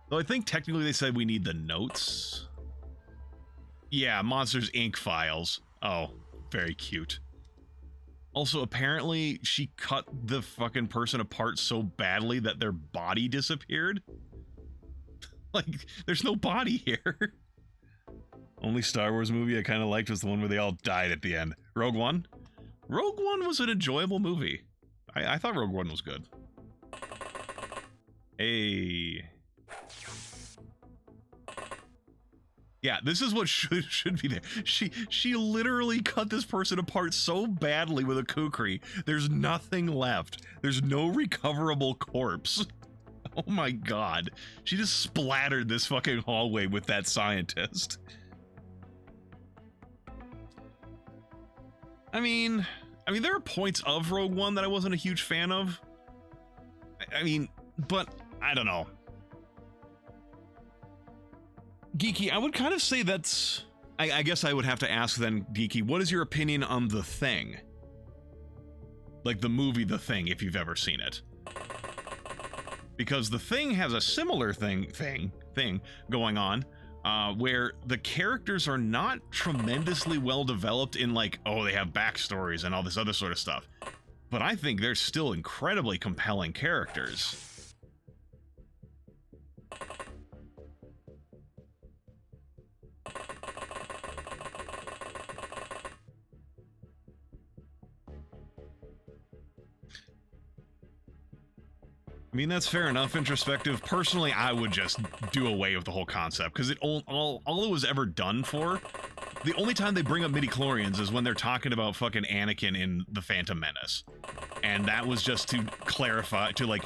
[SPEAKER 1] Though I think technically they said we need the notes. Yeah, Monsters Inc. files. Oh, very cute. Also, apparently, she cut the fucking person apart so badly that their body disappeared. Like, there's no body here. Only Star Wars movie I kind of liked was the one where they all died at the end. Rogue One? Rogue One was an enjoyable movie. I thought Rogue One was good. Hey. Yeah, this is what should be there. She literally cut this person apart so badly with a kukri. There's nothing left. There's no recoverable corpse. Oh my god. She just splattered this fucking hallway with that scientist. I mean, there are points of Rogue One that I wasn't a huge fan of. I mean, but I don't know. Geeky, I would kind of say that's... I guess I would have to ask then, Geeky, what is your opinion on The Thing? Like the movie The Thing, if you've ever seen it. Because The Thing has a similar thing going on, where the characters are not tremendously well developed in like, oh, they have backstories and all this other sort of stuff. But I think they're still incredibly compelling characters. I mean, that's fair enough, introspective. Personally, I would just do away with the whole concept, because all it was ever done for, the only time they bring up midichlorians is when they're talking about fucking Anakin in The Phantom Menace. And that was just to clarify, to like,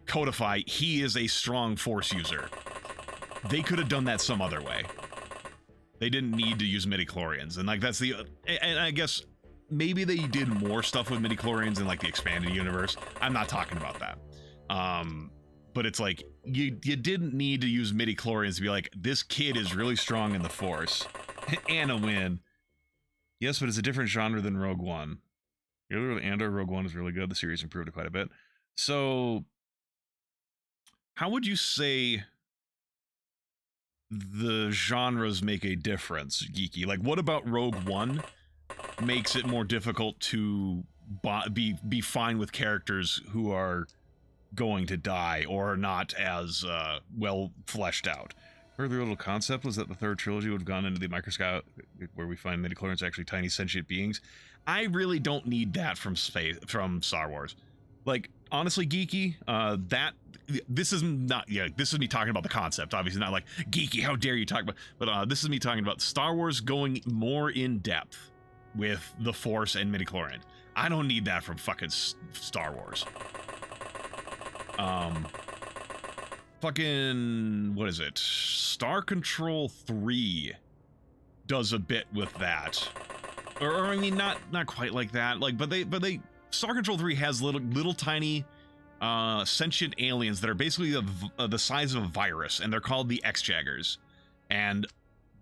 [SPEAKER 1] codify, he is a strong Force user. They could have done that some other way. They didn't need to use midichlorians, and like, that's the, and I guess maybe they did more stuff with midichlorians in like the expanded universe. I'm not talking about that. But it's like, you didn't need to use midichlorians to be like, this kid is really strong in the Force. And a win. Yes, but it's a different genre than Rogue One. And Rogue One is really good. The series improved it quite a bit. So, how would you say the genres make a difference, Geeky? Like, what about Rogue One makes it more difficult to be fine with characters who are going to die or are not as well fleshed out? Further little concept was that the third trilogy would have gone into the microscope where we find midichlorians actually tiny sentient beings. I really don't need that from Star Wars. Like, honestly, Geeky, this is not, yeah, this is me talking about the concept, obviously not like, Geeky, how dare you talk about, but this is me talking about Star Wars going more in depth with the Force and midichlorian. I don't need that from fucking Star Wars. Fucking, what is it? Star Control 3 does a bit with that. Or I mean, not quite like that. Like, but they Star Control 3 has little tiny sentient aliens that are basically the size of a virus, and they're called the X-Jaggers. And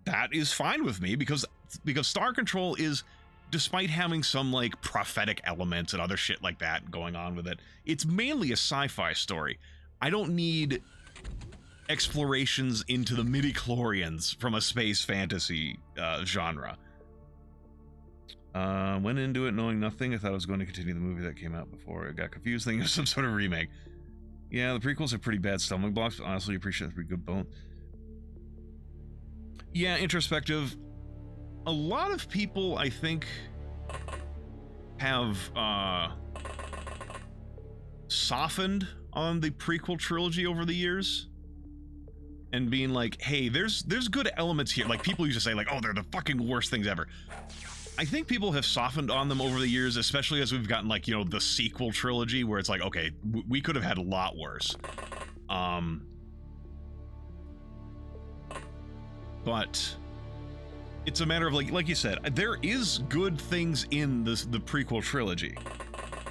[SPEAKER 1] that is fine with me because Star Control is, despite having some like prophetic elements and other shit like that going on with it, it's mainly a sci-fi story. I don't need explorations into the midi-chlorians from a space fantasy genre. Went into it knowing nothing. I thought I was going to continue the movie that came out before. I got confused thinking of some sort of remake. Yeah, the prequels are pretty bad stumbling blocks, but honestly appreciate the pretty good bone. Yeah, introspective. A lot of people, I think, have softened on the prequel trilogy over the years, and being like, hey, there's good elements here. Like, people used to say, like, oh, they're the fucking worst things ever. I think people have softened on them over the years, especially as we've gotten, like, you know, the sequel trilogy, where it's like, okay, we could have had a lot worse. But it's a matter of, like you said, there is good things in the prequel trilogy.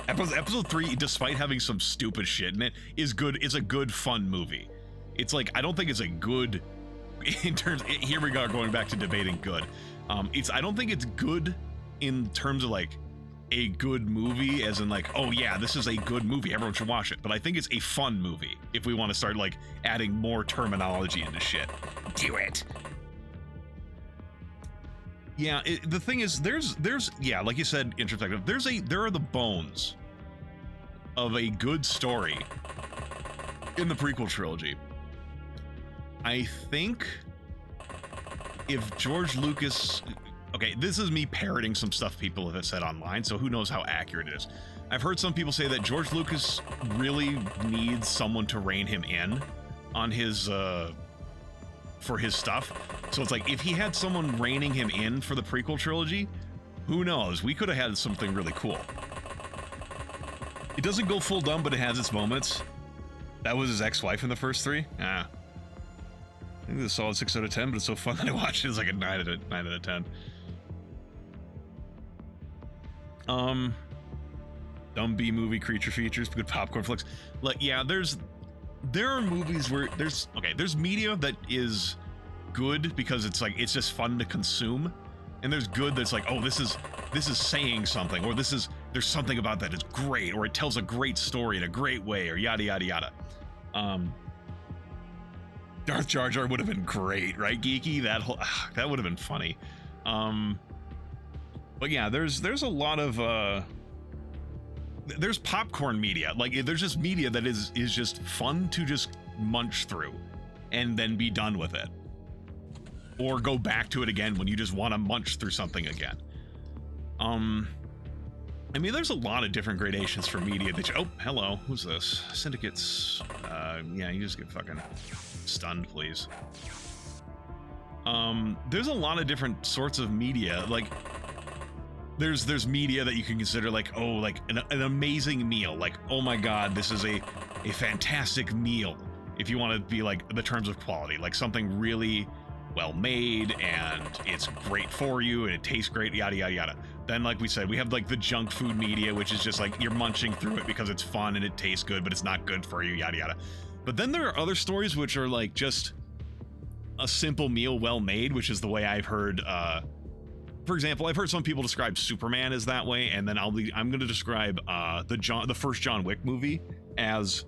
[SPEAKER 1] Episode 3, despite having some stupid shit in it, is good. It's a good, fun movie. It's like, I don't think it's a good, in terms, here we go, going back to debating good. I don't think it's good in terms of like a good movie, as in like, oh yeah, this is a good movie, everyone should watch it. But I think it's a fun movie if we want to start like adding more terminology into shit. Do it. Yeah, the thing is, there's yeah, like you said, introspective. There are the bones of a good story in the prequel trilogy. I think if George Lucas, okay, this is me parroting some stuff people have said online, so who knows how accurate it is. I've heard some people say that George Lucas really needs someone to rein him in on his for his stuff. So it's like, if he had someone reining him in for the prequel trilogy, who knows? We could have had something really cool. It doesn't go full dumb, but it has its moments. That was his ex-wife in the first 3? Ah. I think it's a solid 6 out of 10, but it's so fun that I watched it. It's like a 9 out of 10. Dumb B movie, creature features, good popcorn flicks. Like, yeah, there are movies where there's media that is good because it's like, it's just fun to consume, and there's good that's like, oh, this is saying something, or there's something about that is great, or it tells a great story in a great way, or yada yada yada. Darth Jar Jar would have been great, right, Geeky? That would have been funny. But yeah, there's a lot of there's popcorn media. Like, there's just media that is just fun to just munch through and then be done with it, or go back to it again when you just want to munch through something again. I mean, there's a lot of different gradations for media that oh, hello, who's this? Syndicates. Yeah, you just get fucking stunned, please. There's a lot of different sorts of media. Like, there's media that you can consider like, oh, like an amazing meal. Like, oh my god, this is a fantastic meal. If you want to be like the terms of quality, like something really well made and it's great for you and it tastes great, yada yada yada. Then, like we said, we have like the junk food media, which is just like you're munching through it because it's fun and it tastes good, but it's not good for you, yada yada. But then there are other stories which are like just a simple meal well made, which is the way I've heard. For example, I've heard some people describe Superman as that way, and then I'm going to describe the first John Wick movie as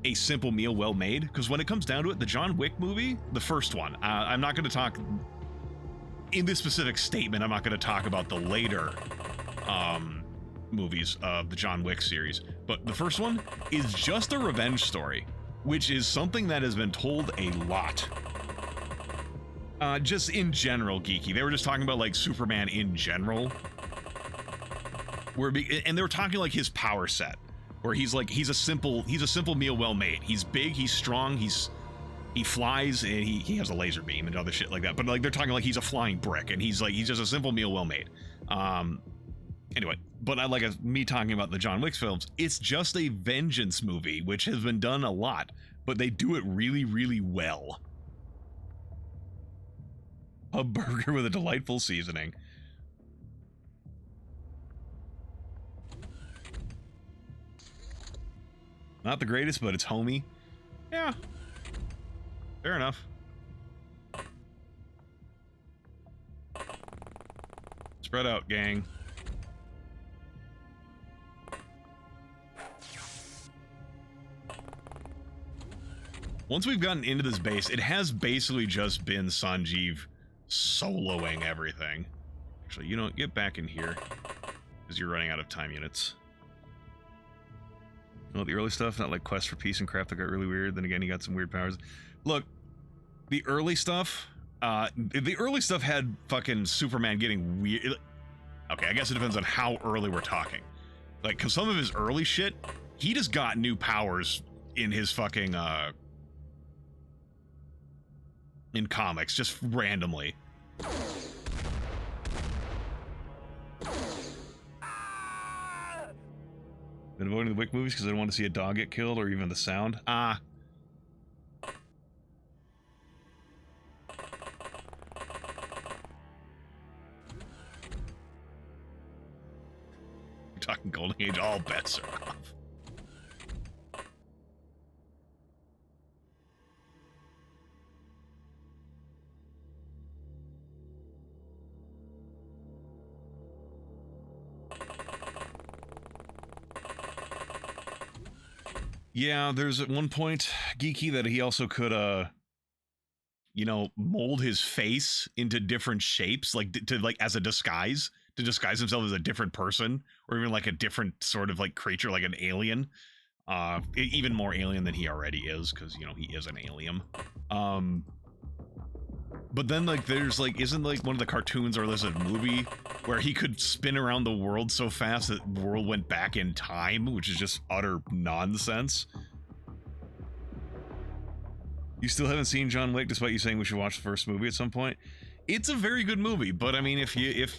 [SPEAKER 1] a simple meal well made. Because when it comes down to it, the John Wick movie, the first one, I'm not going to talk in this specific statement. I'm not going to talk about the later movies of the John Wick series, but the first one is just a revenge story, which is something that has been told a lot. Just in general, Geeky. They were just talking about like Superman in general, and they were talking like his power set, where he's a simple meal well made. He's big, he's strong, he flies, and he has a laser beam and other shit like that. But like they're talking like he's a flying brick, and he's just a simple meal well made. Anyway, but me talking about the John Wick films, it's just a vengeance movie, which has been done a lot, but they do it really, really well. A burger with a delightful seasoning. Not the greatest, but it's homey. Yeah. Fair enough. Spread out, gang. Once we've gotten into this base, it has basically just been Sanjeev soloing everything. Actually, you know, get back in here, because you're running out of time units. You know, the early stuff, not like Quest for Peace and crap that got really weird. Then again, you got some weird powers. Look, the early stuff had fucking Superman getting weird. Okay, I guess it depends on how early we're talking. Like, because some of his early shit, he just got new powers in his fucking, in comics, just randomly. Been avoiding the Wick movies because I don't want to see a dog get killed or even the sound. Ah. We're talking Golden Age, all bets are off. Yeah, there's at one point, Geeky, that he also could, you know, mold his face into different shapes, like, like, as a disguise, to disguise himself as a different person, or even, like, a different sort of, like, creature, like an alien. Even more alien than he already is, because, you know, he is an alien. But then, like, there's, like, isn't, like, one of the cartoons or there's a movie where he could spin around the world so fast that the world went back in time, which is just utter nonsense. You still haven't seen John Wick, despite you saying we should watch the first movie at some point? It's a very good movie, but I mean, if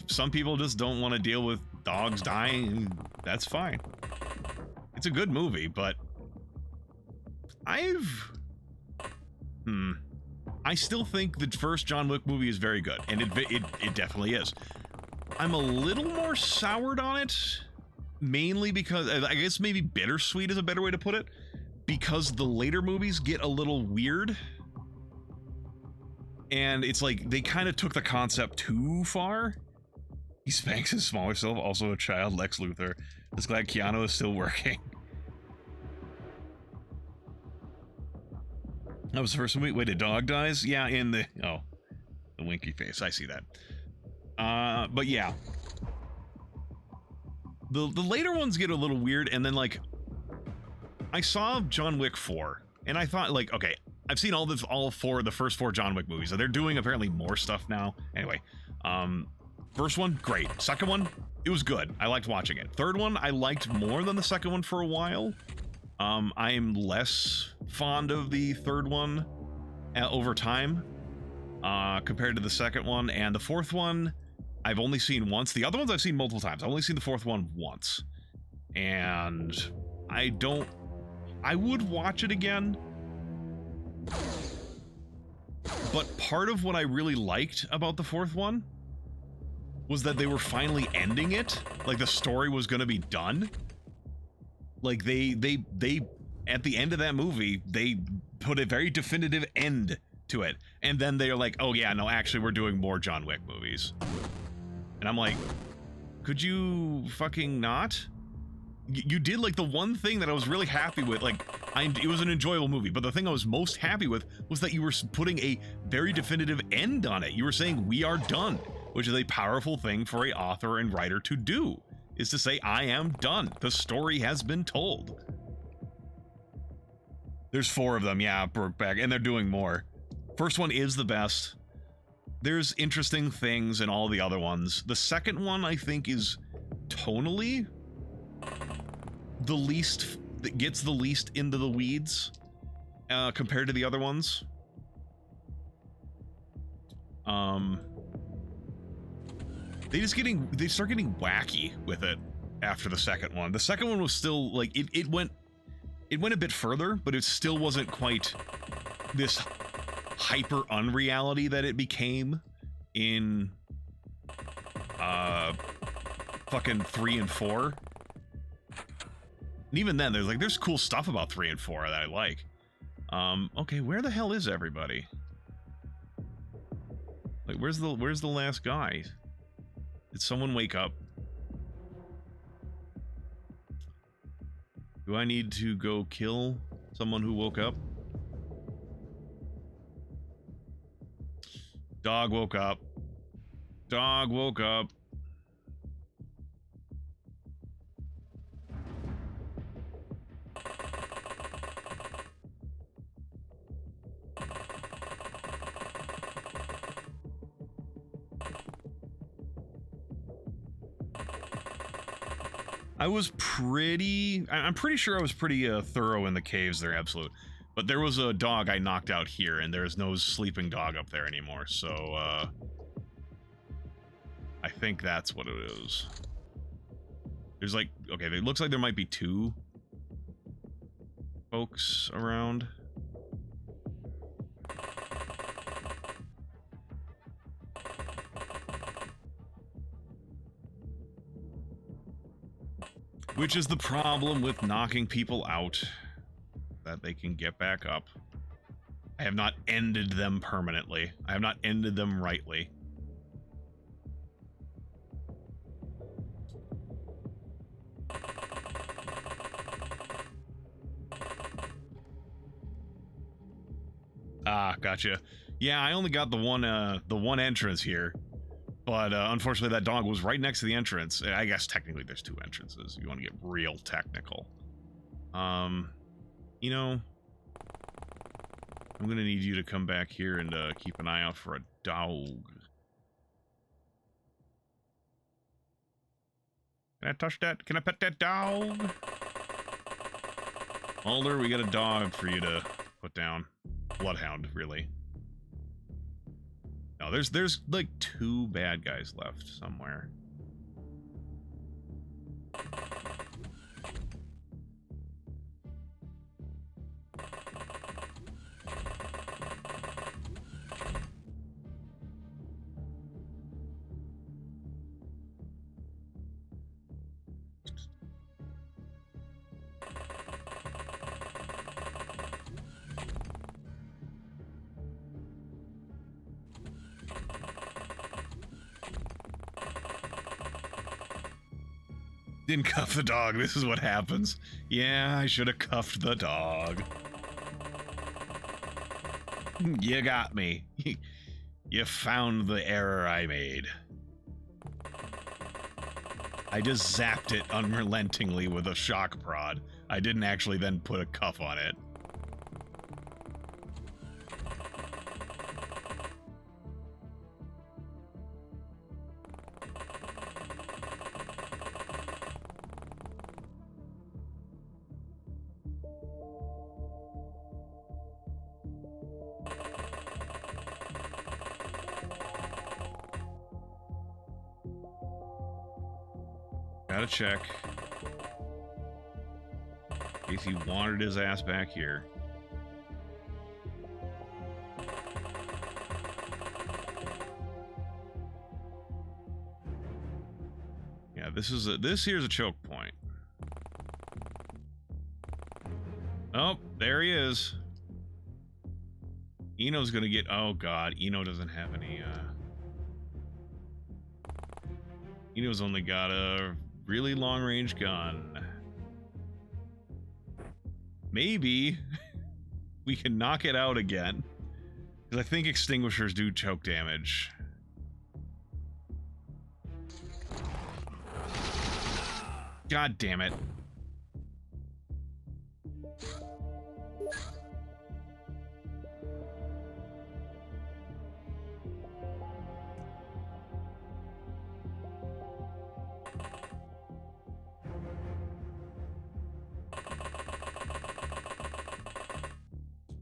[SPEAKER 1] some people just don't want to deal with dogs dying, that's fine. It's a good movie, but I still think the first John Wick movie is very good, and it definitely is. I'm a little more soured on it, mainly because, I guess maybe bittersweet is a better way to put it, because the later movies get a little weird, and it's like they kind of took the concept too far. He spanks his smaller self, also a child, Lex Luthor. Just glad Keanu is still working. That was the first movie. Wait, a dog dies? Yeah, in the... Oh, the winky face. I see that. But yeah. The later ones get a little weird, and then, like... I saw John Wick 4, and I thought, like, okay, I've seen all the first four John Wick movies, so they're doing apparently more stuff now. Anyway, first one, great. Second one, it was good. I liked watching it. Third one, I liked more than the second one for a while. I'm less fond of the third one over time compared to the second one, and the fourth one I've only seen once. The other ones I've seen multiple times. I've only seen the fourth one once, and I would watch it again, but part of what I really liked about the fourth one was that they were finally ending it, like the story was going to be done. Like they at the end of that movie, they put a very definitive end to it. And then they're like, oh yeah, no, actually we're doing more John Wick movies. And I'm like, could you fucking not? You did like the one thing that I was really happy with. Like, it was an enjoyable movie, but the thing I was most happy with was that you were putting a very definitive end on it. You were saying, we are done, which is a powerful thing for a author and writer to do. Is to say, I am done. The story has been told. There's 4 of them, yeah, Brokeback, and they're doing more. First one is the best. There's interesting things in all the other ones. The second one, I think, is tonally the least, that gets the least into the weeds compared to the other ones. They start getting wacky with it after the second one. The second one was still like it went a bit further, but it still wasn't quite this hyper unreality that it became in fucking 3 and 4. And even then, there's cool stuff about 3 and 4 that I like. Okay, where the hell is everybody? Like, where's the last guy? Did someone wake up? Do I need to go kill someone who woke up? Dog woke up. Dog woke up. I'm pretty sure I was pretty thorough in the caves there, absolute. But there was a dog I knocked out here, and there's no sleeping dog up there anymore, so, I think that's what it is. There's like, okay, it looks like there might be 2 folks around. Which is the problem with knocking people out, that they can get back up. I have not ended them permanently. I have not ended them rightly. Ah, gotcha. Yeah, I only got the one entrance here. But unfortunately, that dog was right next to the entrance. I guess technically there's 2 entrances if you want to get real technical. You know, I'm going to need you to come back here and keep an eye out for a dog. Can I touch that? Can I pet that dog? Mulder, we got a dog for you to put down. Bloodhound, really. No, there's like 2 bad guys left somewhere. Didn't cuff the dog. This is what happens. Yeah, I should have cuffed the dog. You got me. You found the error I made. I just zapped it unrelentingly with a shock prod. I didn't actually then put a cuff on it. Gotta check. In case he wandered his ass back here. Yeah, this here's a choke point. Oh, there he is. Eno's gonna get, oh god, Eno doesn't have any, Eno's only got a really long-range gun. Maybe we can knock it out again. Because I think extinguishers do choke damage. God damn it.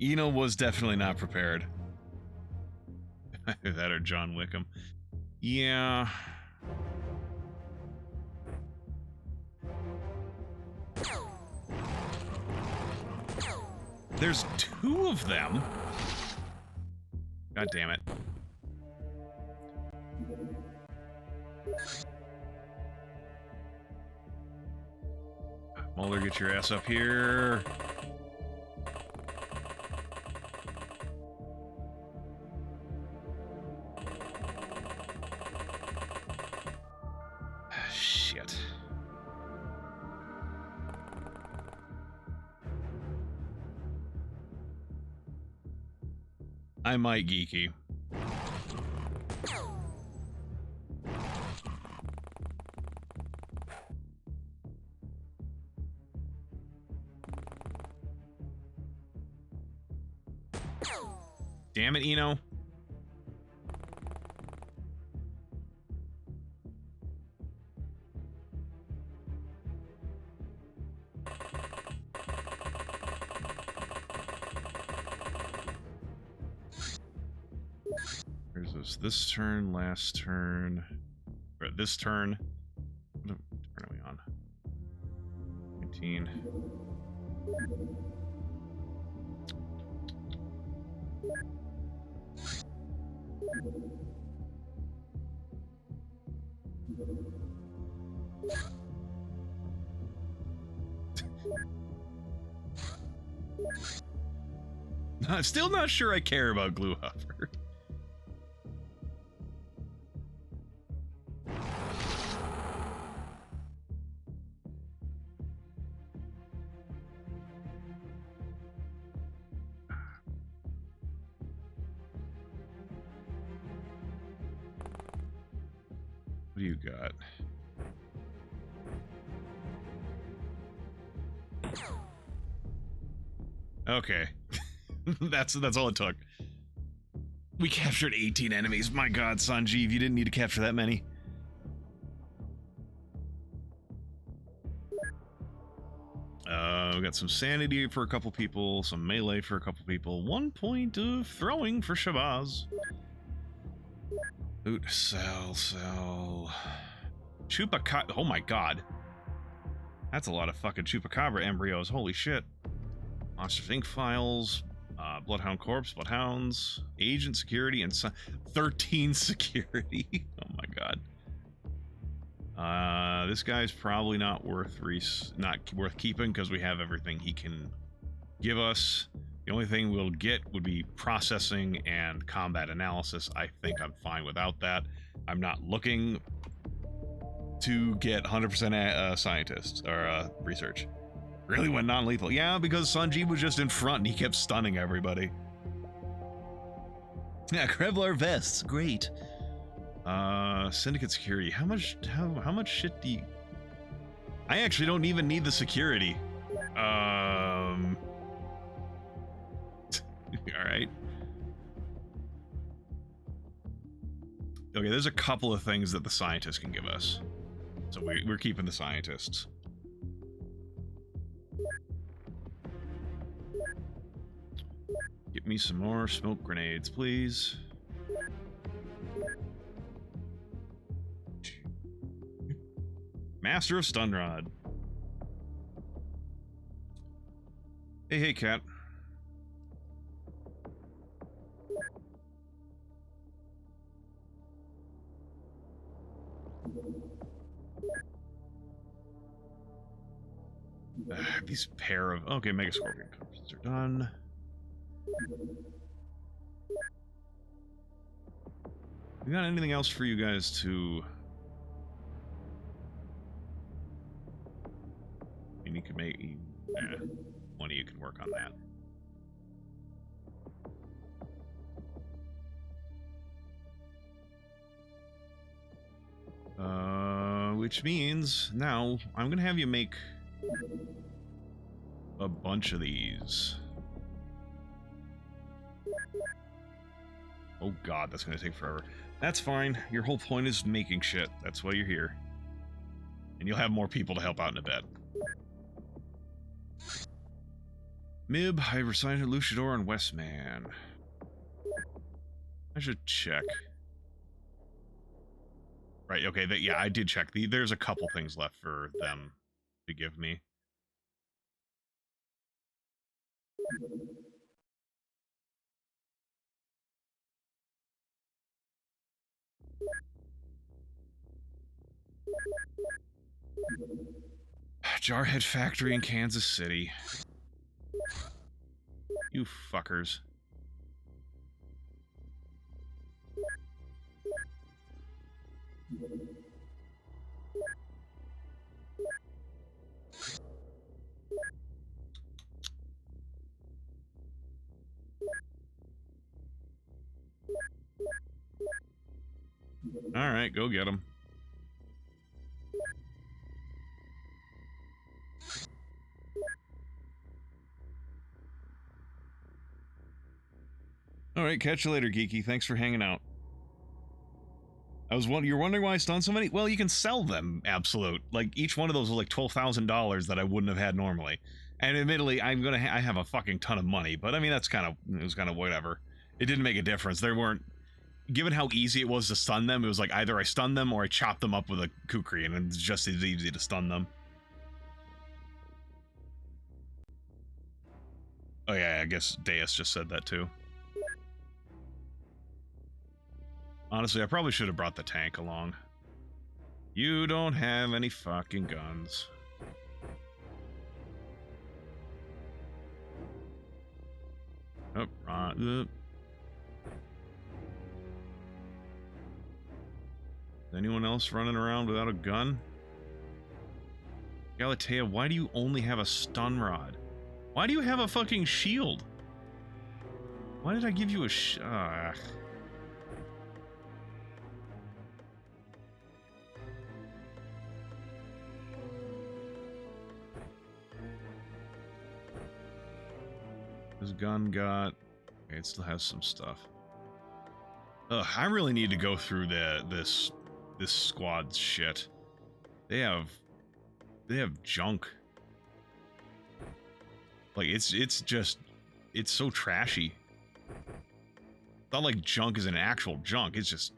[SPEAKER 1] Eno was definitely not prepared. Either that or John Wickham. Yeah. There's 2 of them. God damn it. Mulder, get your ass up here. Shit. I might geeky. Damn it, Eno. Where's this? This turn, last turn. Or this turn. What turn are we on? 19. I'm still not sure I care about Gluehopper. What do you got? Okay. that's all it took. We captured 18 enemies. My god, Sanjeev, you didn't need to capture that many. We got some sanity for a couple people, some melee for a couple people, 1 point of throwing for Shabazz. Loot, sell. Chupacabra. Oh my god. That's a lot of fucking Chupacabra embryos. Holy shit. Monsters Inc. files. Bloodhound Corpse, Bloodhounds. Agent security and 13 security. Oh my god. This guy's probably not worth keeping because we have everything he can give us. The only thing we'll get would be processing and combat analysis. I think I'm fine without that. I'm not looking to get 100% scientists or research. Really went non-lethal. Yeah, because Sanjeev was just in front and he kept stunning everybody. Yeah, Kevlar vests, great. Syndicate security. How much shit do you... I actually don't even need the security. Alright. Okay, there's a couple of things that the scientists can give us. So we're keeping the scientists. Get me some more smoke grenades, please. Master of Stun Rod. Hey, cat. These pair of... Okay, Mega Scorpion conferences are done. We got anything else for you guys to... I mean, you could make... one of you can work on that. Which means now I'm gonna have you make a bunch of these. Oh god, that's gonna take forever. That's fine. Your whole point is making shit. That's why you're here. And you'll have more people to help out in a bit. Mib, Hyperscience, Luchador, and Westman. I should check. Right, okay, yeah, I did check. There's a couple things left for them to give me. Jarhead Factory in Kansas City. You fuckers. All right, go get him. All right, catch you later, Geeky. Thanks for hanging out. You're wondering why I stunned so many? Well, you can sell them, Absolute. Like, each one of those was like $12,000 that I wouldn't have had normally. And admittedly, I have a fucking ton of money, but I mean, it was kind of whatever. It didn't make a difference. There weren't, given how easy it was to stun them, it was like either I stunned them or I chopped them up with a kukri, and it's just as easy to stun them. Oh yeah, I guess Deus just said that too. Honestly, I probably should have brought the tank along. You don't have any fucking guns. Oh, right. Anyone else running around without a gun? Galatea, why do you only have a stun rod? Why do you have a fucking shield? Why did I give you a This gun got... Okay, it still has some stuff. Ugh, I really need to go through this squad's shit. They have junk. Like, it's so trashy. It's not like junk is an actual junk, it's just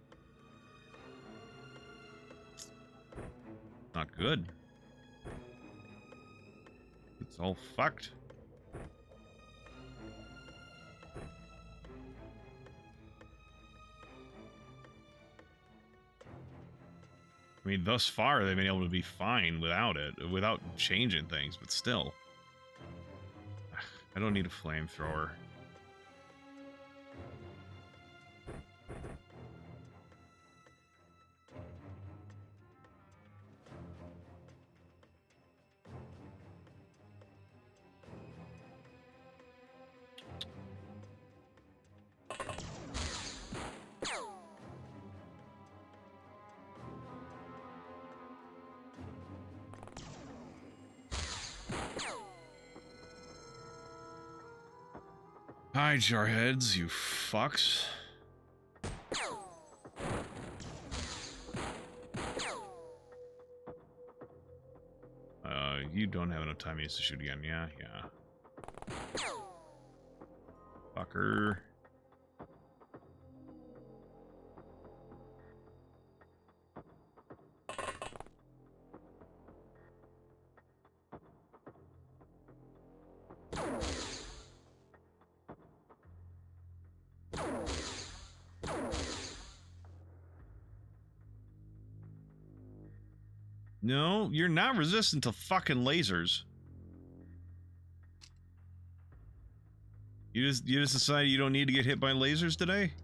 [SPEAKER 1] not good. It's all fucked. I mean, thus far, they've been able to be fine without it, without changing things, but still. I don't need a flamethrower. Hi, jarheads, you fucks. You don't have enough time to shoot again. Yeah. Fucker. No, you're not resistant to fucking lasers. You just decided you don't need to get hit by lasers today?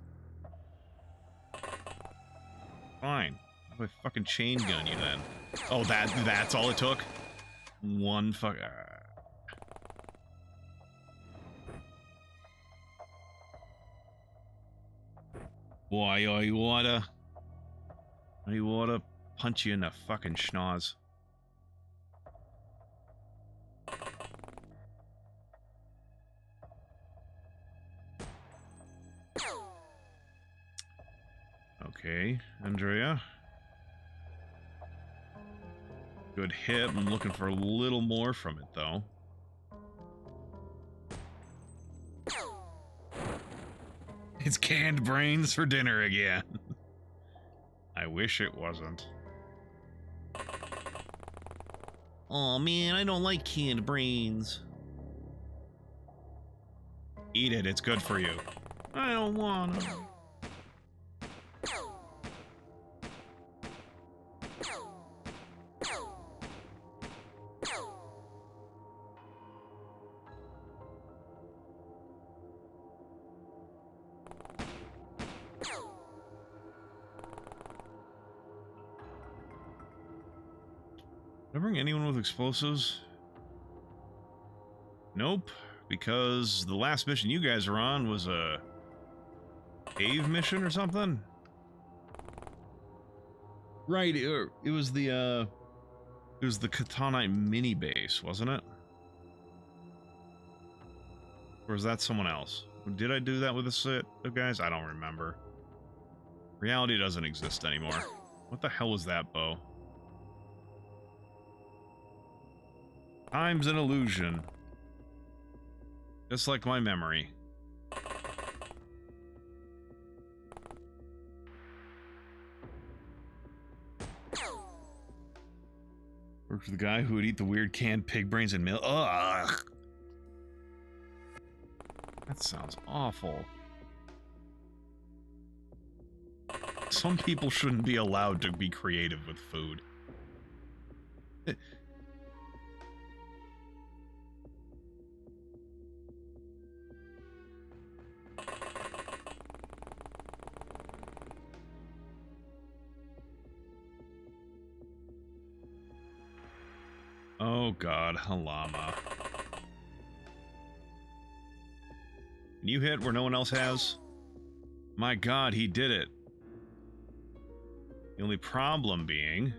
[SPEAKER 1] Fine. I'll fucking chain gun you then. Oh, that's all it took? One fuck. Boy, I oughta punch you in the fucking schnoz. Okay, Andrea. Good hit. I'm looking for a little more from it, though. It's canned brains for dinner again. I wish it wasn't. Aw, man, I don't like canned brains. Eat it, it's good for you. I don't wanna. Did I bring anyone with explosives? Nope, because the last mission you guys were on was a cave mission or something? Right, it was the Katanite mini base, wasn't it? Or was that someone else? Did I do that with a set of guys? I don't remember. Reality doesn't exist anymore. What the hell was that, bow? Time's an illusion. Just like my memory. Worked for the guy who would eat the weird canned pig brains and milk. Ugh! That sounds awful. Some people shouldn't be allowed to be creative with food. Oh god, a llama. Can you hit where no one else has? My god, he did it. The only problem being,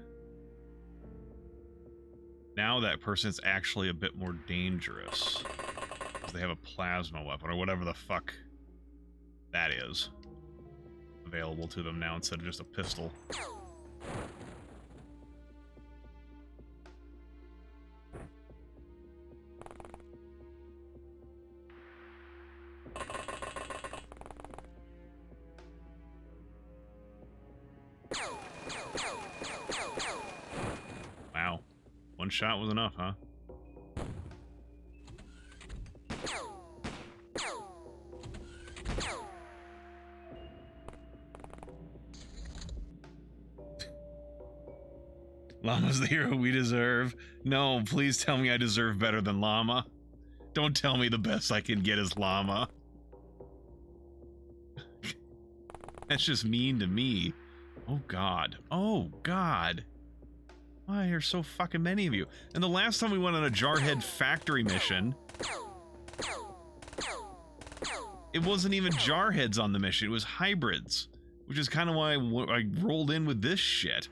[SPEAKER 1] now that person's actually a bit more dangerous. Because they have a plasma weapon, or whatever the fuck that is, available to them now instead of just a pistol. Wow. One shot was enough, huh? Llama's the hero we deserve. No, please tell me I deserve better than Llama. Don't tell me the best I can get is Llama. That's just mean to me. Oh god. Oh god. Why are so fucking many of you? And the last time we went on a Jarhead factory mission, it wasn't even Jarheads on the mission, it was hybrids. Which is kind of why I rolled in with this shit.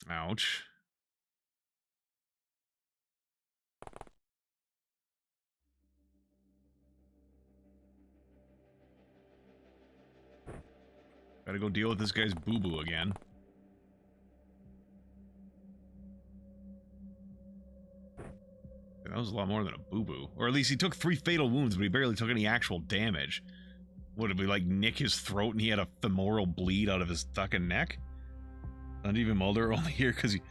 [SPEAKER 1] Ouch. Gotta go deal with this guy's boo-boo again. That was a lot more than a boo-boo. Or at least he took 3 fatal wounds, but he barely took any actual damage. What, did we, like, nick his throat and he had a femoral bleed out of his fucking neck? Not even Mulder, only here because he...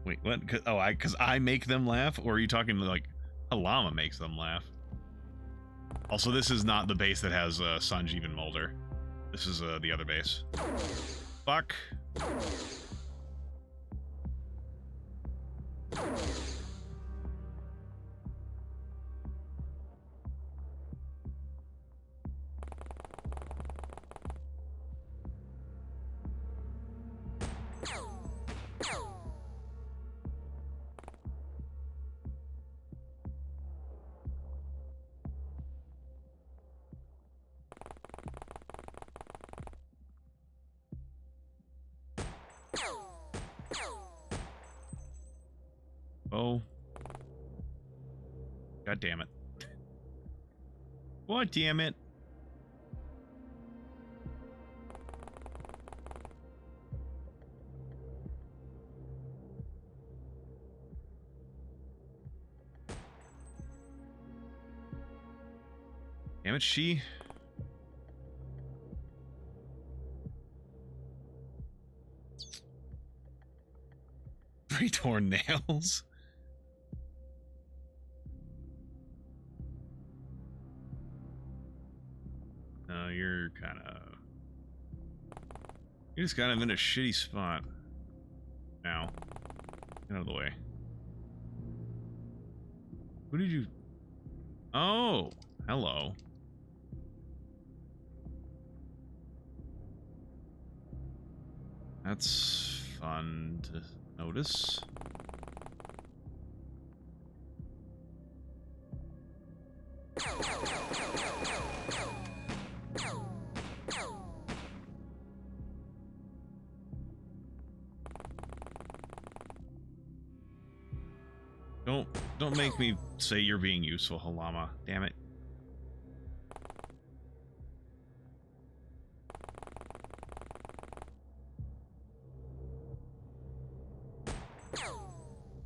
[SPEAKER 1] Wait, what? Oh, because I make them laugh? Or are you talking like a llama makes them laugh? Also, this is not the base that has Sanjeev and Mulder. This is the other base. Fuck. Oh. God damn it. God damn it. Damn it, she. Three torn nails. No, you're just kind of in a shitty spot now. Get out of the way. Who did you... Oh, hello. That's fun to notice. Don't make me say you're being useful, Halama. Damn it.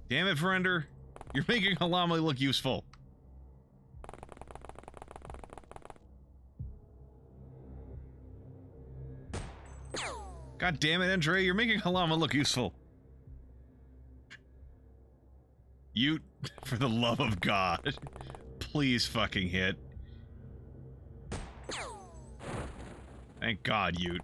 [SPEAKER 1] Damn it, Friender. You're making Halama look useful. God damn it, Andre. You're making Halama look useful. You, for the love of God, please fucking hit. Thank God, Ute.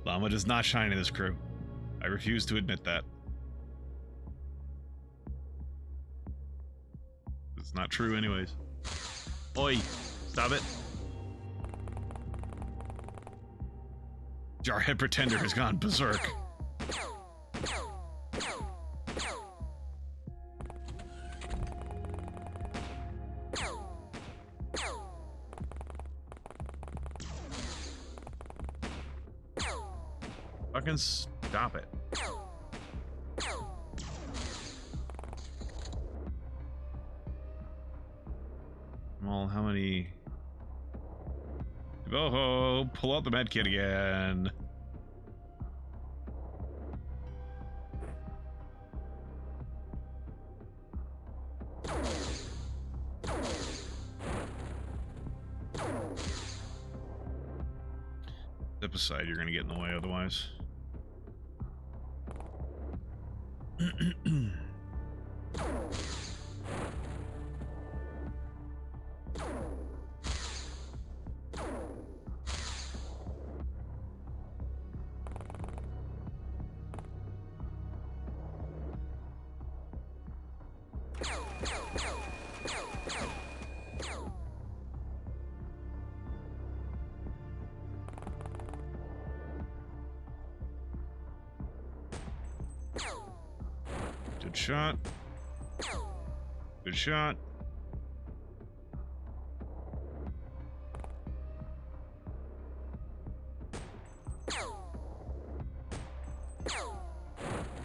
[SPEAKER 1] Llama does not shine in this crew. I refuse to admit that. It's not true anyways. Oi! Stop it! Jarhead Pretender has gone berserk. Fucking stop it. Well, how many... Oh, pull out the medkit again. Step aside, you're gonna get in the way otherwise. Good shot. Good shot.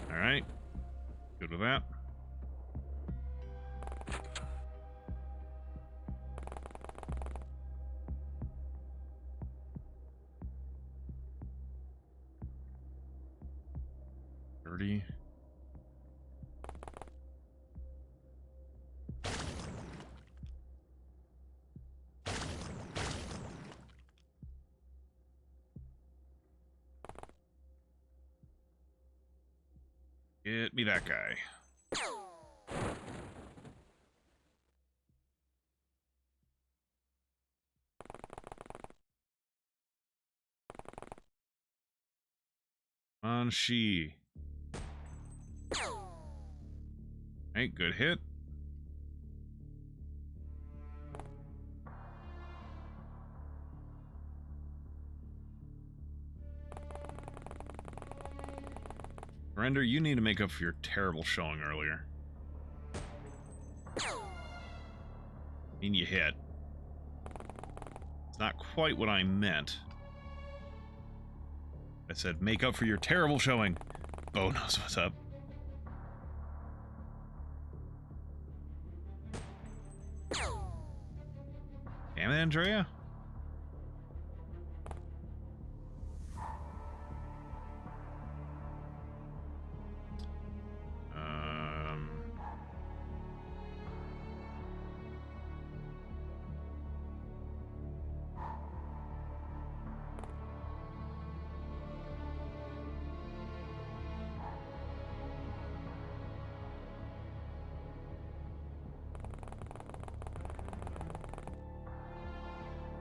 [SPEAKER 1] All right. Good with that. $30. Get me that guy. On she. Hey, good hit. Render, you need to make up for your terrible showing earlier. I mean, you hit. It's not quite what I meant. I said, make up for your terrible showing. Bo knows what's up. Damn it, Andrea.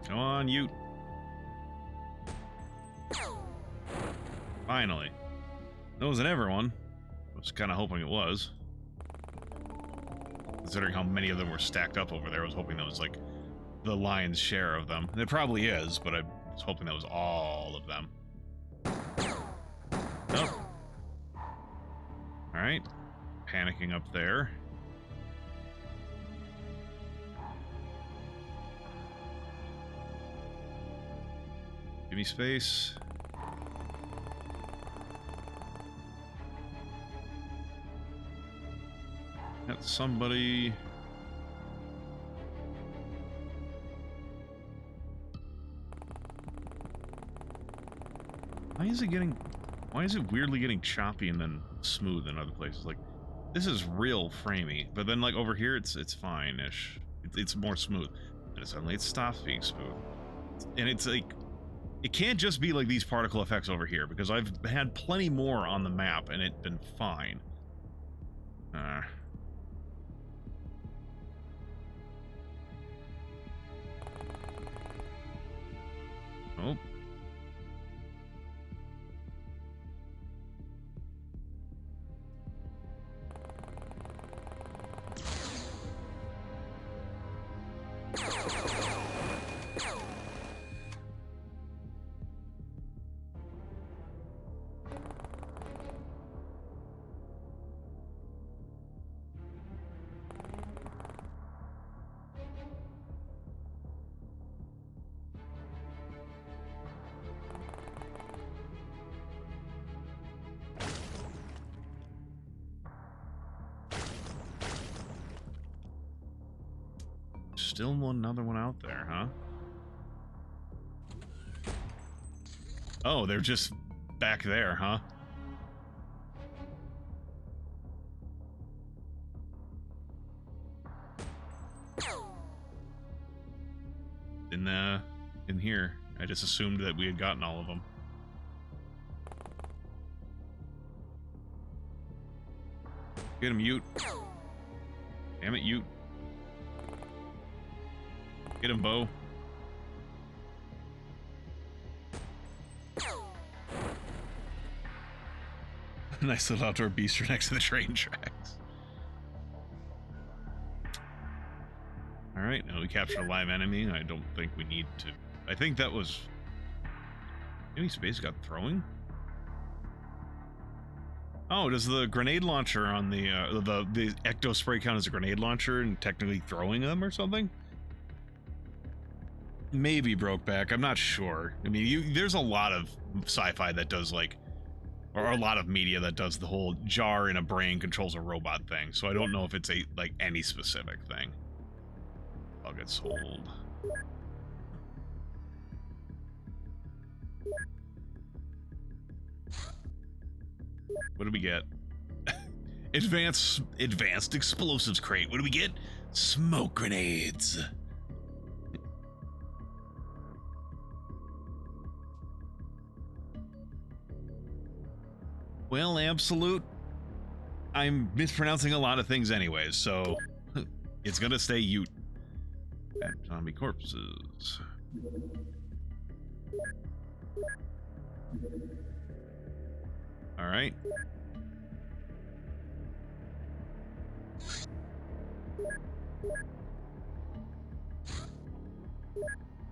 [SPEAKER 1] Come on, Ute. Finally. That wasn't everyone. I was kind of hoping it was. Considering how many of them were stacked up over there, I was hoping that was, like, the lion's share of them. And it probably is, but I was hoping that was all of them. Oh. Alright. Panicking up there. Give me space. Got somebody. Why is it weirdly getting choppy and then smooth in other places? Like, this is real framey, but then like over here it's fine-ish. It's more smooth. And suddenly it stops being smooth. And it's like, it can't just be like these particle effects over here, because I've had plenty more on the map and it's been fine. Oh. Still another one out there, huh? Oh, they're just back there, huh? In here. I just assumed that we had gotten all of them. Get him, Ute. Damn it, Ute. Get him, Bo. Nice little outdoor bistro next to the train tracks. Alright, now we captured a live enemy. I don't think we need to... I think that was... Enemy space got throwing? Oh, does the grenade launcher on the ecto spray count as a grenade launcher and technically throwing them or something? Maybe Brokeback, I'm not sure. I mean, there's a lot of sci-fi that does, like, or a lot of media that does the whole jar in a brain controls a robot thing, so I don't know if it's a, like, any specific thing. I'll get sold. What do we get? Advanced explosives crate. What do we get? Smoke grenades. Well, Absolute, I'm mispronouncing a lot of things anyways, so it's gonna stay Ute. Zombie corpses. Alright.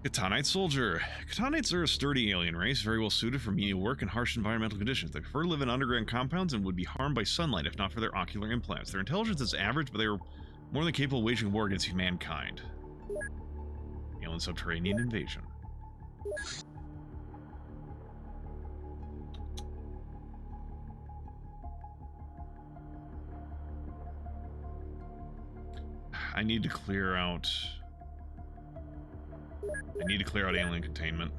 [SPEAKER 1] Katanite soldier. Katanites are a sturdy alien race, very well suited for menial work and harsh environmental conditions. They prefer to live in underground compounds and would be harmed by sunlight if not for their ocular implants. Their intelligence is average, but they are more than capable of waging war against mankind. Alien subterranean invasion. I need to clear out... I need to clear out alien containment.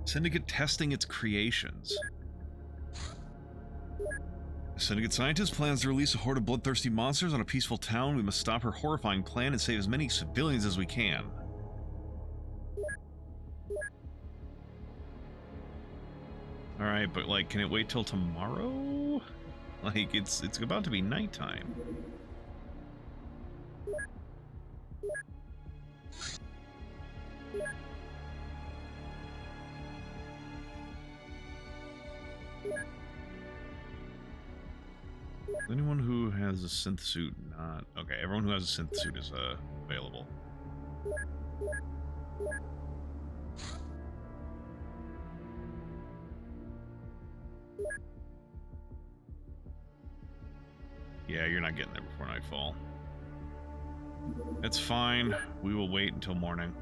[SPEAKER 1] Syndicate testing its creations. The Syndicate scientist plans to release a horde of bloodthirsty monsters on a peaceful town. We must stop her horrifying plan and save as many civilians as we can. All right, but like, can it wait till tomorrow? Like, it's about to be nighttime. Anyone who has a synth suit not... Okay, everyone who has a synth suit is available. Yeah, you're not getting there before nightfall. That's fine. We will wait until morning.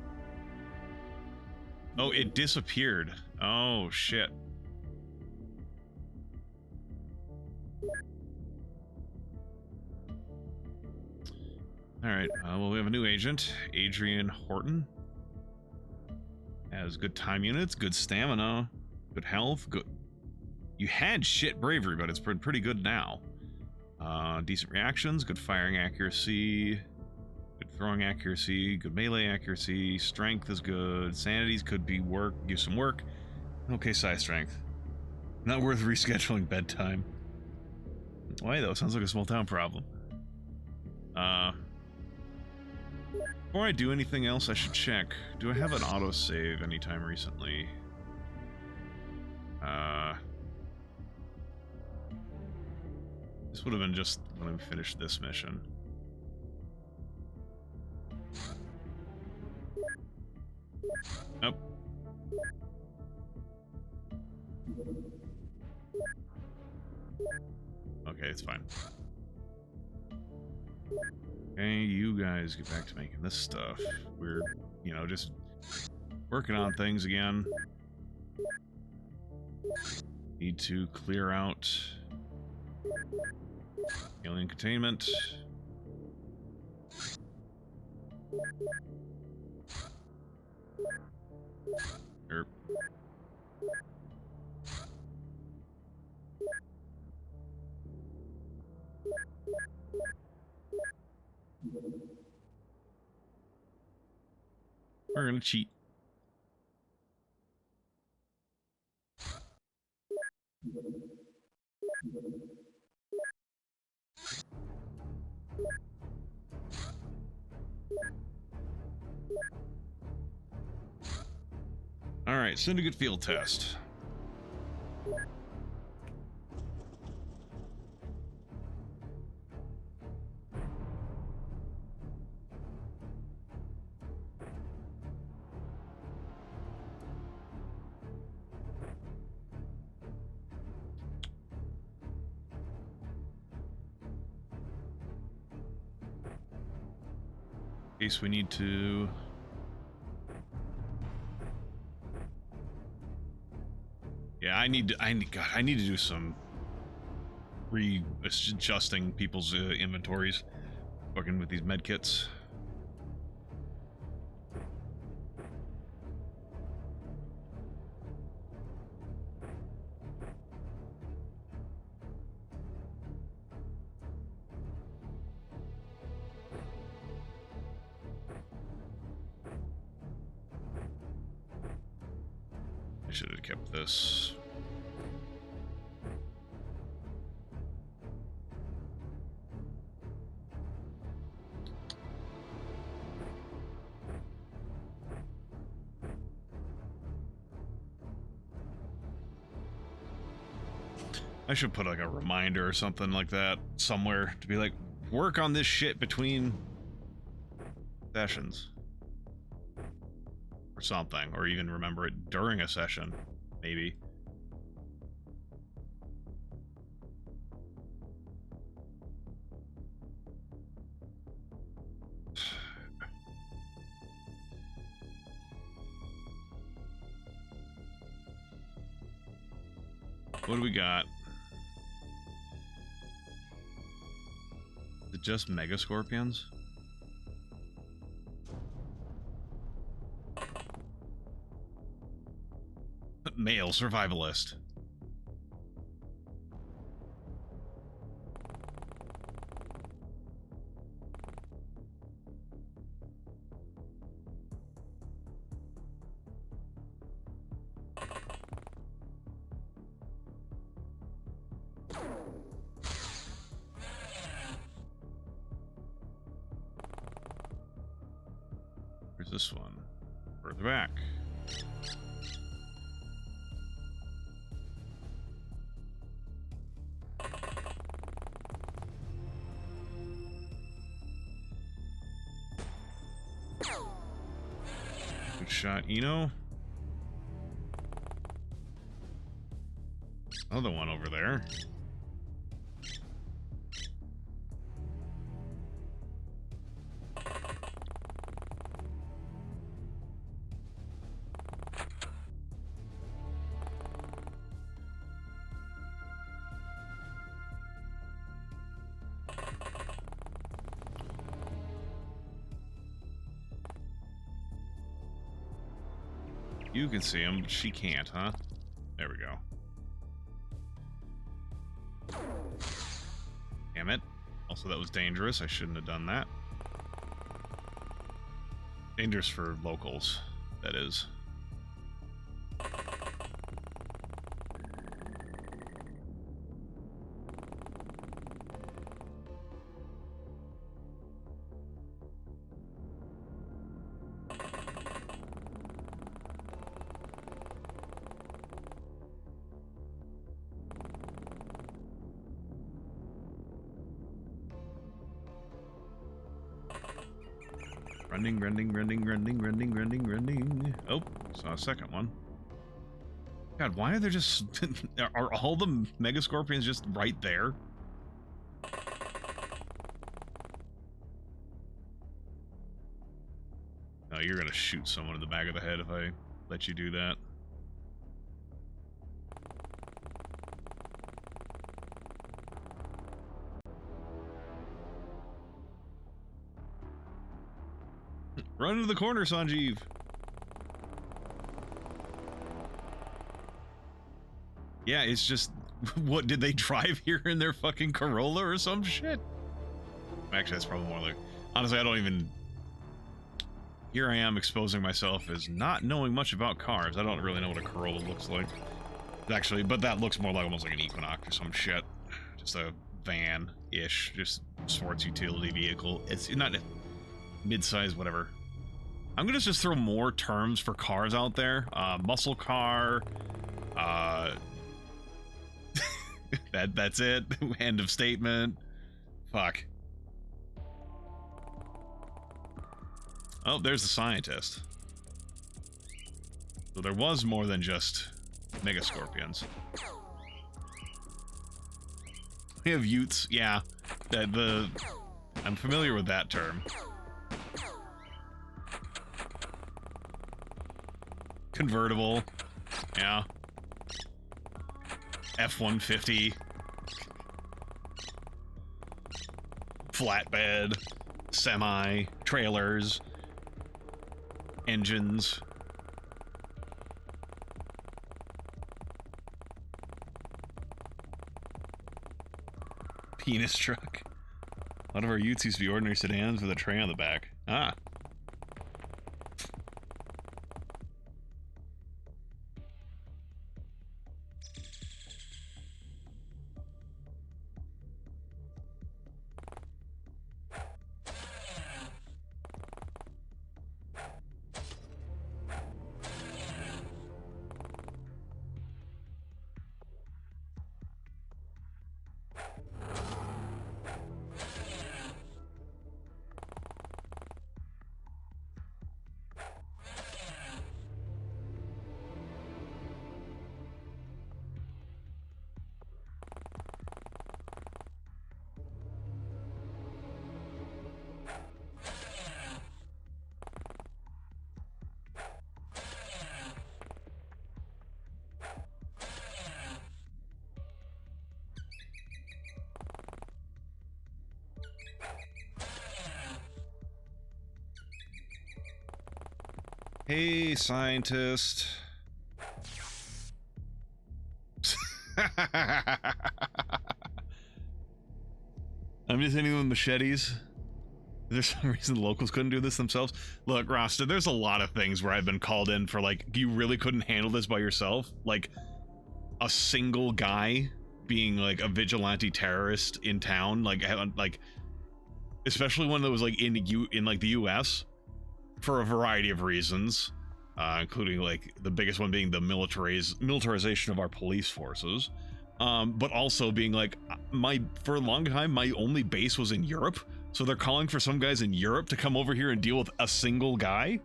[SPEAKER 1] Oh, it disappeared. Oh, shit. Alright, well, we have a new agent, Adrian Horton. Has good time units, good stamina, good health, good... You had shit bravery, but it's pretty good now. Decent reactions, good firing accuracy, good throwing accuracy, good melee accuracy, strength is good, sanities could be use some work. Okay, size strength. Not worth rescheduling bedtime. Why though? Sounds like a small town problem. Before I do anything else, I should check. Do I have an autosave anytime recently? This would have been just when we finished this mission. Nope. Okay, it's fine. Okay, you guys get back to making this stuff. We're, you know, just working on things again. Need to clear out alien containment. Erp. We're gonna cheat. Alright, syndicate field test. In case we need to... Yeah, I need to do some readjusting people's inventories. Fucking with these med kits. I should have kept this. I should put like a reminder or something like that somewhere to be like, work on this shit between sessions. Or something, or even remember it during a session, maybe. What do we got? Is it just Mega Scorpions? Male survivalist. Where's this one? Further back. Good shot, Eno. Another one over there. You can see him, but she can't, huh? There we go. Damn it. Also, that was dangerous. I shouldn't have done that. Dangerous for locals, that is. Running. Oh, saw a second one. God, why are there just... are all the Mega Scorpions just right there? Oh, you're gonna shoot someone in the back of the head if I let you do that. Run into the corner, Sanjeev. Yeah, it's just... What, did they drive here in their fucking Corolla or some shit? Actually, that's probably more like... Honestly, I don't even... Here I am exposing myself as not knowing much about cars. I don't really know what a Corolla looks like. Actually, but that looks more like almost like an Equinox or some shit. Just a van-ish, just sports utility vehicle. It's not a mid-size, whatever. I'm gonna just throw more terms for cars out there. Muscle car. That's it. End of statement. Fuck. Oh, there's the scientist. So there was more than just Mega Scorpions. We have Utes, yeah. I'm familiar with that term. Convertible, yeah. F-150. Flatbed. Semi. Trailers. Engines. Penis truck. A lot of our Utes used to be ordinary sedans with a tray on the back. Ah. Hey, scientist. I'm just hitting them with machetes. There's some reason locals couldn't do this themselves. Look, Rasta, there's a lot of things where I've been called in for, like, you really couldn't handle this by yourself? Like, a single guy being, like, a vigilante terrorist in town, like, especially one that was, like, in the US. for a variety of reasons, including like the biggest one being the militarization of our police forces, but also being like for a long time my only base was in Europe, so they're calling for some guys in Europe to come over here and deal with a single guy.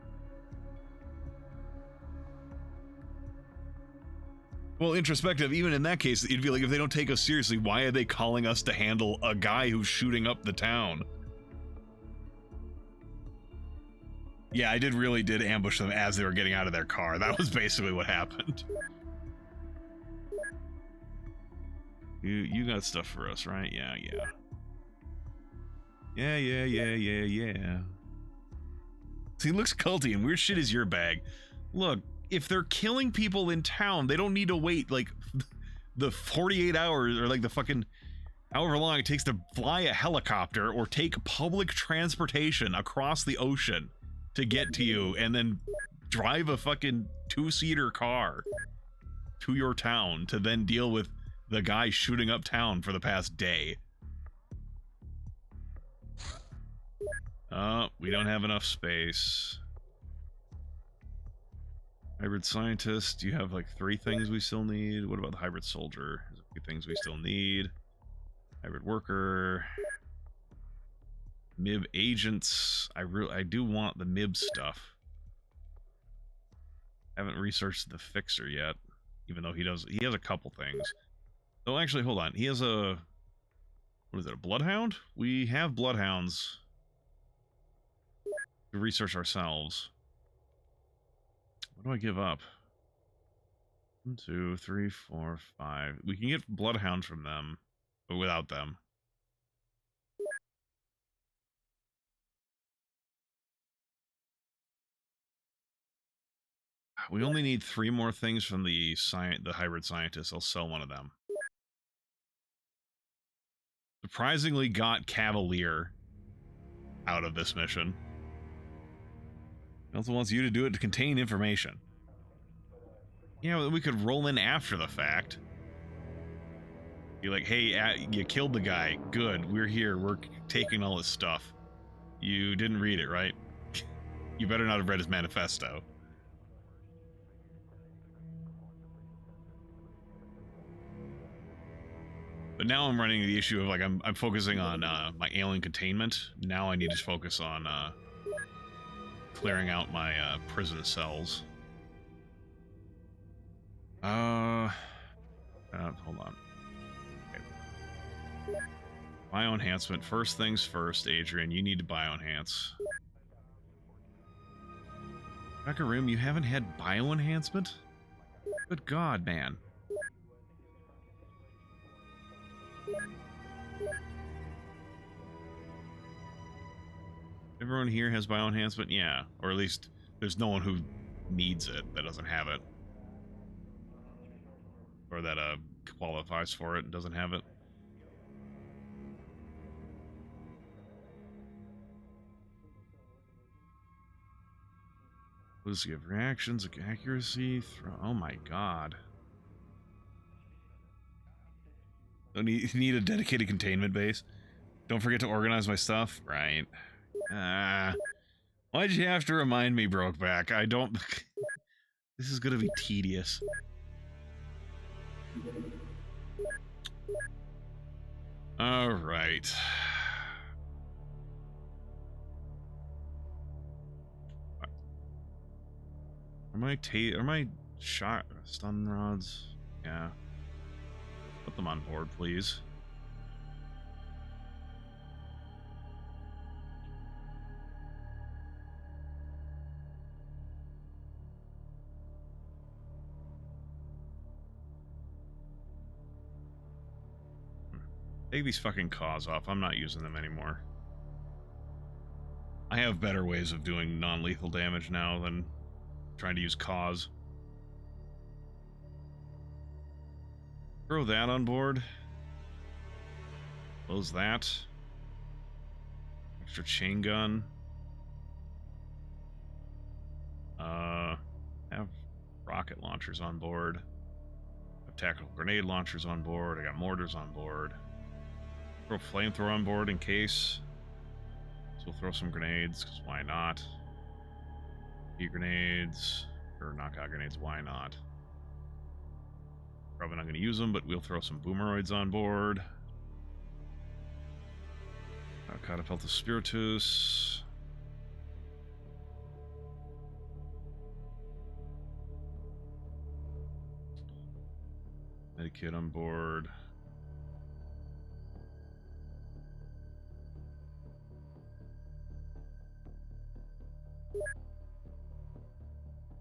[SPEAKER 1] Well, introspective, even in that case, it'd be like, if they don't take us seriously, why are they calling us to handle a guy who's shooting up the town? Yeah, I really did ambush them as they were getting out of their car. That was basically what happened. You got stuff for us, right? Yeah. Yeah. See, he looks culty, and weird shit is your bag. Look, if they're killing people in town, they don't need to wait, like, the 48 hours, or, like, the fucking however long it takes to fly a helicopter or take public transportation across the ocean to get to you, and then drive a fucking two-seater car to your town to then deal with the guy shooting up town for the past day. We don't have enough space. Hybrid scientist, you have like 3 things we still need. What about the hybrid soldier? There's a few things we still need. Hybrid worker. MIB agents. I do want the MIB stuff. Haven't researched the fixer yet, even though he has a couple things. Oh, actually, hold on. He has a, what is it, a bloodhound? We have bloodhounds to research ourselves. What do I give up? 1, 2, 3, 4, 5. We can get bloodhounds from them, but without them. We only need 3 more things from the hybrid scientist. I'll sell one of them. Surprisingly got Cavalier out of this mission. He also wants you to do it to contain information. Yeah, we could roll in after the fact. Be like, hey, you killed the guy. Good, we're here. We're taking all his stuff. You didn't read it, right? You better not have read his manifesto. But now I'm running the issue of, like, I'm focusing on my alien containment. Now I need to focus on clearing out my prison cells. Hold on. Okay. Bioenhancement. First things first, Adrian. You need to bioenhance. Room, you haven't had bioenhancement? Good God, man. Everyone here has bioenhancement? Yeah. Or at least there's no one who needs it that doesn't have it. Or that qualifies for it and doesn't have it. Let's give reactions, accuracy, oh my God. Don't need a dedicated containment base. Don't forget to organize my stuff. Right. Why'd you have to remind me, Brokeback? I don't... This is gonna be tedious. Alright. Are my stun rods? Yeah. Put them on board, please. Take these fucking claws off. I'm not using them anymore. I have better ways of doing non-lethal damage now than trying to use cause. Throw that on board. Close that. Extra chain gun. Have rocket launchers on board. Have tactical grenade launchers on board. I got mortars on board. Throw flamethrower on board in case. So we'll throw some grenades, because why not? Heat grenades, or knockout grenades, why not? Probably not going to use them, but we'll throw some boomeroids on board. Catapultus Spiritus. Medikit on board.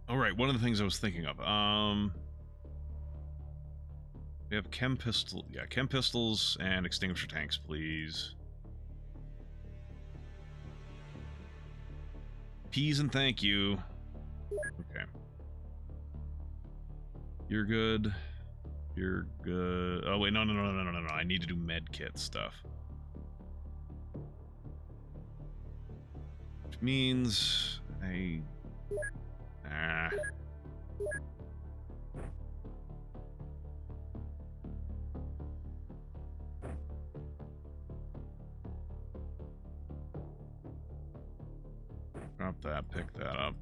[SPEAKER 1] All right, one of the things I was thinking of. We have chem pistol, yeah, chem pistols and extinguisher tanks, please. Peas and thank you. Okay. You're good. You're good. Oh wait, no. I need to do med kit stuff. Which means drop that, pick that up.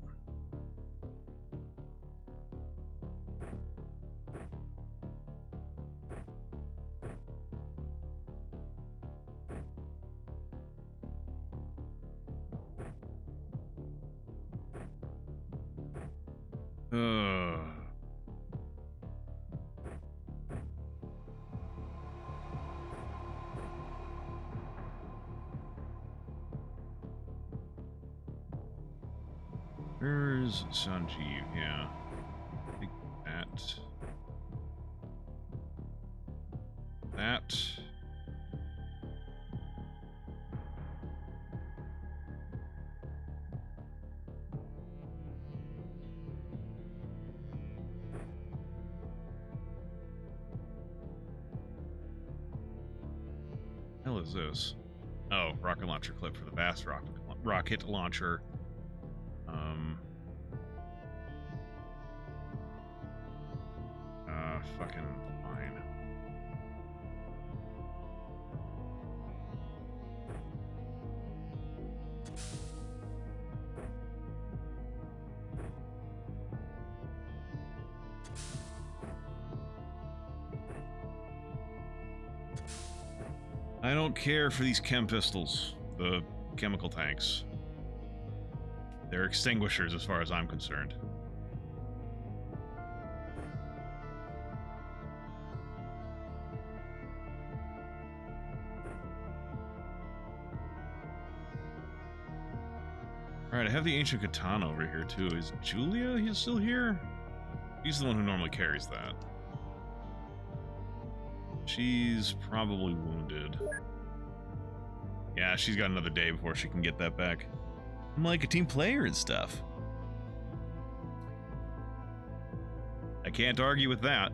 [SPEAKER 1] Where's Sanjeev? Yeah. I think that. Hell is this? Oh, rocket launcher clip for the vast rocket launcher. Fucking fine. I don't care for these chem pistols, the chemical tanks. They're extinguishers as far as I'm concerned. Alright, I have the ancient katana over here too. Is Julia he's still here? He's the one who normally carries that. She's probably wounded. Yeah, she's got another day before she can get that back. I'm like a team player and stuff. I can't argue with that.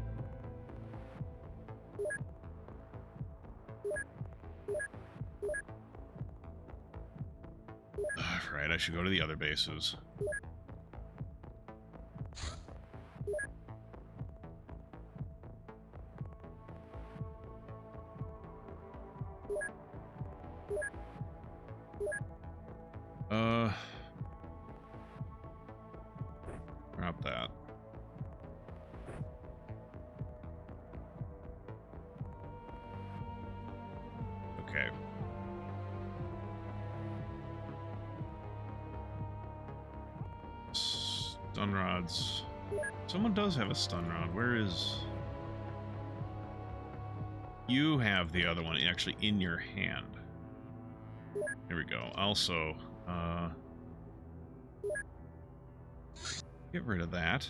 [SPEAKER 1] Right, I should go to the other bases. Drop that. Okay. Stun rods. Someone does have a stun rod. Where is... You have the other one actually in your hand. Here we go. Also, get rid of that.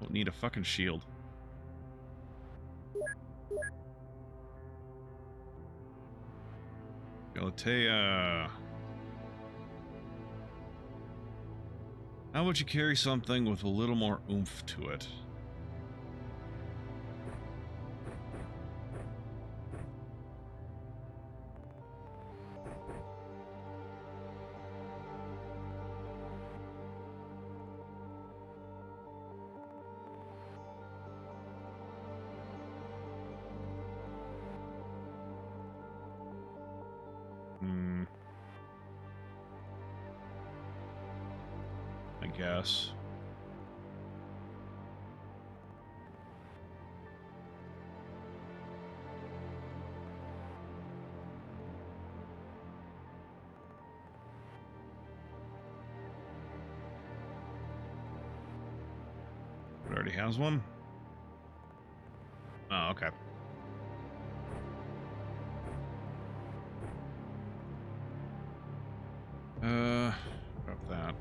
[SPEAKER 1] Don't need a fucking shield. Galatea. How about you carry something with a little more oomph to it? I guess. It already has one? Oh, okay. Drop that.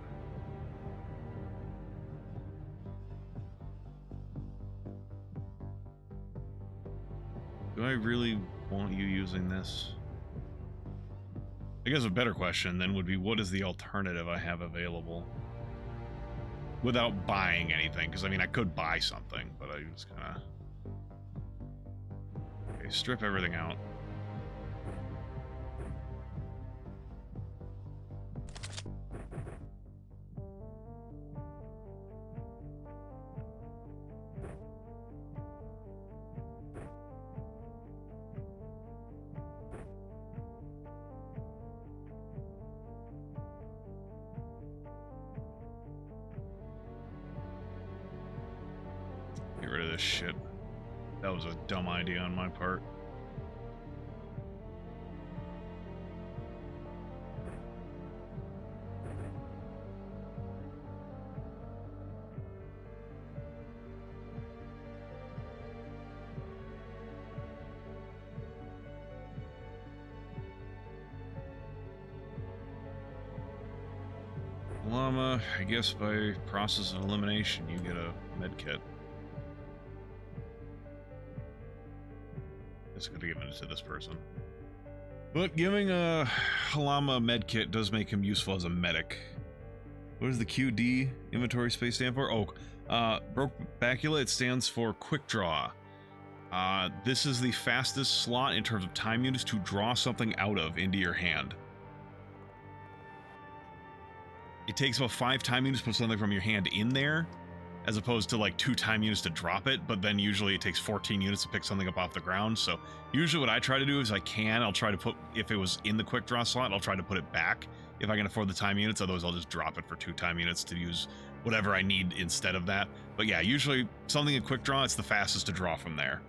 [SPEAKER 1] Do I really want you using this? I guess a better question then would be, what is the alternative I have available? Without buying anything, because I mean, I could buy something, but I just kind of... Okay, strip everything out. Get rid of this shit. That was a dumb idea on my part. Llama, I guess by process of elimination, you get a med kit. It's gonna give it to this person. But giving a llama med kit does make him useful as a medic. What does the QD inventory space stand for? Oh, broke bacula, it stands for quick draw. This is the fastest slot in terms of time units to draw something out of into your hand. It takes about 5 time units to put something from your hand in there, as opposed to like 2 time units to drop it, but then usually it takes 14 units to pick something up off the ground. So usually what I try to do is I'll try to put, if it was in the quick draw slot, I'll try to put it back if I can afford the time units, otherwise I'll just drop it for 2 time units to use whatever I need instead of that. But yeah, usually something in quick draw, it's the fastest to draw from there.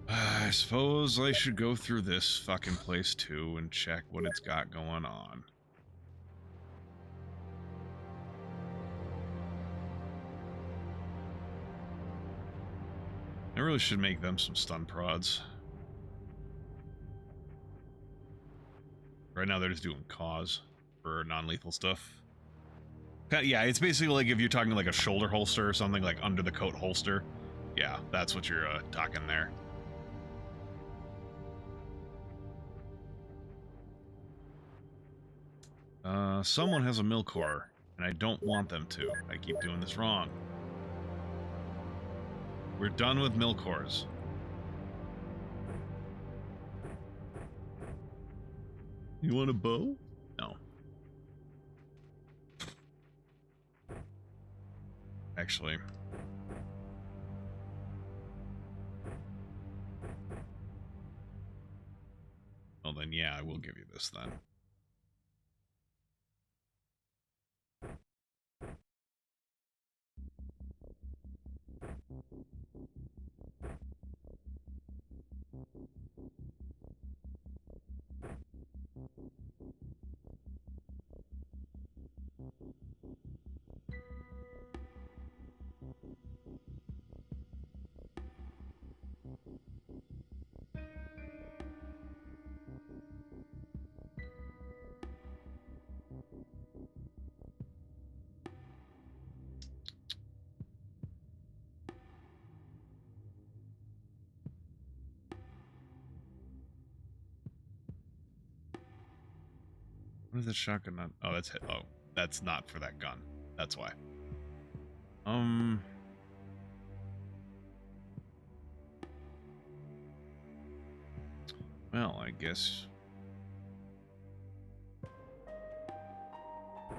[SPEAKER 1] I suppose I should go through this fucking place too and check what it's got going on. I really should make them some stun prods. Right now they're just doing cause for non-lethal stuff. Yeah, it's basically like if you're talking like a shoulder holster or something, like under the coat holster. Yeah, that's what you're talking there. Someone has a mill core, and I don't want them to. I keep doing this wrong. We're done with mill cores. You want a bow? No. Actually. Well then, yeah, I will give you this then. What is the shotgun not? Oh, that's hit. Oh, that's not for that gun. That's why. Well, I guess.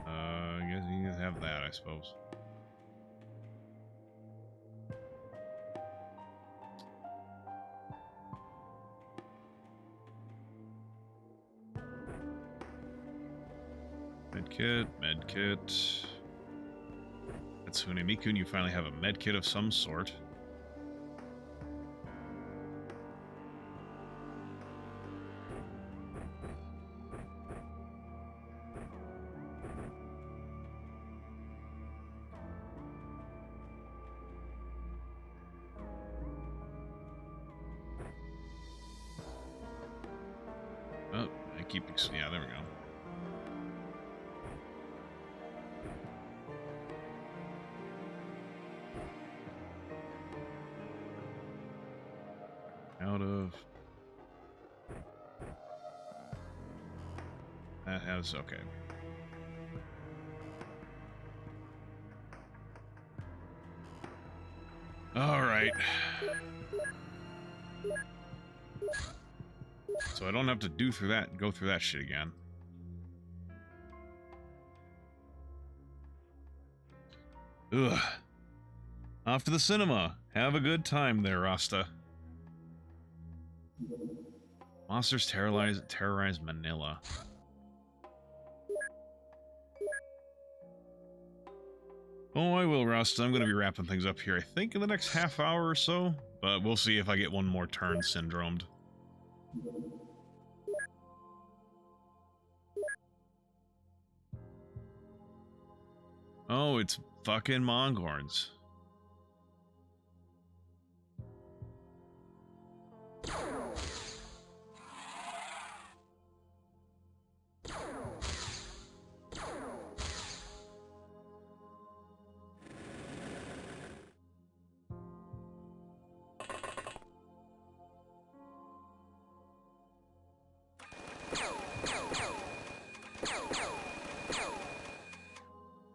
[SPEAKER 1] I guess you can have that, I suppose. Medkit, medkit. Hatsune Miku, you finally have a medkit of some sort. Oh, I keep, yeah, there we go. Out of... That has, okay. All right. So I don't have to go through that shit again. Ugh. Off to the cinema. Have a good time there, Rasta. Monsters terrorize Manila. Oh, I will, Rasta. I'm going to be wrapping things up here, I think, in the next half hour or so. But we'll see if I get one more turn syndromed. Oh, it's fucking Mongorns.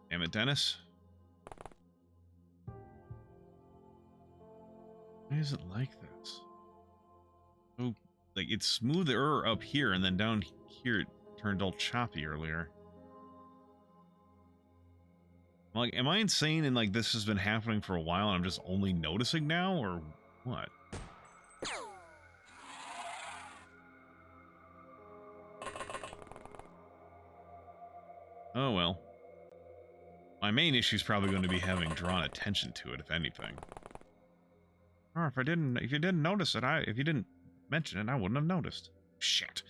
[SPEAKER 1] Damn it, Dennis. Why is it like this? Oh, like, it's smoother up here, and then down here it turned all choppy earlier. Like, am I insane and, like, this has been happening for a while and I'm just only noticing now, or what? Oh, well. My main issue is probably going to be having drawn attention to it, if anything. Or if you didn't notice it, if you didn't mention it, I wouldn't have noticed. Shit.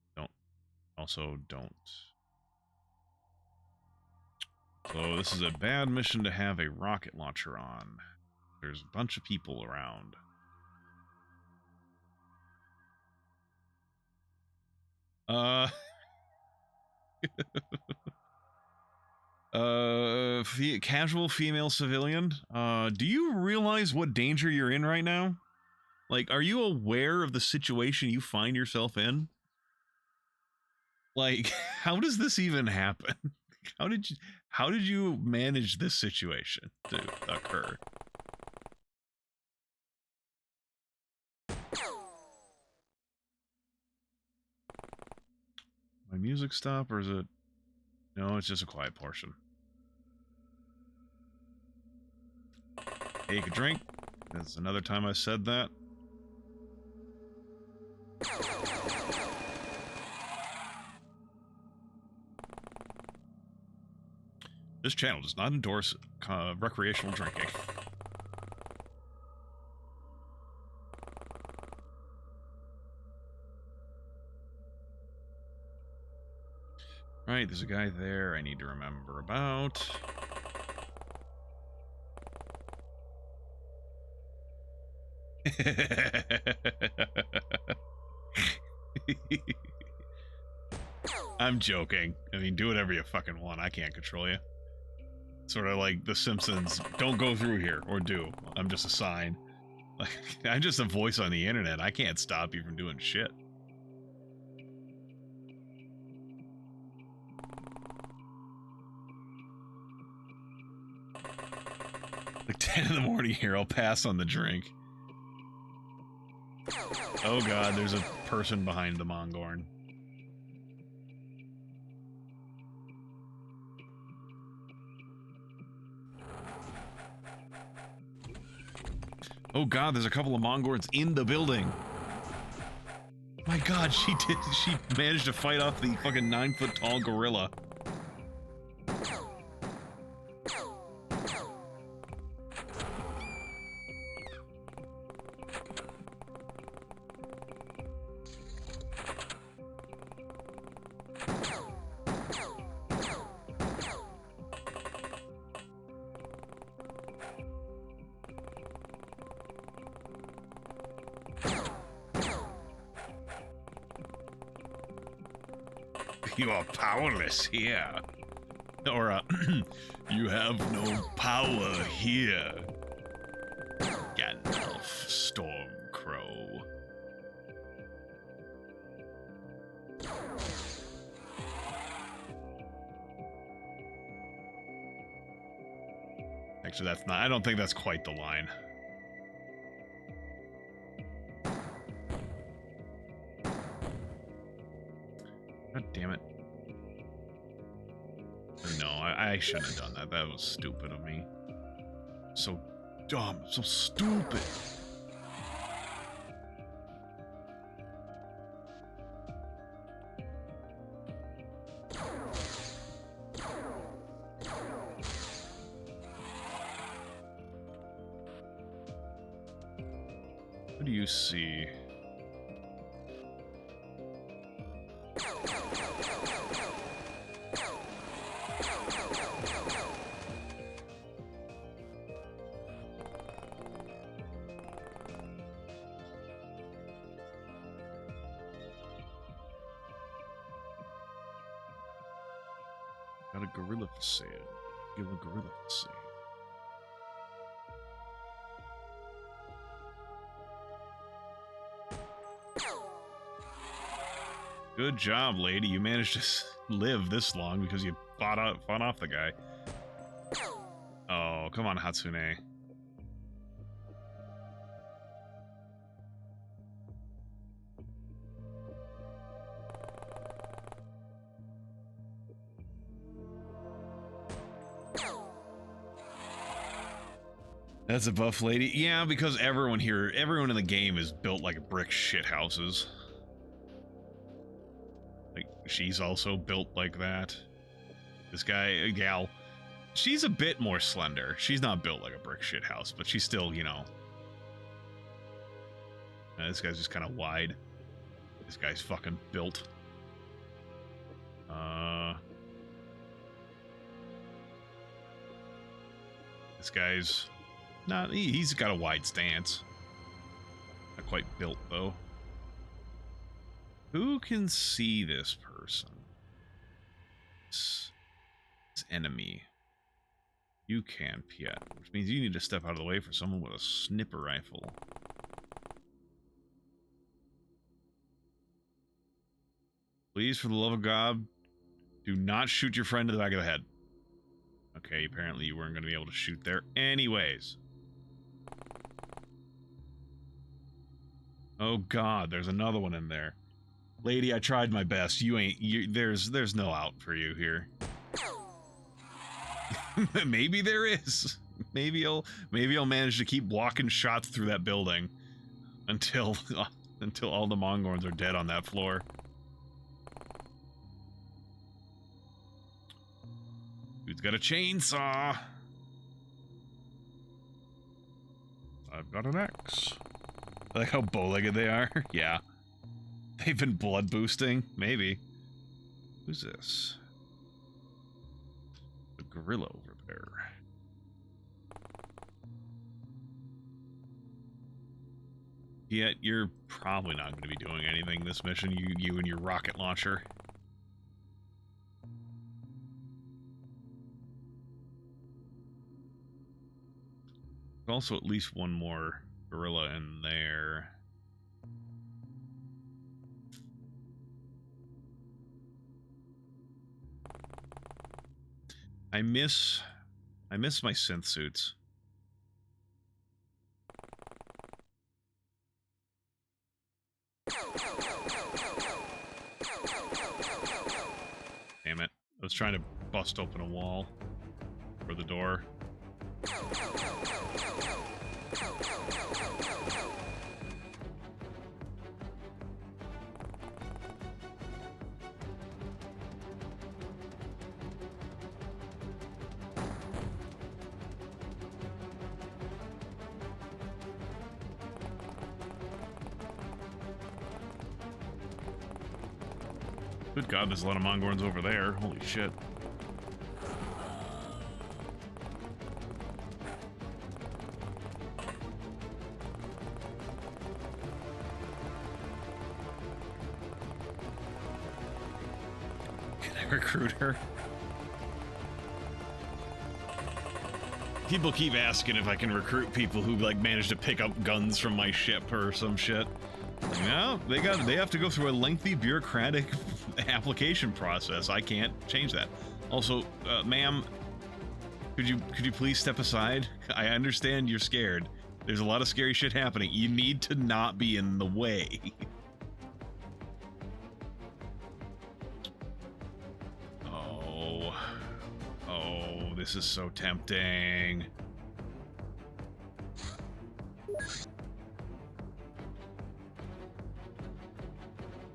[SPEAKER 1] Don't. So this is a bad mission to have a rocket launcher on. There's a bunch of people around. Casual female civilian, do you realize what danger you're in right now? Like, are you aware of the situation you find yourself in? Like, how does this even happen? How did you manage this situation to occur? My music stop, or is it? No, it's just a quiet portion. Take a drink. That's another time I said that. This channel does not endorse recreational drinking. Right, there's a guy there I need to remember about. I'm joking. I mean, do whatever you fucking want. I can't control you. Sort of like The Simpsons. Don't go through here, or do. I'm just a sign. Like, I'm just a voice on the internet. I can't stop you from doing shit. Like 10 in the morning here, I'll pass on the drink. Oh god, there's a person behind the Mongorn. Oh god, there's a couple of Mongorns in the building. My God, she did. She managed to fight off the fucking 9-foot-tall gorilla. You are powerless here. Or, you have no power here. Gandalf, Stormcrow. Actually, that's not, I don't think that's quite the line. God damn it. No, I shouldn't have done that. That was stupid of me. So dumb, so stupid. What do you see? Got a gorilla for sale. Give a gorilla for sale. Good job, lady. You managed to live this long because you fought off the guy. Oh, come on, Hatsune. That's a buff lady. Yeah, because everyone in the game is built like brick shit houses. Like, she's also built like that. This guy, gal, she's a bit more slender. She's not built like a brick shit house, but she's still, you know. This guy's just kind of wide. This guy's fucking built. This guy's not, he's got a wide stance. Not quite built, though. Who can see this person? This enemy. You can, Piet, which means you need to step out of the way for someone with a sniper rifle. Please, for the love of God, do not shoot your friend in the back of the head. Okay, apparently you weren't going to be able to shoot there anyways. Oh God, there's another one in there. Lady, I tried my best. There's no out for you here. Maybe there is. Maybe I'll manage to keep walking shots through that building until all the Mongorns are dead on that floor. Dude's got a chainsaw. I've got an axe. I like how bow-legged they are. Yeah. They've been blood boosting. Maybe. Who's this? The gorilla over there. Yet you're probably not going to be doing anything this mission, you and your rocket launcher. There's also at least one more gorilla in there. I miss my synth suits. Damn it. I was trying to bust open a wall for the door. Good God, there's a lot of Mongorns over there. Holy shit. Can I recruit her? People keep asking if I can recruit people who like managed to pick up guns from my ship or some shit. No, they have to go through a lengthy bureaucratic application process. I can't change that. Also, ma'am, could you please step aside? I understand you're scared. There's a lot of scary shit happening. You need to not be in the way. Oh, this is so tempting.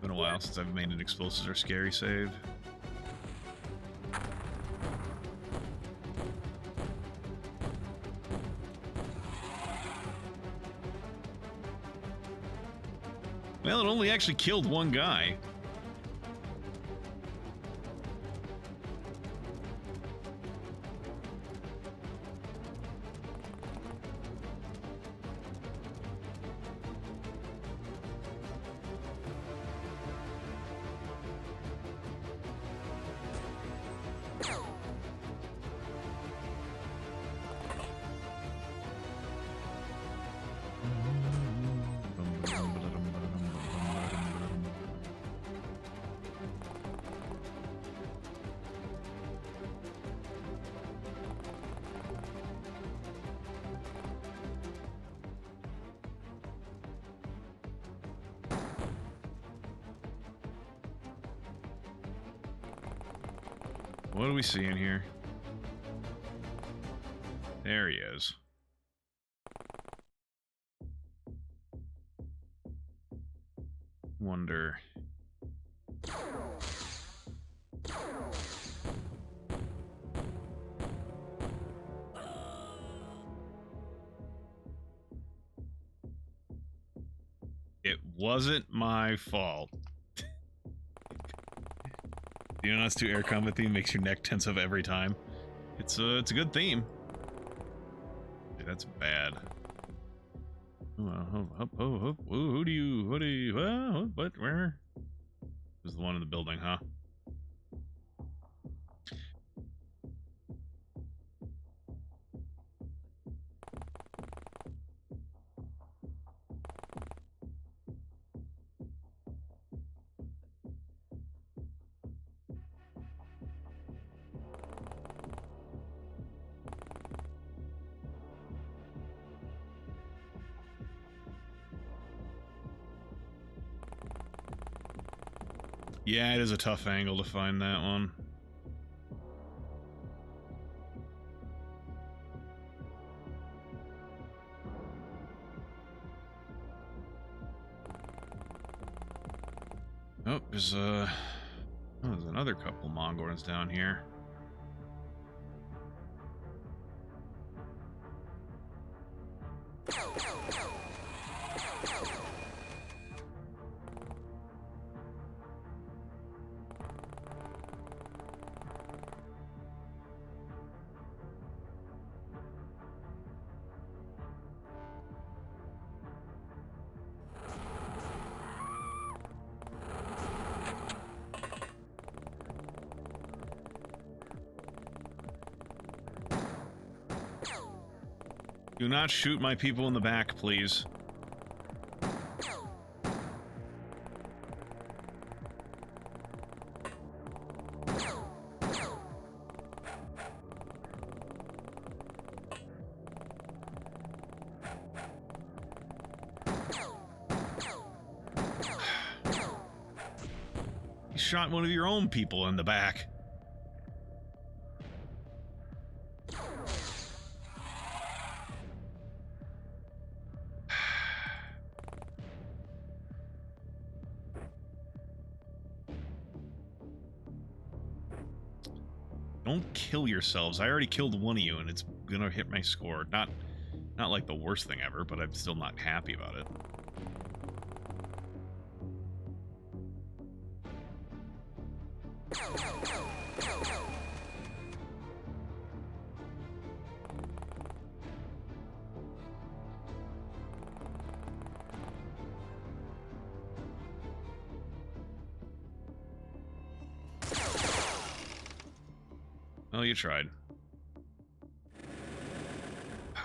[SPEAKER 1] Been a while since I've made an explosives or scary save. Well, it only actually killed one guy. What do we see in here? There he is. Wonder. It wasn't my fault. The Unos 2 air combat theme makes your neck tense up every time. It's a good theme. Dude, that's bad. Who do you, what, where? This is the one in the building, huh? Yeah, it is a tough angle to find that one. Oh, there's another couple Mongorns down here. Do not shoot my people in the back, please. You shot one of your own people in the back. Don't kill yourselves. I already killed one of you, and it's gonna hit my score. Not like the worst thing ever, but I'm still not happy about it. Well, you tried.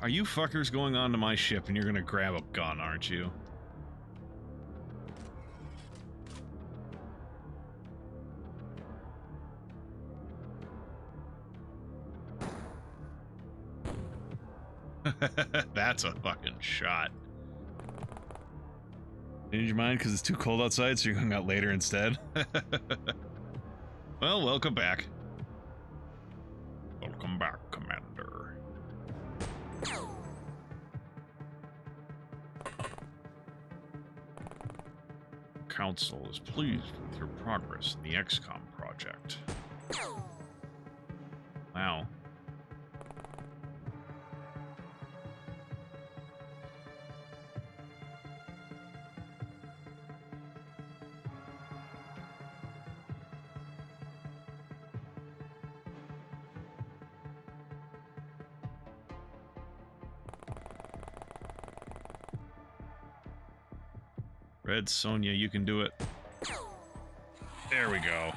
[SPEAKER 1] Are you fuckers going onto my ship and you're gonna grab a gun, aren't you? That's a fucking shot. Change your mind because it's too cold outside, so you're going out later instead? Well, welcome back. Welcome back, Commander. Council is pleased with your progress in the XCOM project. Wow. Red Sonja, you can do it. There we go.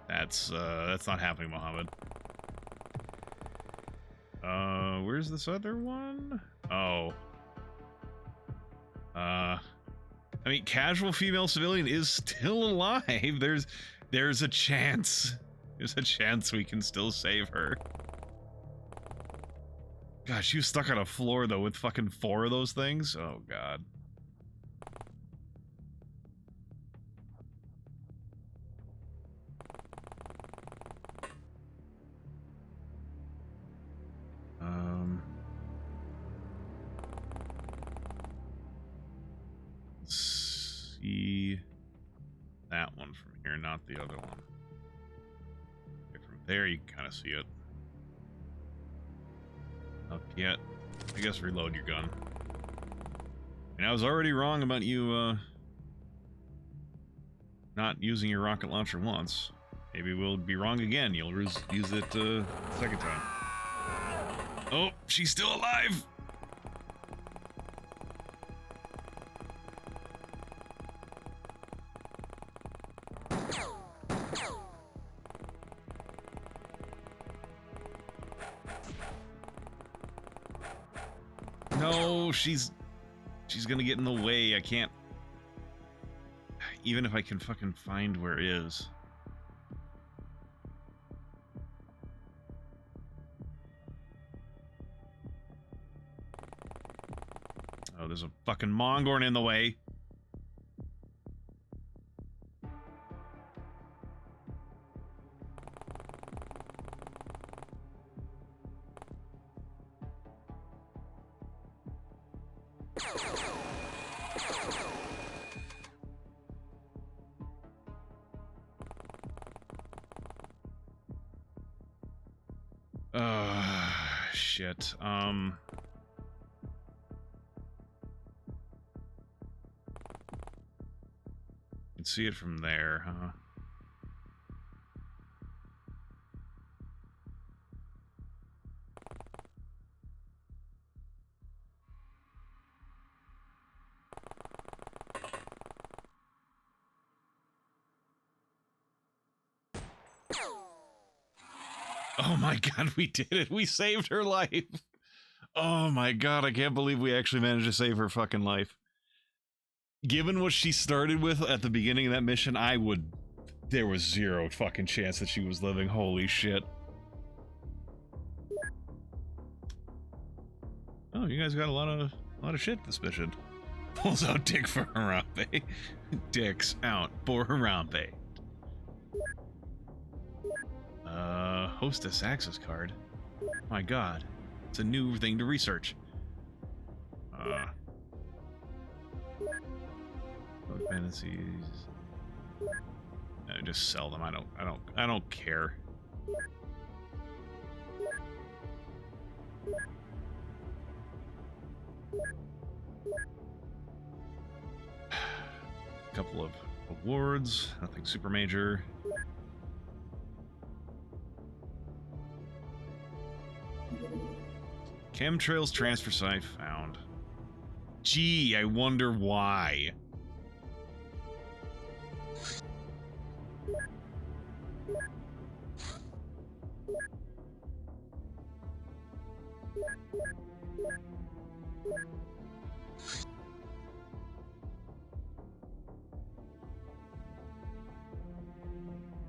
[SPEAKER 1] That's not happening, Mohammed. Where's this other one? Oh. I mean, casual female civilian is still alive. There's a chance. There's a chance we can still save her. Gosh, she was stuck on a floor, though, with fucking 4 of those things? Oh, God. Let's see that one from here, not the other one. Okay, from there, you can kind of see it. Up yet. I guess reload your gun. And I was already wrong about you, not using your rocket launcher once. Maybe we'll be wrong again. You'll use it, second time. Oh, she's still alive! No, she's gonna get in the way. I can't. Even if I can fucking find where it is. Oh, there's a fucking Mongorn in the way. Shit. You can see it from there, huh? Oh my god, we did it! We saved her life! Oh my god, I can't believe we actually managed to save her fucking life. Given what she started with at the beginning of that mission, there was zero fucking chance that she was living. Holy shit. Oh, you guys got a lot of shit this mission. Pulls out Dick for Harambe. Dick's out for Harambe. Hostess access card. My god. It's a new thing to research. Fantasies. No, just sell them. I don't care. Couple of awards, nothing super major. Chemtrails transfer site found. Gee, I wonder why.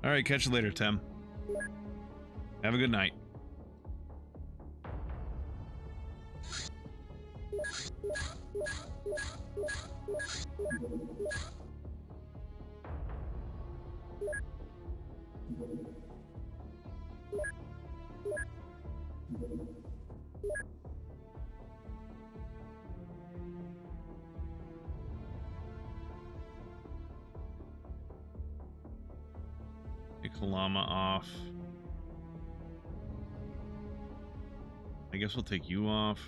[SPEAKER 1] All right, catch you later, Tim. Have a good night. Take Llama off. I guess we'll take you off.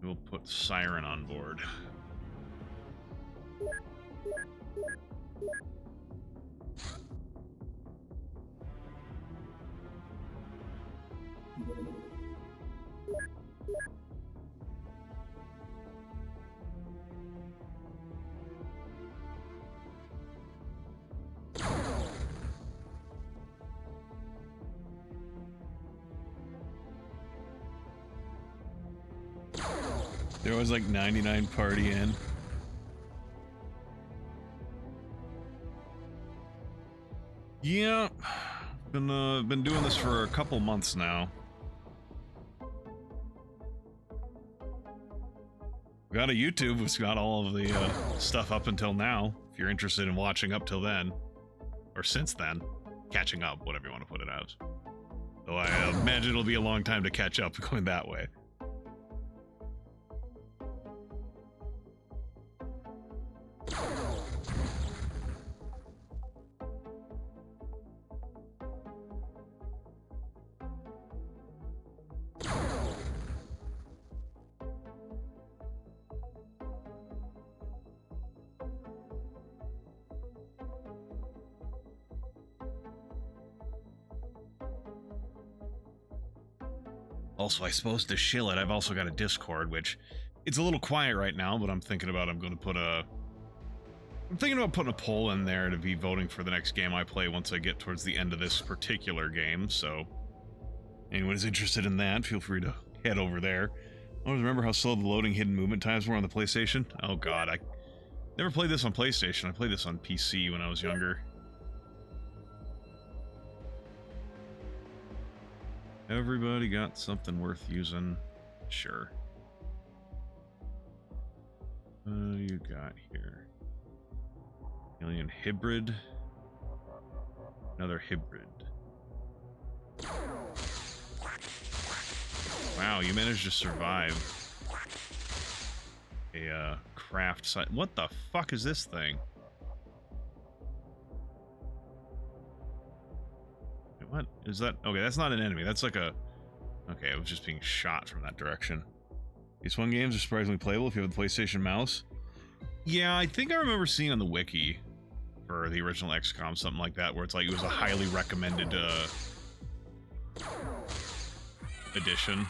[SPEAKER 1] We'll put Siren on board. There was like 99 party in. Yeah, been doing this for a couple months now. Got a YouTube, it's got all of the stuff up until now. If you're interested in watching up till then, or since then, catching up, whatever you want to put it as. Though I imagine it'll be a long time to catch up going that way. Also, I suppose to shill it, I've also got a Discord, which it's a little quiet right now, but I'm thinking about putting a poll in there to be voting for the next game I play once I get towards the end of this particular game. So, anyone is interested in that, feel free to head over there. I always remember how slow the loading hidden movement times were on the PlayStation. Oh god, I never played this on PlayStation. I played this on PC when I was younger. Everybody got something worth using? Sure. You got here? Alien hybrid. Another hybrid. Wow, you managed to survive a craft site. What the fuck is this thing? What is that? Okay, that's not an enemy. That's like a... Okay, I was just being shot from that direction. These fun games are surprisingly playable if you have the PlayStation mouse. Yeah, I think I remember seeing on the wiki for the original XCOM something like that, where it's like it was a highly recommended edition.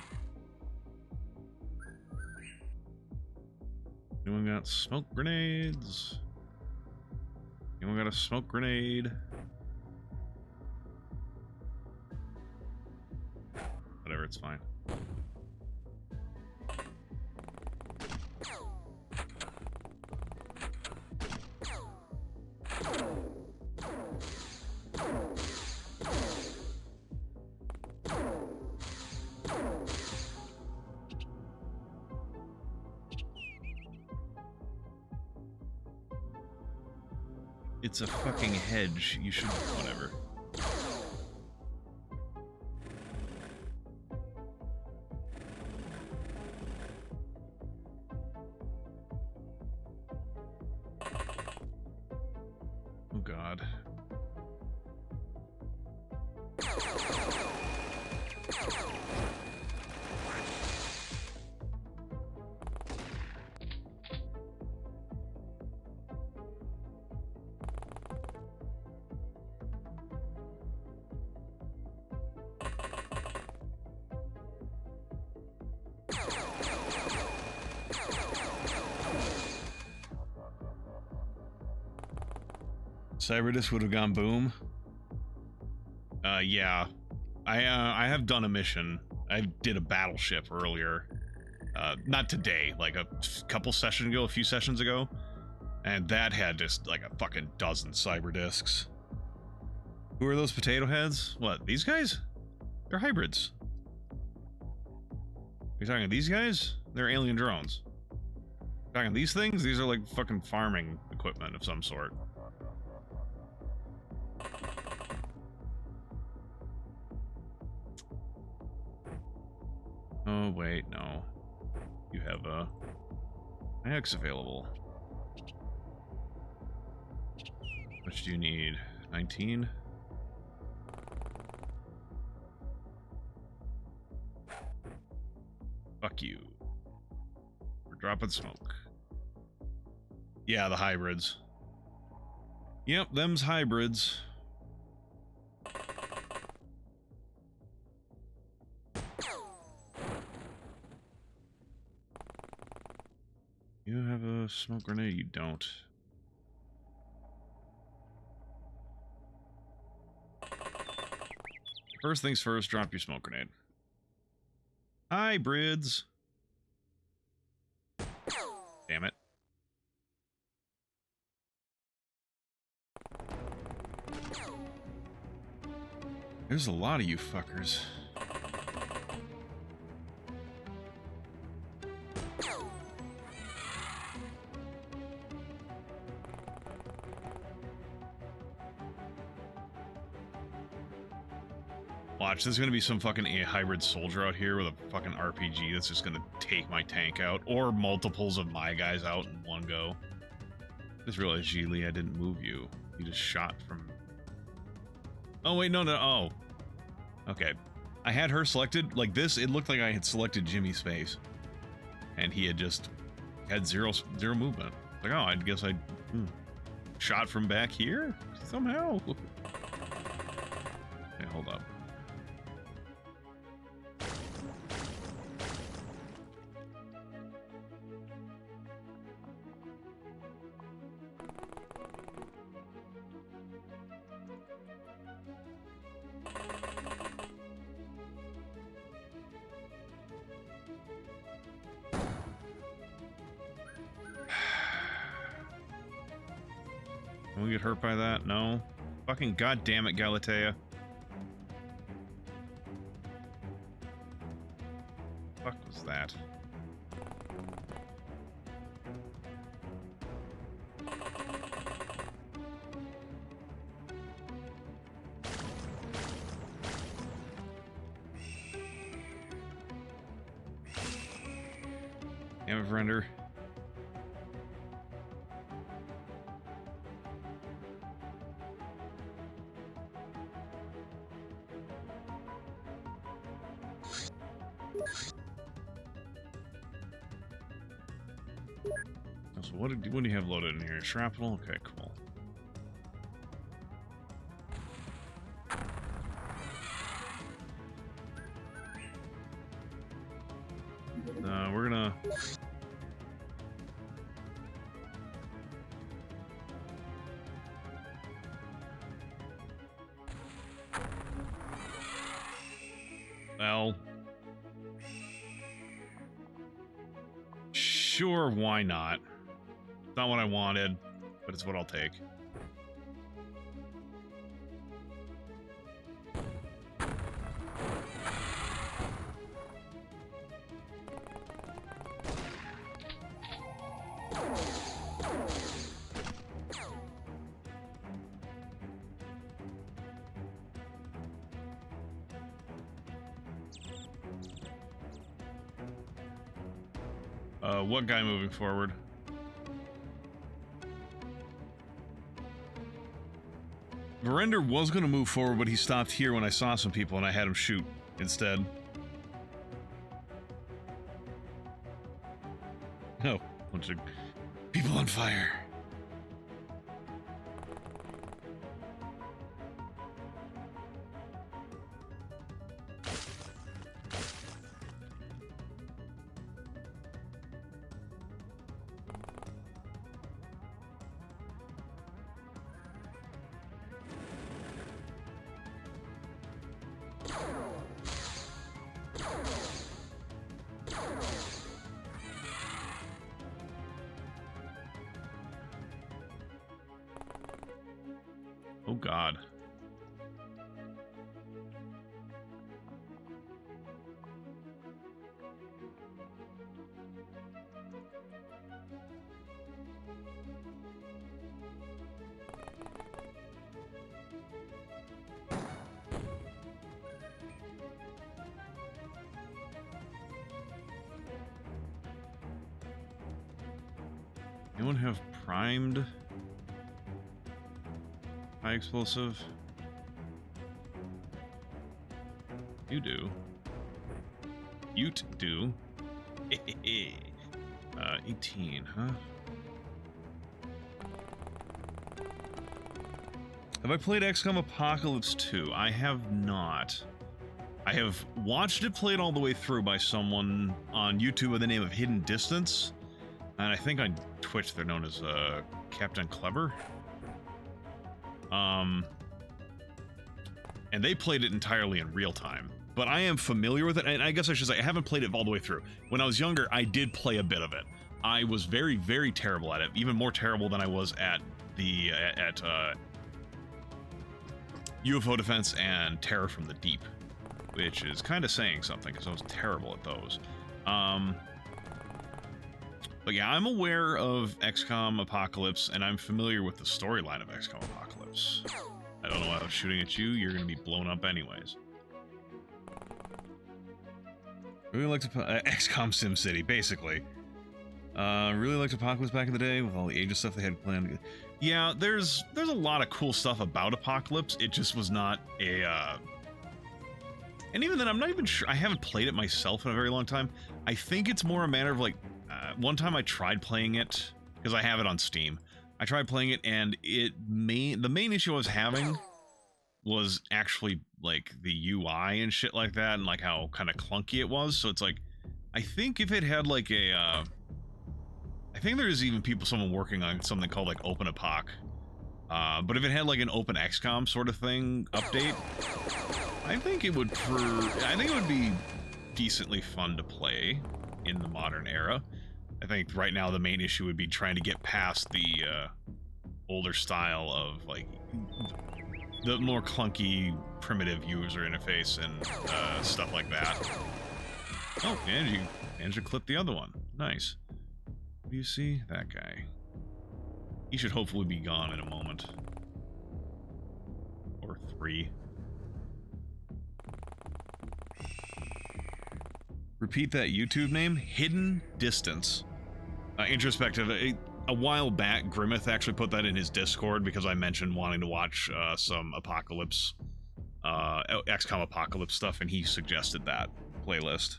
[SPEAKER 1] Anyone got smoke grenades? Anyone got a smoke grenade? Whatever, it's fine. It's a fucking hedge. You should... whatever. Oh god. Cyberdisc would have gone boom. Yeah. I have done a mission. I did a battleship earlier. Not today, like a couple sessions ago, a few sessions ago. And that had just like a fucking dozen Cyberdiscs. Who are those potato heads? What, these guys? They're hybrids. You're talking these guys? They're alien drones. You're talking these things? These are like fucking farming equipment of some sort. Oh, wait, no. You have a X available. Which do you need? 19? Fuck you. We're dropping smoke. Yeah, the hybrids. Yep, them's hybrids. You have a smoke grenade? You don't. First things first, drop your smoke grenade. Hybrids. Damn it. There's a lot of you fuckers. Watch, there's gonna be some fucking hybrid soldier out here with a fucking RPG that's just gonna take my tank out, or multiples of my guys out in one go. Just realized, Geely, I didn't move you. You just shot from... Oh, wait, no, no, oh. Okay. I had her selected like this. It looked like I had selected Jimmy's face. And he had just had zero movement. Like, oh, I guess I shot from back here? Somehow. Okay, hold up. Can we get hurt by that? No. Fucking goddamn it, Galatea. Fuck was that? Damn it, render. So what do you have loaded in here? Shrapnel? Okay, cool. We're gonna... Well... Sure, why not? It's not what I wanted, but it's what I'll take. What guy moving forward? Verender was going to move forward, but he stopped here when I saw some people and I had him shoot instead. Oh, bunch of people on fire. Oh God. Anyone have primed high explosive? You do. Ute do. 18, huh? Have I played XCOM Apocalypse 2? I have not. I have watched it played all the way through by someone on YouTube by the name of Hidden Distance. And I think on Twitch they're known as Captain Clever. And they played it entirely in real time. But I am familiar with it, and I guess I should say I haven't played it all the way through. When I was younger, I did play a bit of it. I was very, very terrible at it, even more terrible than I was at the UFO Defense and Terror from the Deep, which is kind of saying something because I was terrible at those. But yeah, I'm aware of XCOM Apocalypse, and I'm familiar with the storyline of XCOM Apocalypse. I don't know why I was shooting at you. You're going to be blown up anyways. Really liked XCOM SimCity, basically. Really liked Apocalypse back in the day with all the Age of stuff they had planned. Yeah, there's a lot of cool stuff about Apocalypse. It just was not a... And even then, I'm not even sure... I haven't played it myself in a very long time. I think it's more a matter of, like... one time I tried playing it, because I have it on Steam. I tried playing it, and the main issue I was having was actually, like, the UI and shit like that, and, like, how kind of clunky it was. So it's like... I think if it had, like, a... I think there's even someone working on something called like OpenApoc. But if it had like an OpenXCOM sort of thing update, I think it would be decently fun to play in the modern era. I think right now the main issue would be trying to get past the older style of like the more clunky primitive user interface and stuff like that. Oh, and you managed to clip the other one. Nice. Do you see that guy? He should hopefully be gone in a moment. Or 3. Repeat that YouTube name. Hidden Distance. Introspective. A while back, Grimmeth actually put that in his Discord because I mentioned wanting to watch some Apocalypse, XCOM Apocalypse stuff, and he suggested that playlist.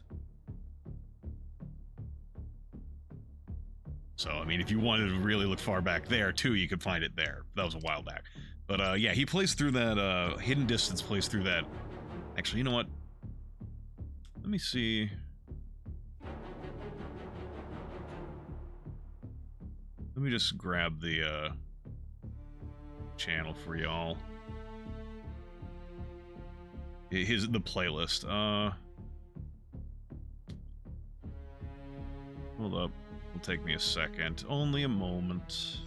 [SPEAKER 1] So, I mean, if you wanted to really look far back there, too, you could find it there. That was a while back. But, yeah, he plays through that, Hidden Distance plays through that. Actually, you know what? Let me see. Let me just grab the, channel for y'all. The playlist. Hold up. It'll take me a second. Only a moment.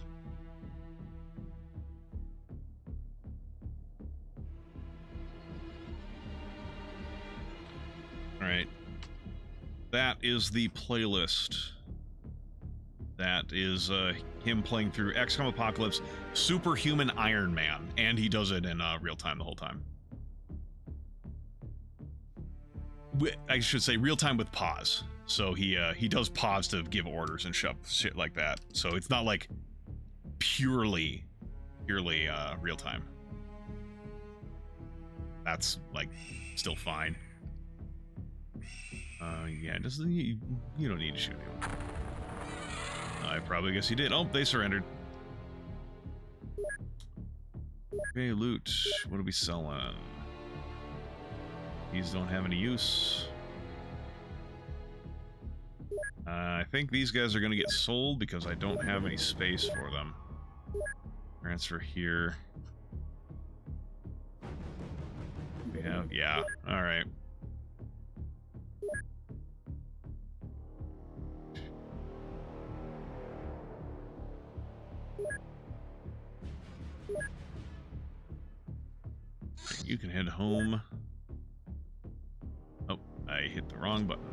[SPEAKER 1] Alright. That is the playlist. That is him playing through XCOM Apocalypse Superhuman Ironman. And he does it in real time the whole time. I should say real time with pause. So he does pause to give orders and shit like that. So it's not like purely real time. That's like still fine. Yeah, you don't need to shoot him. I probably guess he did. Oh, they surrendered. Okay, loot. What are we selling? These don't have any use. I think these guys are going to get sold because I don't have any space for them. Transfer here. We have, yeah, alright. You can head home. Oh, I hit the wrong button.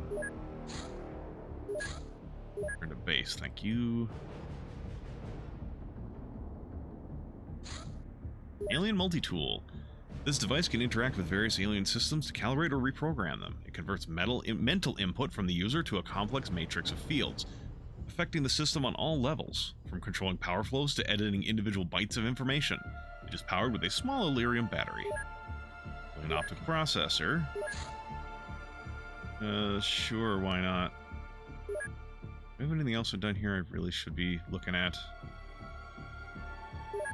[SPEAKER 1] Turn to base, thank you. Alien multi-tool. This device can interact with various alien systems to calibrate or reprogram them. It converts mental input from the user to a complex matrix of fields. affecting the system on all levels, from controlling power flows to editing individual bytes of information. It is powered with a small Illyrium battery. An optical processor. Sure, why not? Do I have anything else I've done here I really should be looking at?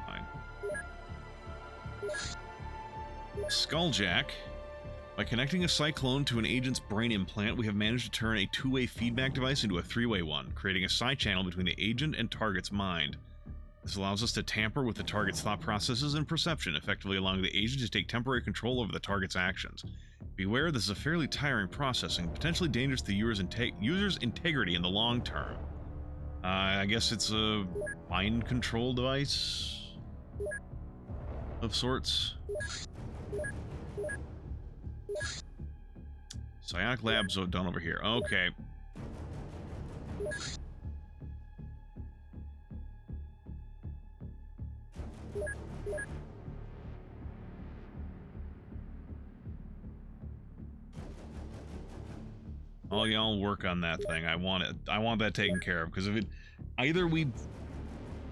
[SPEAKER 1] Fine. Skulljack. By connecting a cyclone to an agent's brain implant, we have managed to turn a two-way feedback device into a three-way one, creating a side channel between the agent and target's mind. This allows us to tamper with the target's thought processes and perception, effectively allowing the agent to take temporary control over the target's actions. Beware, this is a fairly tiring process and potentially dangerous to the user's integrity in the long term. I guess it's a mind control device of sorts. Psionic labs done over here. Okay. Oh, y'all work on that thing. I want it. I want that taken care of, because if it, either we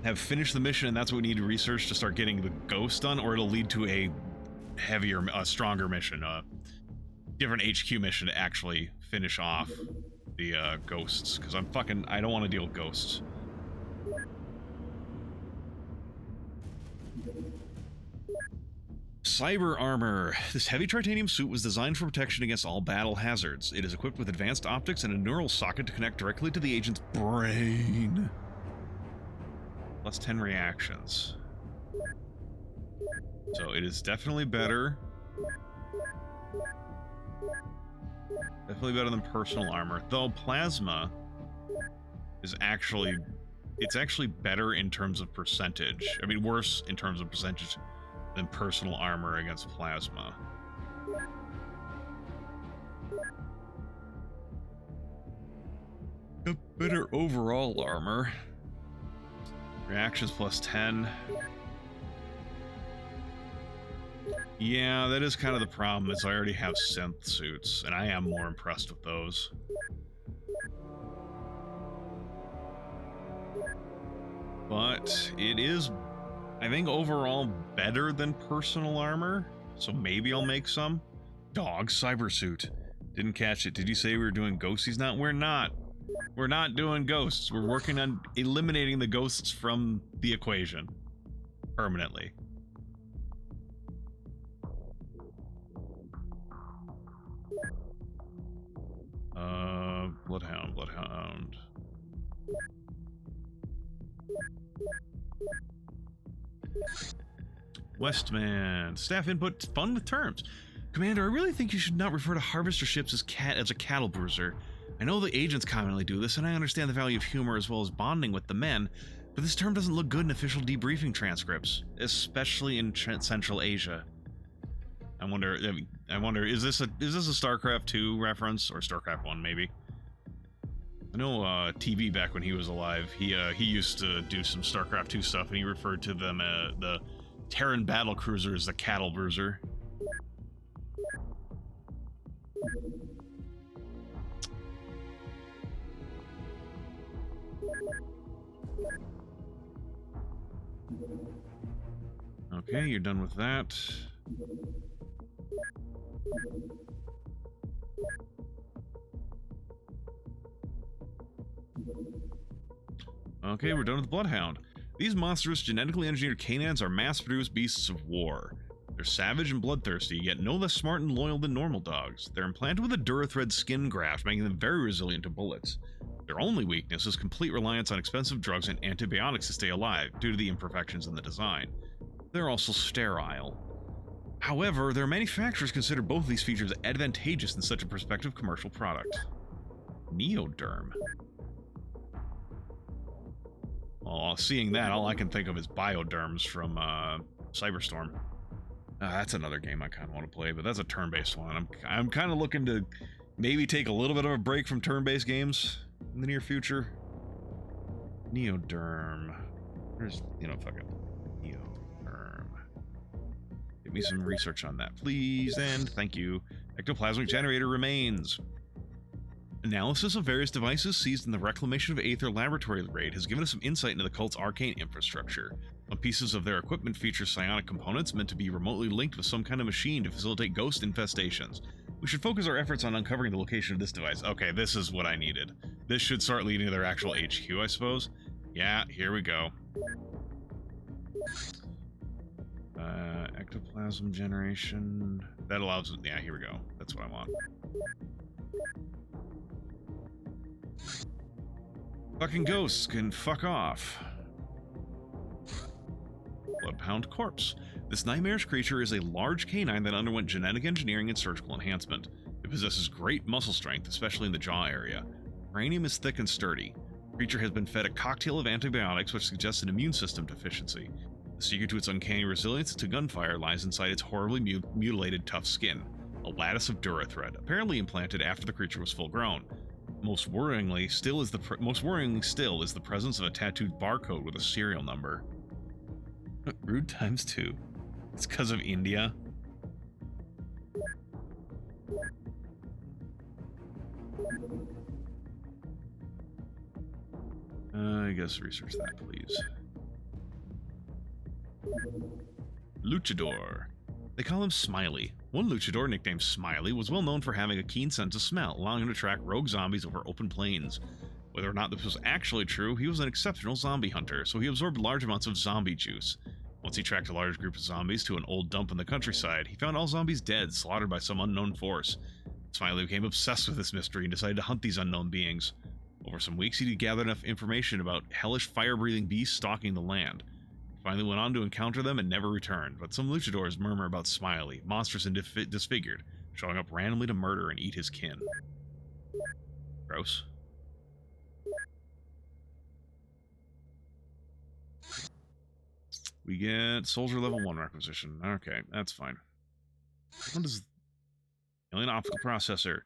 [SPEAKER 1] have finished the mission and that's what we need to research to start getting the ghost done, or it'll lead to a heavier, stronger mission, different HQ mission to actually finish off the ghosts, because I don't want to deal with ghosts. Cyber armor. This heavy titanium suit was designed for protection against all battle hazards. It is equipped with advanced optics and a neural socket to connect directly to the agent's brain. Plus 10 reactions. So it is definitely better. Definitely better than personal armor. Though plasma is actually... it's actually better in terms of percentage. I mean, worse in terms of percentage than personal armor against plasma. A better overall armor. Reactions plus 10. Yeah, that is kind of the problem, is I already have synth suits, and I am more impressed with those. But it is, I think, overall better than personal armor, so maybe I'll make some. Dog cyber suit. Didn't catch it. Did you say we were doing ghosties now? We're not. We're not doing ghosts. We're working on eliminating the ghosts from the equation. Permanently. Bloodhound, Bloodhound. Westman. Staff input, fun with terms. Commander, I really think you should not refer to harvester ships as a cattle bruiser. I know the agents commonly do this, and I understand the value of humor as well as bonding with the men, but this term doesn't look good in official debriefing transcripts, especially in Central Asia. I wonder, is this a StarCraft 2 reference, or StarCraft 1 maybe? I know TV back when he was alive, he used to do some StarCraft 2 stuff, and he referred to them the Terran battle cruiser as the cattle bruiser. Okay, you're done with that. Okay, we're done with the Bloodhound. These monstrous, genetically engineered canines are mass-produced beasts of war. They're savage and bloodthirsty, yet no less smart and loyal than normal dogs. They're implanted with a Durathread skin graft, making them very resilient to bullets. Their only weakness is complete reliance on expensive drugs and antibiotics to stay alive, due to the imperfections in the design. They're also sterile. However, their manufacturers consider both of these features advantageous in such a prospective commercial product. Neoderm. Well, seeing that, all I can think of is Bioderms from Cyberstorm. That's another game I kind of want to play, but that's a turn-based one. I'm kind of looking to maybe take a little bit of a break from turn-based games in the near future. Neoderm. There's, fucking Neoderm. Give me some research on that, please, and thank you. Ectoplasmic generator remains. Analysis of various devices seized in the Reclamation of Aether laboratory raid has given us some insight into the cult's arcane infrastructure. Some pieces of their equipment feature psionic components meant to be remotely linked with some kind of machine to facilitate ghost infestations. We should focus our efforts on uncovering the location of this device. Okay, this is what I needed. This should start leading to their actual HQ, I suppose. Yeah, here we go. Ectoplasm generation. That allows... Yeah, here we go. That's what I want. Fucking ghosts can fuck off. Bloodpound corpse. This nightmarish creature is a large canine that underwent genetic engineering and surgical enhancement. It possesses great muscle strength, especially in the jaw area. Cranium is thick and sturdy. The creature has been fed a cocktail of antibiotics which suggests an immune system deficiency. The secret to its uncanny resilience to gunfire lies inside its horribly mutilated tough skin, a lattice of dura thread, apparently implanted after the creature was full grown. Most worryingly still is the presence of a tattooed barcode with a serial number. Rude times 2. It's because of India. I guess research that, please. Luchador. They call him Smiley. One luchador, nicknamed Smiley, was well known for having a keen sense of smell, allowing him to track rogue zombies over open plains. Whether or not this was actually true, he was an exceptional zombie hunter, so he absorbed large amounts of zombie juice. Once he tracked a large group of zombies to an old dump in the countryside, he found all zombies dead, slaughtered by some unknown force. Smiley became obsessed with this mystery and decided to hunt these unknown beings. Over some weeks, he gathered enough information about hellish fire-breathing beasts stalking the land. He finally went on to encounter them and never returned, but some luchadors murmur about Smiley, monstrous and disfigured, showing up randomly to murder and eat his kin. Gross. We get soldier level 1 requisition. Okay, that's fine. What is alien optical processor?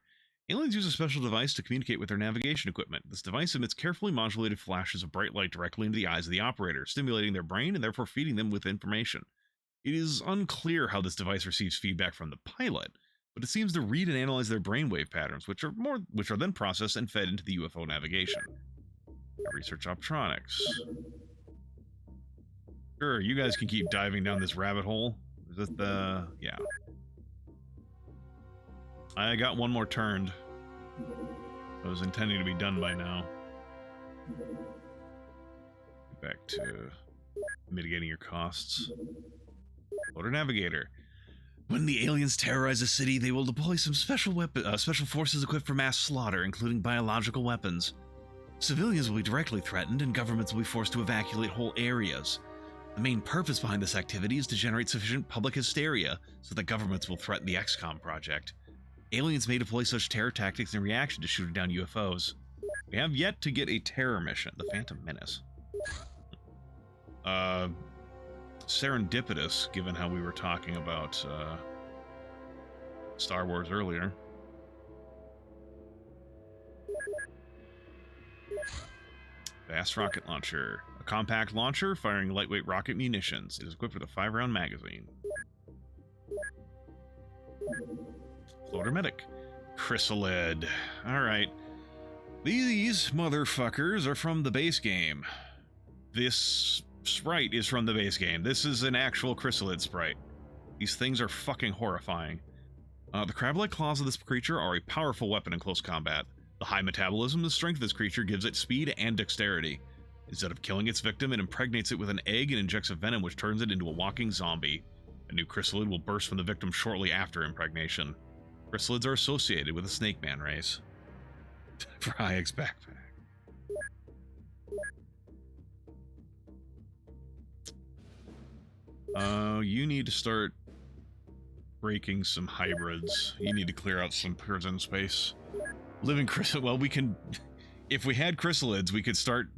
[SPEAKER 1] Aliens use a special device to communicate with their navigation equipment. This device emits carefully modulated flashes of bright light directly into the eyes of the operator, stimulating their brain and therefore feeding them with information. It is unclear how this device receives feedback from the pilot, but it seems to read and analyze their brainwave patterns, which are then processed and fed into the UFO navigation. Research optronics. Sure, you guys can keep diving down this rabbit hole. Is it the... yeah. I got one more turned. I was intending to be done by now. Back to mitigating your costs. Loader Navigator. When the aliens terrorize a city, they will deploy some special forces equipped for mass slaughter, including biological weapons. Civilians will be directly threatened, and governments will be forced to evacuate whole areas. The main purpose behind this activity is to generate sufficient public hysteria so that governments will threaten the XCOM project. Aliens may deploy such terror tactics in reaction to shooting down UFOs. We have yet to get a terror mission, the Phantom Menace. Serendipitous, given how we were talking about Star Wars earlier. Fast rocket launcher. A compact launcher firing lightweight rocket munitions. It is equipped with a 5-round magazine. Floater medic. Chrysalid. Alright. These motherfuckers are from the base game. This sprite is from the base game. This is an actual chrysalid sprite. These things are fucking horrifying. The crab-like claws of this creature are a powerful weapon in close combat. The high metabolism and strength of this creature gives it speed and dexterity. Instead of killing its victim, it impregnates it with an egg and injects a venom which turns it into a walking zombie. A new chrysalid will burst from the victim shortly after impregnation. Chrysalids are associated with the Snake Man race. For IX backpack. You need to start breaking some hybrids. You need to clear out some prison space. Living chrysalid. Well, we can... if we had chrysalids, we could start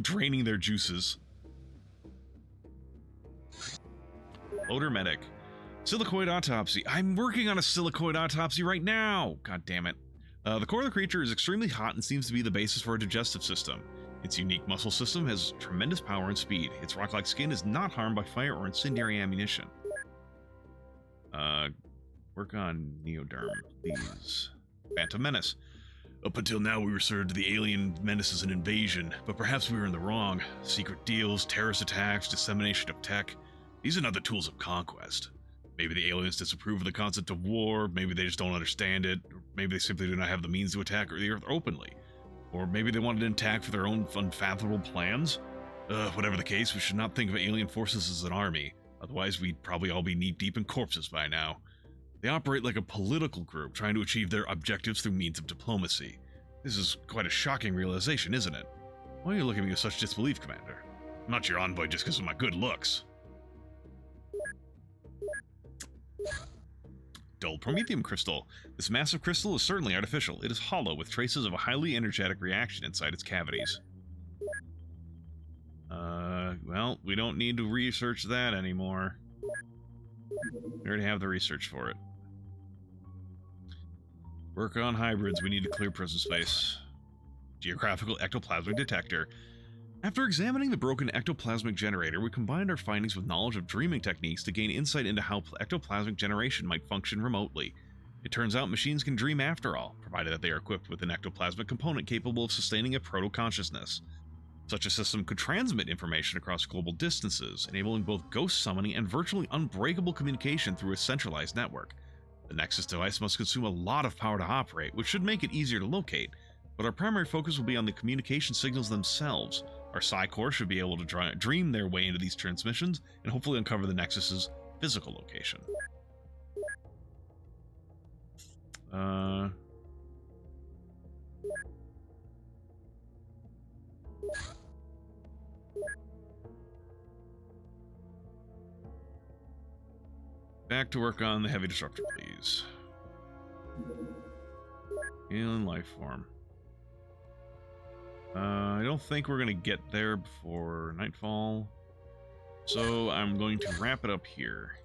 [SPEAKER 1] draining their juices. Odor medic. Silicoid autopsy. I'm working on a silicoid autopsy right now! God damn it. The core of the creature is extremely hot and seems to be the basis for a digestive system. Its unique muscle system has tremendous power and speed. Its rock-like skin is not harmed by fire or incendiary ammunition. Work on Neoderm, please. Phantom Menace. Up until now, we referred to the alien menace as an invasion, but perhaps we were in the wrong. Secret deals, terrorist attacks, dissemination of tech. These are not the tools of conquest. Maybe the aliens disapprove of the concept of war, maybe they just don't understand it, or maybe they simply do not have the means to attack the Earth openly. Or maybe they wanted an attack for their own unfathomable plans? Whatever the case, we should not think of alien forces as an army, otherwise we'd probably all be knee-deep in corpses by now. They operate like a political group, trying to achieve their objectives through means of diplomacy. This is quite a shocking realization, isn't it? Why are you looking at me with such disbelief, Commander? I'm not your envoy just because of my good looks. Dull Promethium crystal. This massive crystal is certainly artificial. It is hollow, with traces of a highly energetic reaction inside its cavities. Well, we don't need to research that anymore. We already have the research for it. Work on hybrids. We need to clear prison space. Geographical ectoplasmic detector. After examining the broken ectoplasmic generator, we combined our findings with knowledge of dreaming techniques to gain insight into how ectoplasmic generation might function remotely. It turns out machines can dream after all, provided that they are equipped with an ectoplasmic component capable of sustaining a proto-consciousness. Such a system could transmit information across global distances, enabling both ghost summoning and virtually unbreakable communication through a centralized network. The Nexus device must consume a lot of power to operate, which should make it easier to locate, but our primary focus will be on the communication signals themselves. Our Psi-Core should be able to dream their way into these transmissions and hopefully uncover the Nexus's physical location. Back to work on the heavy disruptor, please. Alien life form. I don't think we're going to get there before nightfall, so I'm going to wrap it up here.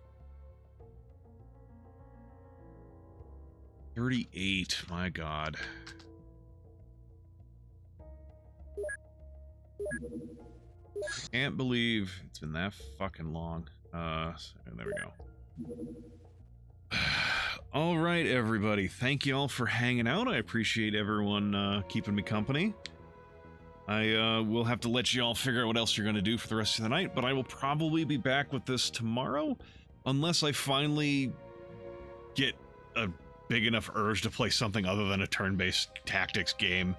[SPEAKER 1] 38, my god. Can't believe it's been that fucking long. So there we go. All right, everybody. Thank you all for hanging out. I appreciate everyone keeping me company. I will have to let you all figure out what else you're going to do for the rest of the night, but I will probably be back with this tomorrow, unless I finally get a big enough urge to play something other than a turn-based tactics game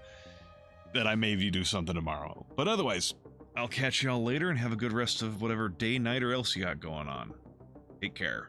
[SPEAKER 1] that I maybe do something tomorrow. But otherwise, I'll catch y'all later and have a good rest of whatever day, night, or else you got going on. Take care.